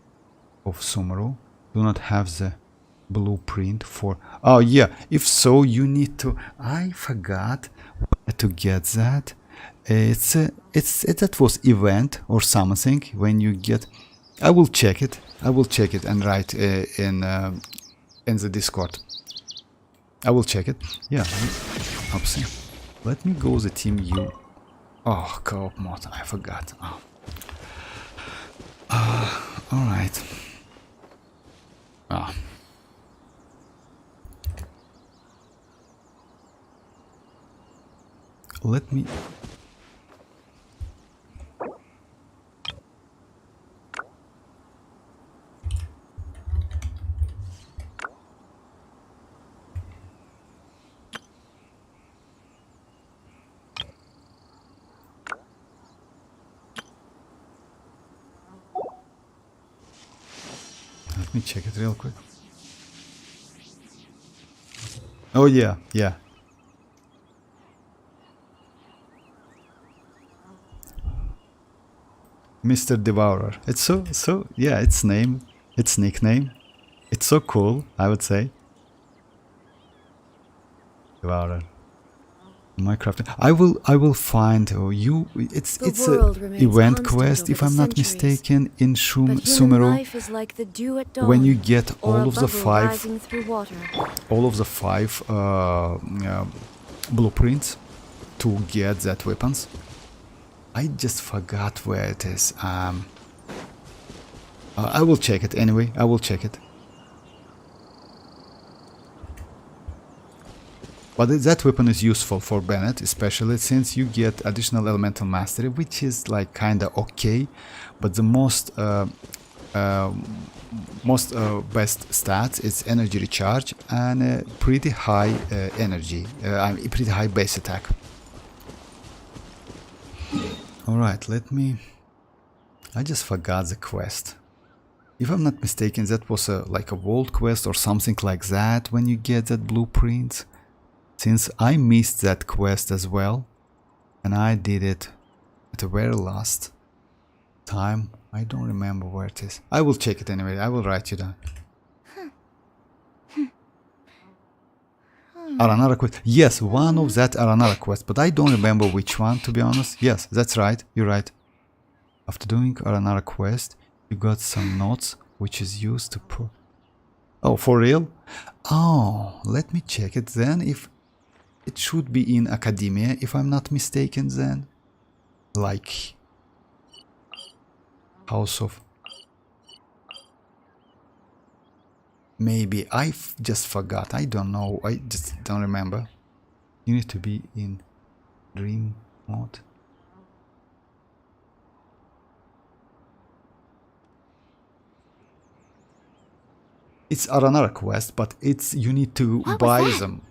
of Sumeru, do not have the blueprint for. Oh yeah, if so, you need to. I forgot where to get that. That was event or something when you get. I will check it. And write in the Discord. I will check it. Yeah. Oopsie. Let me go the team U. Oh, co-op mod. I forgot. Oh. All right. Let me. Let me check it real quick. Oh yeah. Mr. Devourer. It's so yeah, its nickname. It's so cool, I would say. Devourer. Minecraft. I will find you. It's The a world remains event constant quest, over if the I'm not centuries. mistaken, in But human Sumeru. life is like the dew at dawn, When you get or all a of the bubble five rising through water. blueprints to get that weapons. I just forgot where it is. I will check it anyway. I will check it. But that weapon is useful for Bennett, especially since you get additional elemental mastery, which is like kinda okay. But the most best stats is energy recharge and pretty high energy, pretty high base attack. Alright, I just forgot the quest. If I'm not mistaken, that was like a world quest or something like that when you get that blueprint. Since I missed that quest as well, and I did it at the very last time. I don't remember where it is. I will check it anyway. I will write you down. Aranara quest. Yes, one of that Aranara quest, but I don't remember which one, to be honest. Yes, that's right. You're right. After doing Aranara quest, you got some notes, which is used to put... Oh, for real? Oh, let me check it then. If it should be in Academia, if I'm not mistaken then. Like... House of... Maybe I just forgot. I don't know. I just don't remember. You need to be in dream mode. It's Aranara quest, but it's you need to buy them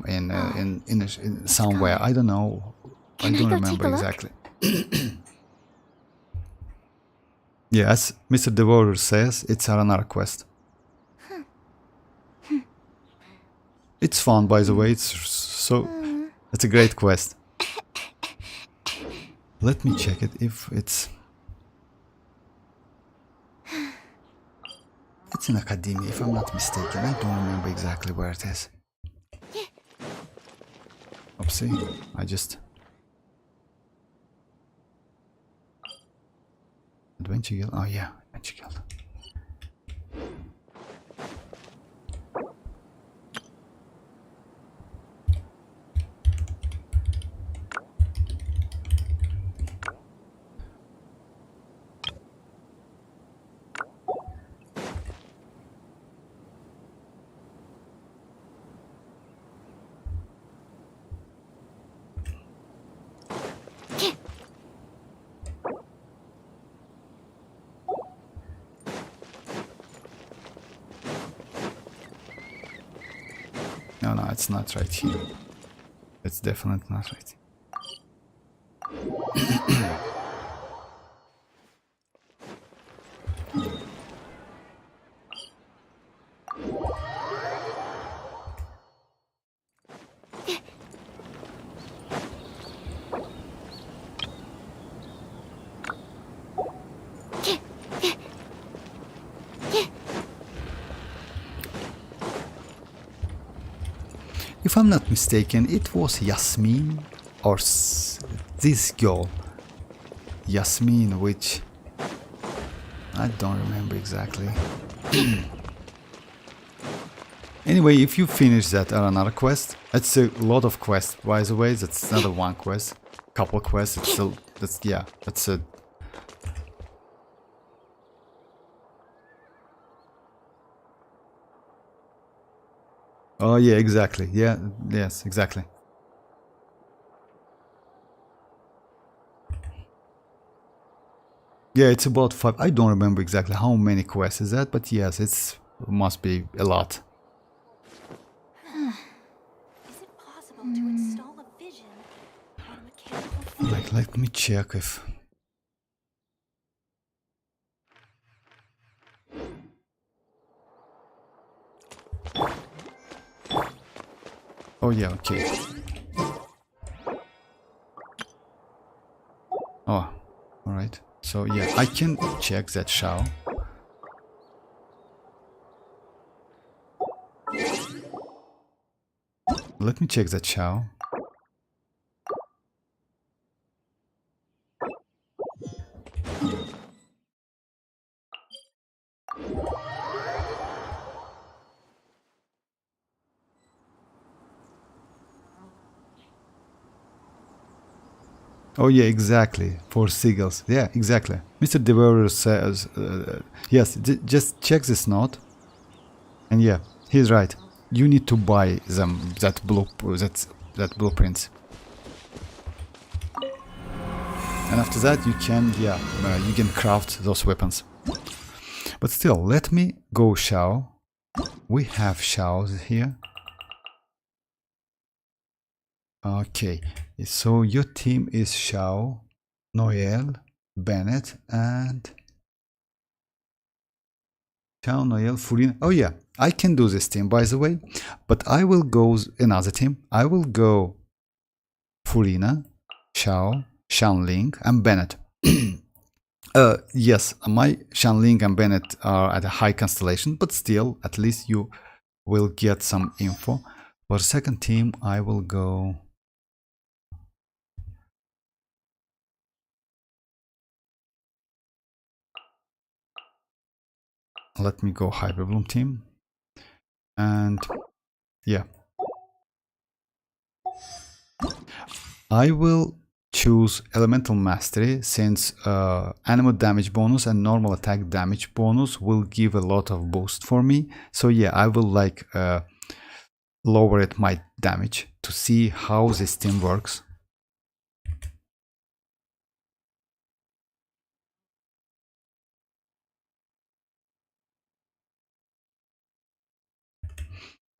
in somewhere. I don't know. I don't remember exactly. Yes, Mr. Devourer says it's Aranara quest. It's fun, by the way. It's a great quest. Let me check it if it's... It's in Academia, if I'm not mistaken. I don't remember exactly where it is. Oopsie, I just... Adventure Guild? Oh yeah, Adventure Guild. No, it's not right here. It's definitely not right. If I'm not mistaken, it was Yasmin or this girl, Yasmin, which I don't remember exactly. Anyway, if you finish that Aranara quest, that's a lot of quests. By the way, that's not a one quest, couple quests. It's still that's a... Oh yeah, exactly. Yeah, yes, exactly. Yeah, it's about 5. I don't remember exactly how many quests is that, but yes, it must be a lot. Is it possible to install a vision on a mechanical Like, let me check if... Oh yeah, okay. Oh, Alright, so yeah, I can check that Shao. Let me check that Shao. Oh yeah, exactly. For seagulls. Yeah, exactly. Mr. Devourer says, yes, just check this note. And yeah, he's right. You need to buy them that blueprints. And after that, you can craft those weapons. But still, let me go Shao. We have Shaos here. Okay, so your team is Shao, Noel, Bennett, and Shao, Noel, Furina. Oh yeah, I can do this team, by the way. But I will go another team. I will go Furina, Shao, Shanling, and Bennett. Yes, my Shanling and Bennett are at a high constellation, but still, at least you will get some info. For the second team, I will go... Let me go Hyperbloom team. And yeah. I will choose Elemental Mastery since animal damage bonus and normal attack damage bonus will give a lot of boost for me. So yeah, I will like lower it my damage to see how this team works.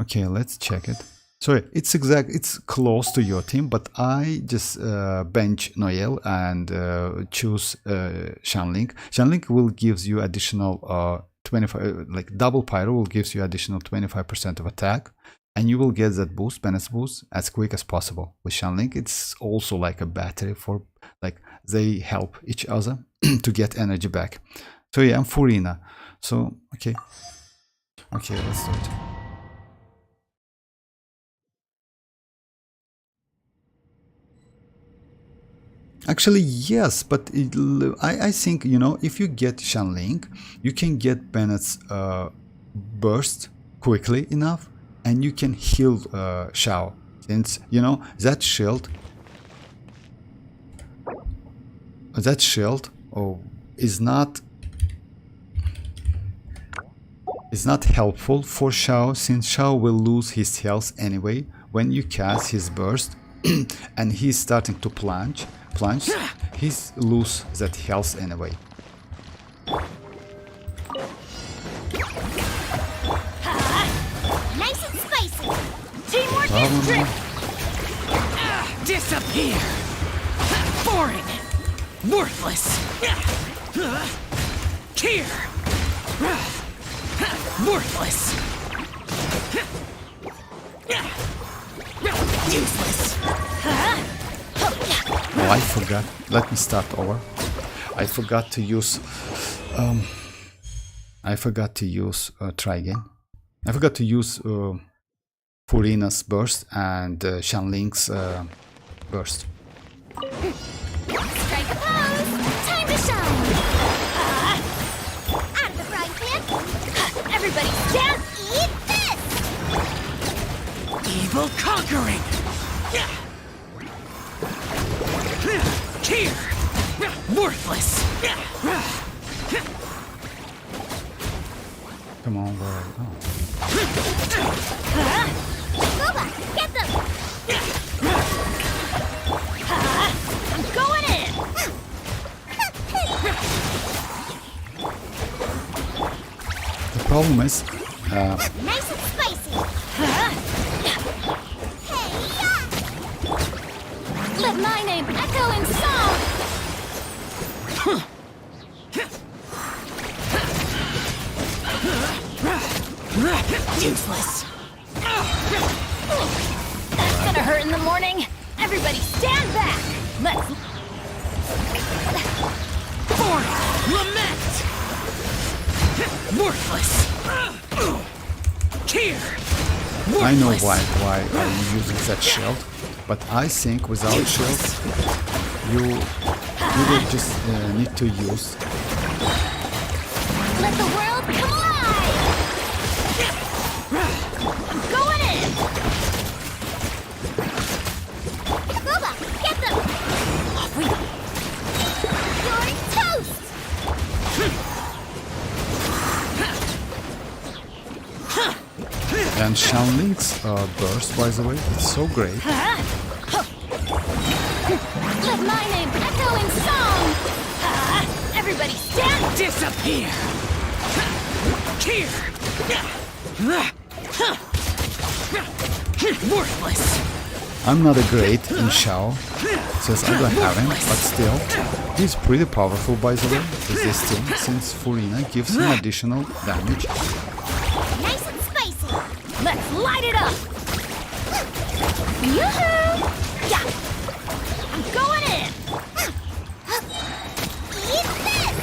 Okay, let's check it. So it's close to your team, but I just bench Noel and choose Shanling. Shanling will gives you additional 25, like double pyro will gives you additional 25% of attack, and you will get that boost, Bennett's boost, as quick as possible. With Shanling, it's also like a battery for like they help each other to get energy back. So yeah, I'm Furina. So okay, let's do it. Actually, yes, but I think, you know, if you get Shanling, you can get Bennett's burst quickly enough, and you can heal Shao. Since, you know, that shield is not helpful for Shao, since Shao will lose his health anyway when you cast his burst and he's starting to plunge, he's lose that health anyway. Nice and spicy. Teamwork is trick. Disappear. Boring. Worthless. Tear. Worthless. Useless. Oh, I forgot. Let me start over. I forgot to use. Try again. I forgot to use Furina's burst and Shanling's burst. Strike a pose. Time to shine. Out of the frying pan. Everybody stand. Eat this. Evil conquering. Tear. Worthless. Come on, where? Oh. Boba, get them. I'm going in. The problem is, Nice and spicy. Let my name echo in song. Useless. That's gonna hurt in the morning. Everybody stand back. Let's... Worthless. Here. I know why I'm using that shield, but I think without shield, you will just need to use. Let the world come alive! I'm going in! Boba, get them! Off we go! You're toast! And Shanling's burst, by the way, it's so great. Let my name echo in song! Everybody stand! Disappear. Here. Worthless. I'm not a great in Shao, since I don't have him, but still, he's pretty powerful, by the way, with this thing, since Furina gives him additional damage. Nice and spicy! Let's light it up! Yoo-hoo! Yeah! I'm going in! Eat this!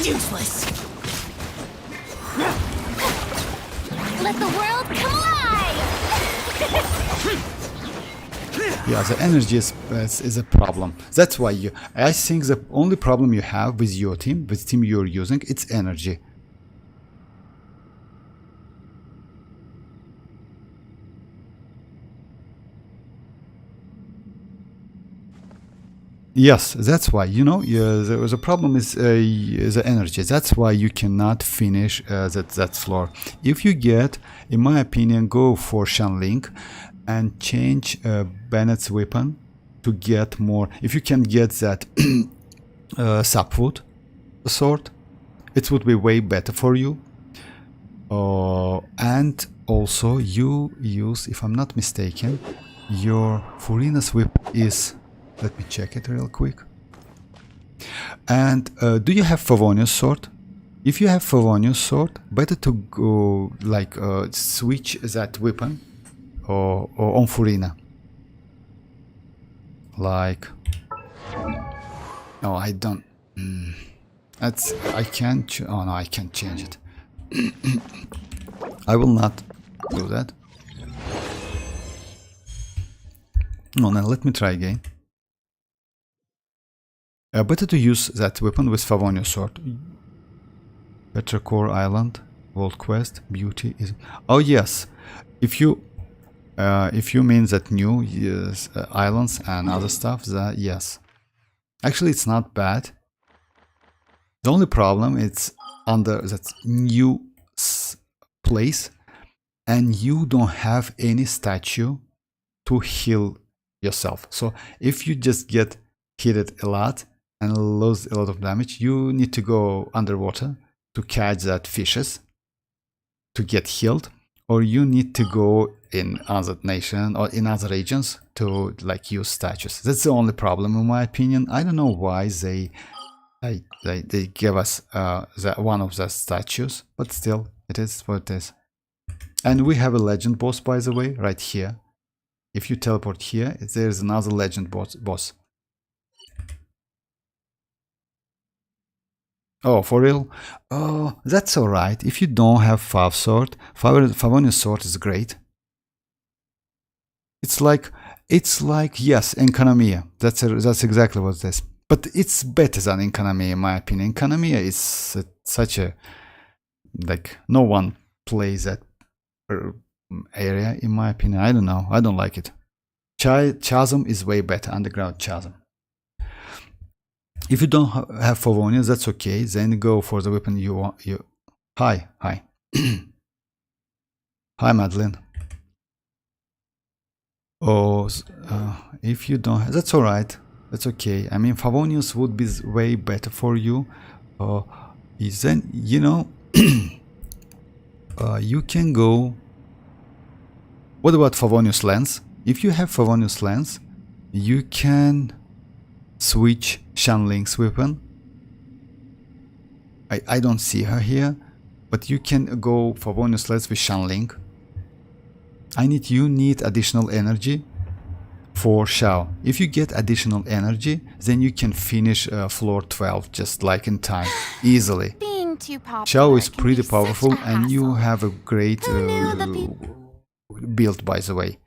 Useless. Let the world come alive! Yeah, the energy is a problem. That's why I think the only problem you have with your team, with the team you're using, it's energy. Yes, that's why, the problem is the energy. That's why you cannot finish that floor. If you get, in my opinion, go for Shanling and change Bennett's weapon to get more. If you can get that sapwood sword, it would be way better for you. And also you use, if I'm not mistaken, your Furina's whip is... Let me check it real quick. And do you have Favonius sword? If you have Favonius sword, better to go like switch that weapon or on Furina. Like, no, I don't. That's I can't. Oh no, I can't change it. I will not do that. No, now let me try again. Better to use that weapon with Favonius sword. Petracore Island, World Quest, Beauty is... Oh yes, if you mean that new islands and other stuff, that yes. Actually, it's not bad. The only problem it's under that new place, and you don't have any statue to heal yourself. So if you just get hit a lot and lose a lot of damage, you need to go underwater to catch that fishes to get healed, or you need to go in other nation or in other regions to like use statues. That's the only problem in my opinion. I don't know why they give us one of the statues, but still it is what it is. And we have a legend boss, by the way, right here. If you teleport here, there's another legend boss. Oh, for real? Oh, that's alright. If you don't have Fav sword, Favonius sword is great. It's like yes, Enkanomiya. That's exactly what it is. But it's better than Enkanomiya in my opinion. Enkanomiya is such a, like, no one plays that area in my opinion. I don't know. I don't like it. Chasm is way better. Underground Chasm. If you don't have Favonius, that's okay. Then go for the weapon you want. Hi. Hi, Madeline. Oh, if you don't have, that's alright. That's okay. I mean, Favonius would be way better for you. Then, you can go... What about Favonius Lens? If you have Favonius Lens, you can switch Shanling's weapon. I don't see her here, but you can go Favonius Lens with Shanling. You need additional energy for Shao. If you get additional energy, then you can finish floor 12 just like in time, easily. too popular. Shao is It can pretty be such powerful, a and you hassle. have a great Who knew the build, by the way.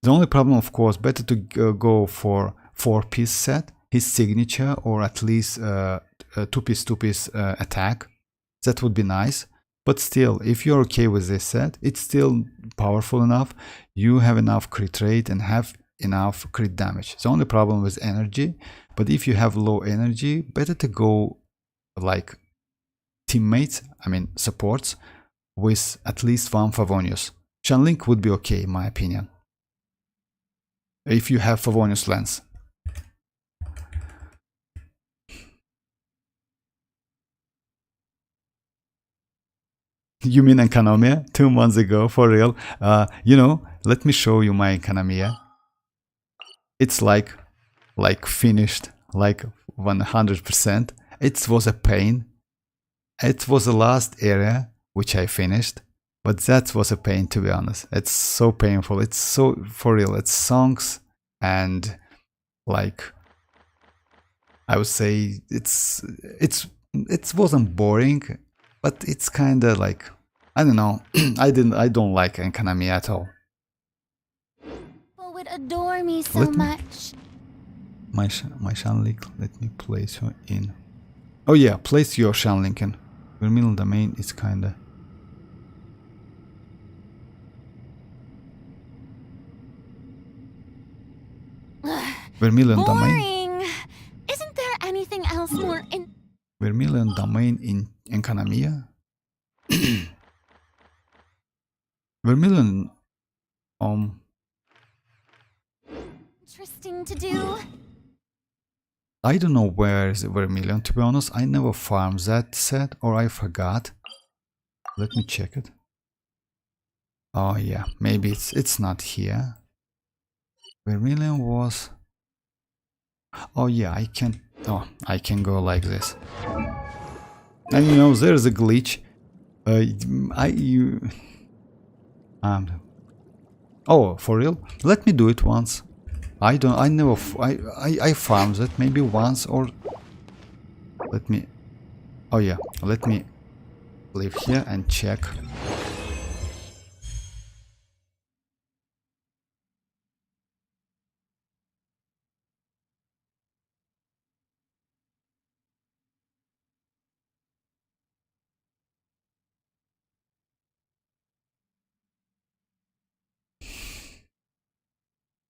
The only problem, of course, better to go for 4-piece set, his signature, or at least a 2-piece attack. That would be nice. But still, if you're okay with this set, it's still powerful enough. You have enough crit rate and have enough crit damage. The only problem with energy, but if you have low energy, better to go like teammates, I mean supports, with at least one Favonius. Shanlink would be okay in my opinion, if you have Favonius lens. You mean Economia? 2 months ago, for real? You know, let me show you my Economia. It's like finished, like 100%. It was a pain. It was the last area which I finished, but that was a pain, to be honest. It's so painful. It's so, for real, it's songs, and like I would say it wasn't boring, but it's kind of like, I don't know. I don't like Economy at all. People would adore me so Let me- much. My Shanlink, let me place her in. Oh yeah, place your Shanlink in. Vermilion domain is kinda. Vermilion domain. Boring. Isn't there anything else more in? Vermilion domain in Economia. Vermilion. Interesting to do? I don't know where is Vermilion, to be honest. I never farmed that set, or I forgot. Let me check it. Oh yeah, maybe it's not here. Vermilion was. Oh yeah, I can. Oh, I can go like this. And you know, there's a glitch. Oh, for real? Let me do it once. I farmed it maybe once, or let me. Oh yeah, let me live here and check.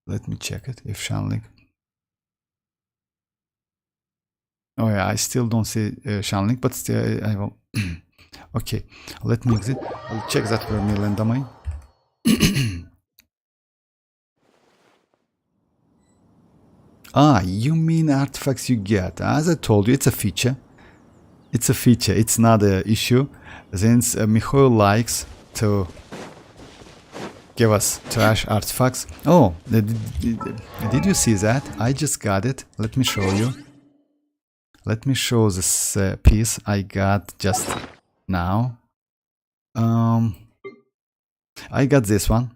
Let me check it if Shanlink. Oh yeah, I still don't see Shanlink, but still I will. Okay, let me exit. I'll check that Vermilion domain. Ah, you mean artifacts you get? As I told you, it's a feature. It's a feature. It's not an issue. Since Mihoyo likes to give us trash artifacts. Oh, did you see that? I just got it. Let me show you. Let me show this piece I got just now. I got this one.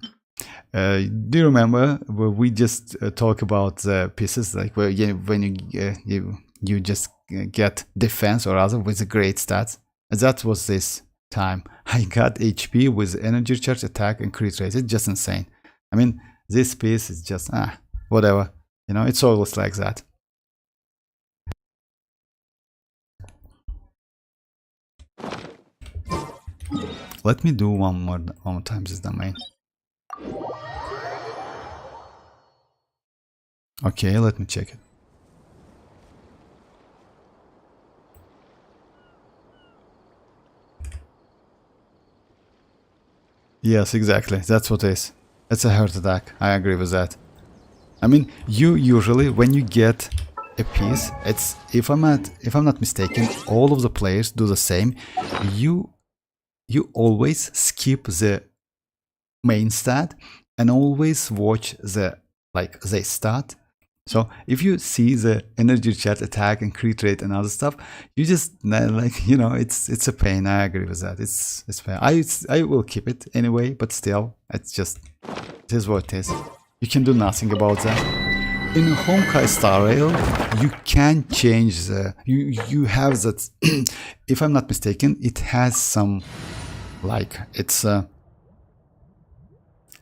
Do you remember where we just talk about the pieces, like where when you just get defense or other with the great stats? That was this time. I got HP with energy charge, attack, and crit rate. It's just insane. I mean, this piece is just whatever. You know, it's always like that. Let me do one more time this domain. Okay, let me check it. Yes, exactly. That's what it is. It's a heart attack. I agree with that. I mean, you usually, when you get a piece, it's if I'm not mistaken, all of the players do the same. You always skip the main stat and always watch the stat. So if you see the energy chat, attack, and crit rate and other stuff, you just it's a pain. I agree with that. It's fair. I will keep it anyway, but still, it is what it is. You can do nothing about that. in Honkai Star Rail, you can change the you have that. If I'm not mistaken, it has some like it's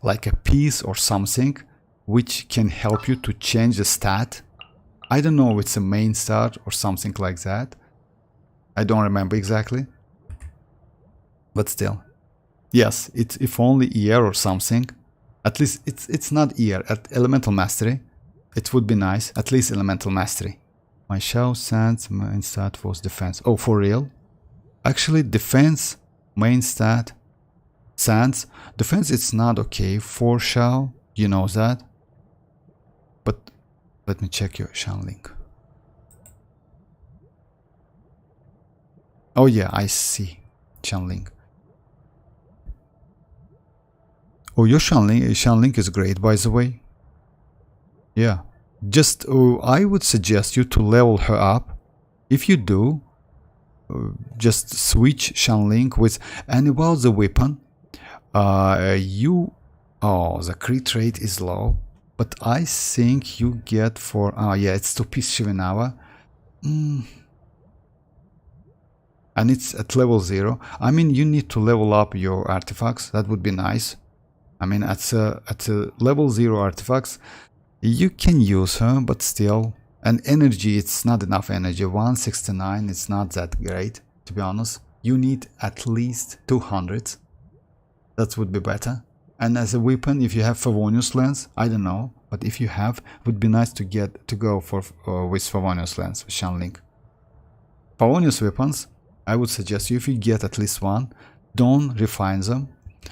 like a piece or something which can help you to change the stat. I don't know if it's a main stat or something like that. I don't remember exactly, but still, yes, it's if only ER or something. At least it's not ER at Elemental Mastery. It would be nice, at least Elemental Mastery. My Shao Sans main stat was defense. Oh, for real? Actually, defense main stat Sans defense it's not okay for Shao. You know that. But let me check your Shanling. Oh yeah, I see Shanling. Oh, your Shanling is great, by the way. Yeah, just I would suggest you to level her up. If you do, just switch Shanling with. And about the weapon, the crit rate is low, but I think you get for yeah, it's 2-piece Shivenawa. And it's at level 0. I mean, you need to level up your artifacts. That would be nice. I mean, at a level 0 artifacts, you can use her, but still. And energy, it's not enough energy. 169, it's not that great, to be honest. You need at least 200. That would be better. And as a weapon, if you have Favonius Lens, I don't know, but if you have, it would be nice to go for with Favonius Lens, with Shanling. Favonius weapons, I would suggest you, if you get at least one, don't refine them.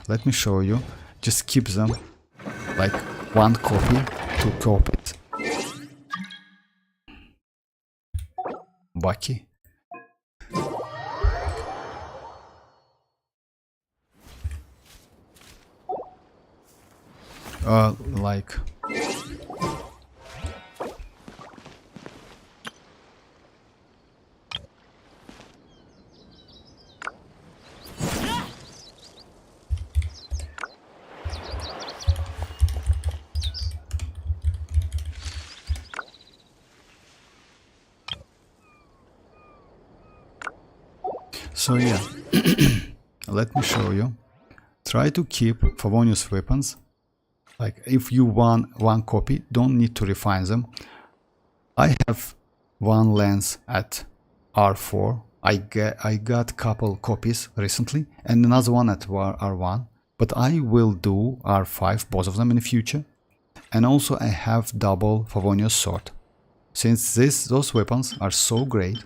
Let me show you. Just keep them like one copy, 2 copies. Bucky. Like so yeah, let me show you. Try to keep Favonius weapons. Like if you want one copy, don't need to refine them. I have one lens at R4. I got couple copies recently and another one at R1. But I will do R5, both of them in the future. And also I have double Favonius sword. Since those weapons are so great.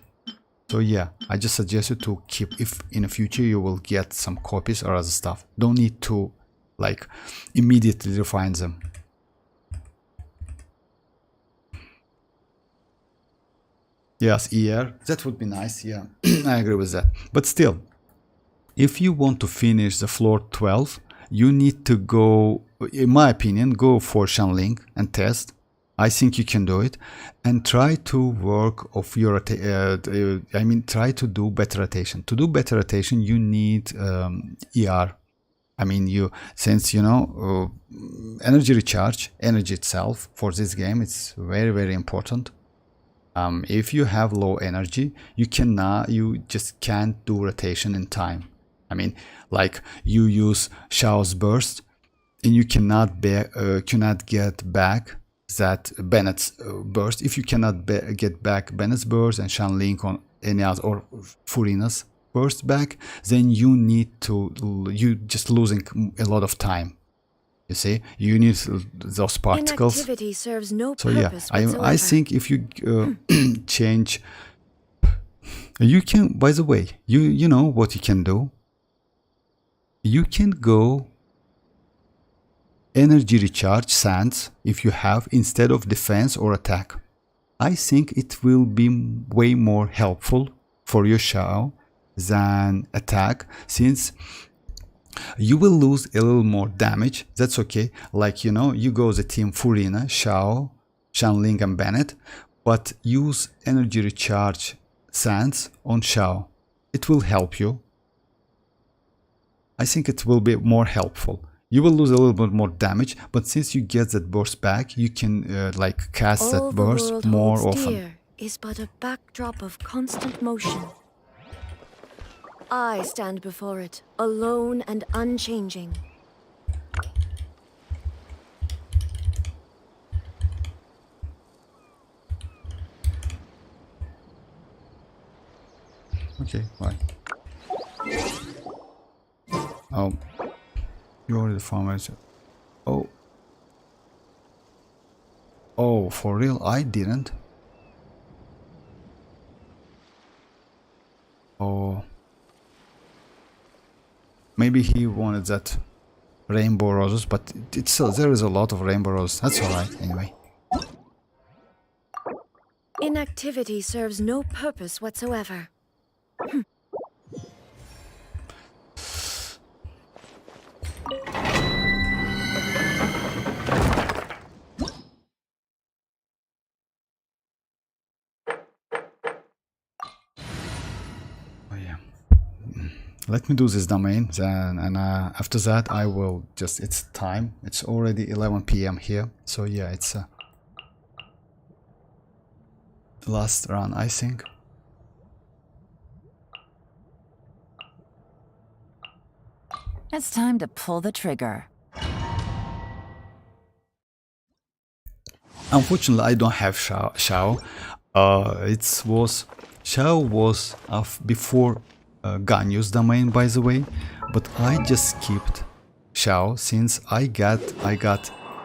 So yeah, I just suggest you to keep, if in the future you will get some copies or other stuff. Don't need to like immediately refine them. Yes, ER, that would be nice, yeah, I agree with that. But still, if you want to finish the floor 12, you need to go, in my opinion, go for Shanling and test. I think you can do it, and try to work of your, try to do better rotation. To do better rotation, you need ER. I mean, since you know, energy recharge, energy itself for this game, it's very, very important. If you have low energy, you just can't do rotation in time. I mean, like you use Shao's burst, and you cannot get back that Bennett's burst. If you cannot get back Bennett's burst and Shanling on any other, or Furina's burst back, then you just losing a lot of time. You see, you need those particles. Inactivity serves no So yeah, purpose I think if you change, you can. By the way, you know what you can do. You can go energy recharge sands if you have, instead of defense or attack. I think it will be way more helpful for your Shao than attack, since you will lose a little more damage. That's okay. Like, you know, you go the team Furina, Shao, Shanling and Bennett, but use energy recharge sands on Shao. It will help you. I think it will be more helpful. You will lose a little bit more damage, but since you get that burst back, you can like cast All that the burst world more holds often. dear is but a backdrop of constant motion. I stand before it, alone and unchanging. Okay, bye. Oh, you already found it. Oh. Oh, for real? I didn't. Oh. Maybe he wanted that rainbow roses, but it's still, there is a lot of rainbow roses. That's alright, anyway. Inactivity serves no purpose whatsoever. Oh yeah. Let me do this domain, then, and after that I will just, it's time. It's already 11 p.m. here, so yeah, it's last run, I think. It's time to pull the trigger. Unfortunately, I don't have Shao. Shao was before Ganyu's domain, by the way, but I just skipped Shao since I got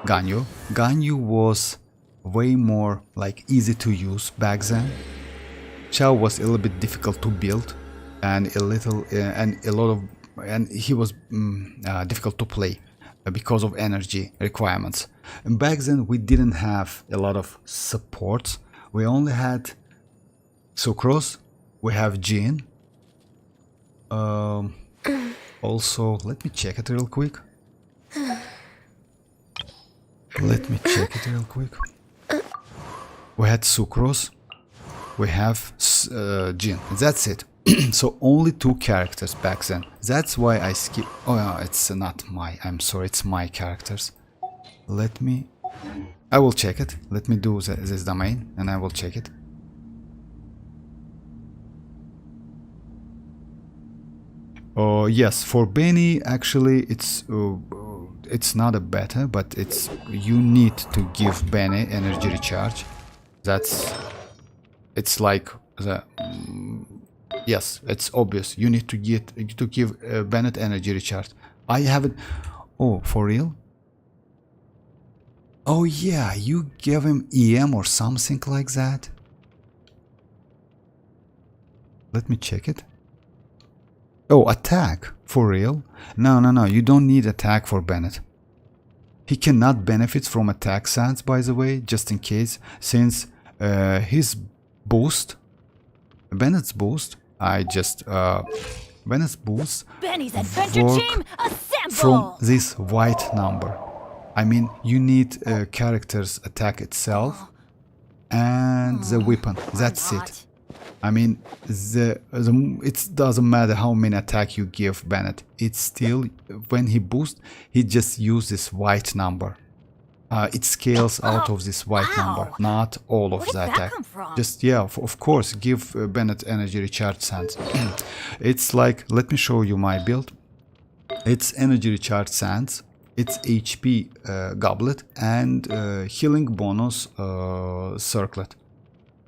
Ganyu. Ganyu was way more like easy to use back then. Shao was a little bit difficult to build, and he was difficult to play because of energy requirements. And back then we didn't have a lot of support. We only had Sucrose, we have Jean. Also, let me check it real quick. We had Sucrose, we have Jean. That's it. So only 2 characters back then. That's why I skip. Oh no, it's not my. I'm sorry, it's my characters. I will check it. Let me do this domain, and I will check it. Oh yes, for Benny actually it's not a beta, but you need to give Benny energy recharge. It's like the. Yes, it's obvious. You need to give Bennett energy recharge. I haven't. Oh, for real? Oh yeah, you gave him EM or something like that. Let me check it. Oh, attack. For real? No. You don't need attack for Bennett. He cannot benefit from attack stats, by the way, just in case, since his boost, Bennett's boost. Bennett's boost Benny's adventure work team, assemble! from this white number. I mean, you need character's attack itself and the weapon. That's it. I mean, it doesn't matter how many attack you give Bennett. It's still, when he boosts, he just uses white number. It scales out of this white number, not all of the attack. Just, yeah, of course, give Bennett energy recharge sands. It's like, let me show you my build. It's energy recharge sands, it's HP goblet, and healing bonus circlet.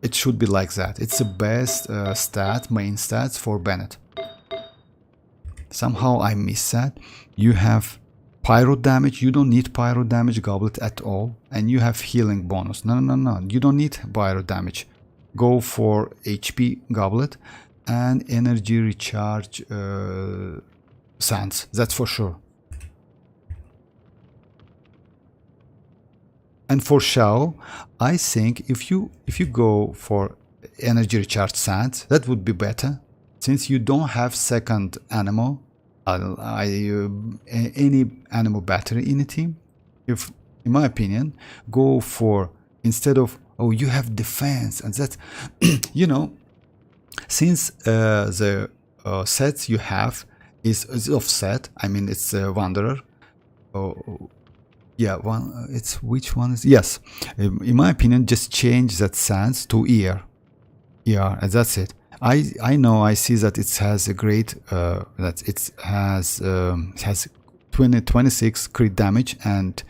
It should be like that. It's the best main stats for Bennett. Somehow I miss that. You have pyro damage. You don't need pyro damage goblet at all. And you have healing bonus. No. You don't need pyro damage. Go for HP goblet and energy recharge sands. That's for sure. And for Shao, I think if you go for energy recharge sands, that would be better, since you don't have second animal, any animal battery in a team. If, in my opinion, go for, instead of, oh, you have defense, and that's, you know, since the sets you have is offset. I mean, it's a wanderer. Oh, yeah, one. It's which one is? Yes, in my opinion, just change that sans to ear. Yeah, and that's it. I know I see that it has a great that it has 26 crit damage and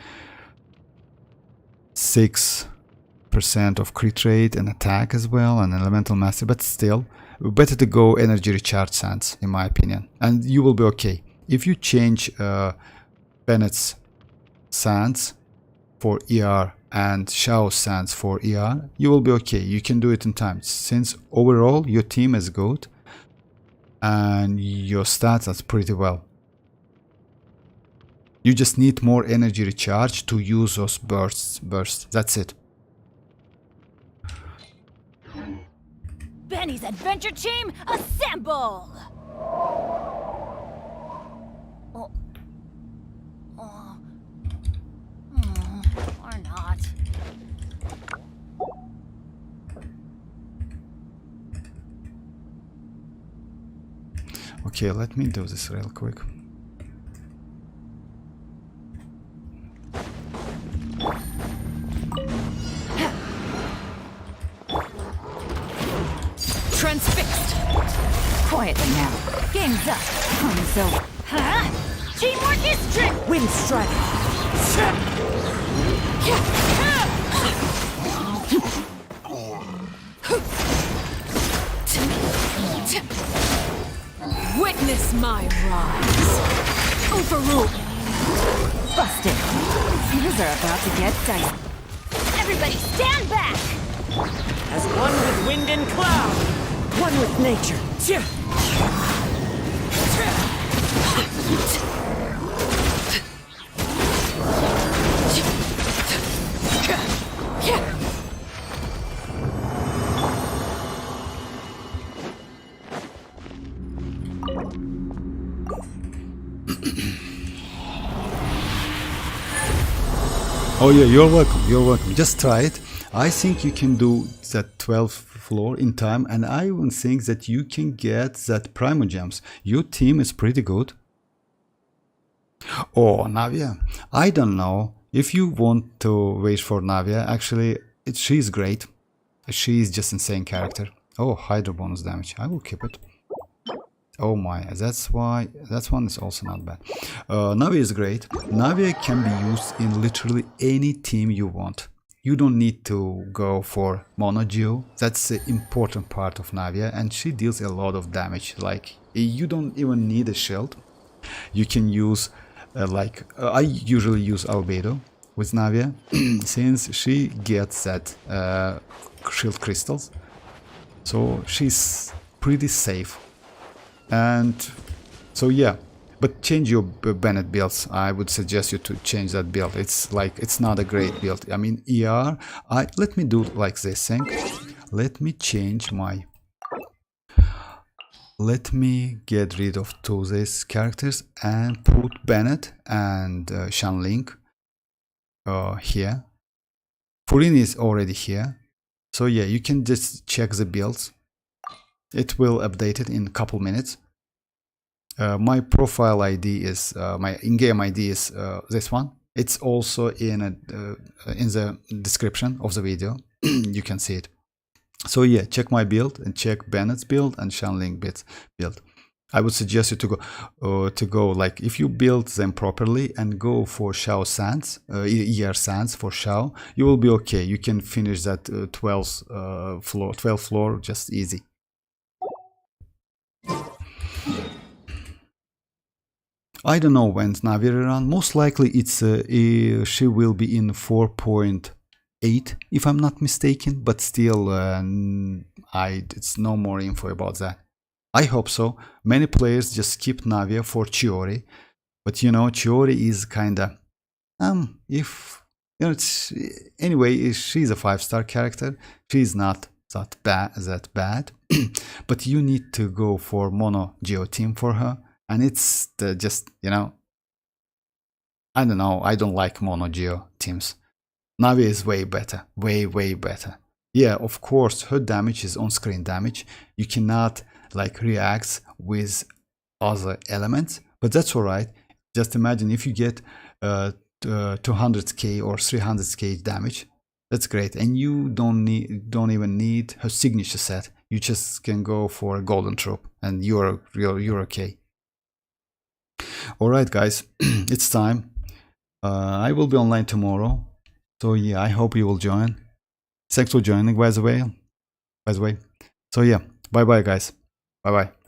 6% of crit rate and attack as well, and elemental mastery, but still better to go energy recharge sans in my opinion, and you will be okay. If you change Bennett's sans for ER and Shao's sans for ER, you will be okay. You can do it in time, since overall your team is good and your stats are pretty well. You just need more energy recharge to use those bursts. That's it. Benny's adventure team, assemble! Oh. Oh. Or not. Okay, let me do this real quick. Transfixed. Quietly now. Game's up. Time's over. Huh? Teamwork is trick! Wind strike. Witness my rise. Overrule. Busted. Things are about to get dicey. Everybody stand back! As one with wind and cloud. One with nature. Oh yeah, you're welcome. You're welcome. Just try it. I think you can do that 12th floor in time, and I even think that you can get that Primo Gems. Your team is pretty good. Oh, Navia. I don't know. If you want to wait for Navia, actually, she's great. She's just insane character. Oh, Hydro bonus damage. I will keep it. Oh my, that's why that one is also not bad. Navia is great. Navia can be used in literally any team you want. You don't need to go for mono geo. That's the important part of Navia, and she deals a lot of damage. Like, you don't even need a shield. You can use I usually use Albedo with Navia since she gets that shield crystals, so she's pretty safe. And so yeah, but change your Bennett builds. I would suggest you to change that build. It's not a great build. I mean, ER, let me do like this thing. Let me change my, let me get rid of two of these characters and put Bennett and Shanling here. Furin is already here. So yeah, you can just check the builds. It will update it in a couple minutes. My profile ID is my in-game ID is this one. It's also in the description of the video. You can see it. So yeah, check my build and check Bennett's build and Shanling build. I would suggest you to go like, if you build them properly and go for Shao Sans, ER Sans for Shao, you will be okay. You can finish that 12th floor just easy. I don't know when Navi run. Most likely it's she will be in 4.8 if I'm not mistaken, but still it's no more info about that. I hope so. Many players just skip Navia for Chiori, but you know, Chiori is kinda if you know, it's anyway, she's a 5-star character. She's not that bad, but you need to go for mono geo team for her. And it's just, you know, I don't know, I don't like mono geo teams. Navi is way better, way better. Yeah, of course, her damage is on-screen damage. You cannot like react with other elements, but that's alright. Just imagine if you get 200k or 300k damage. That's great, and you don't even need her signature set. You just can go for a golden troop, and you're okay. All right, guys, it's time. I will be online tomorrow, so yeah, I hope you will join. Thanks for joining, by the way. So yeah, bye bye, guys. Bye bye.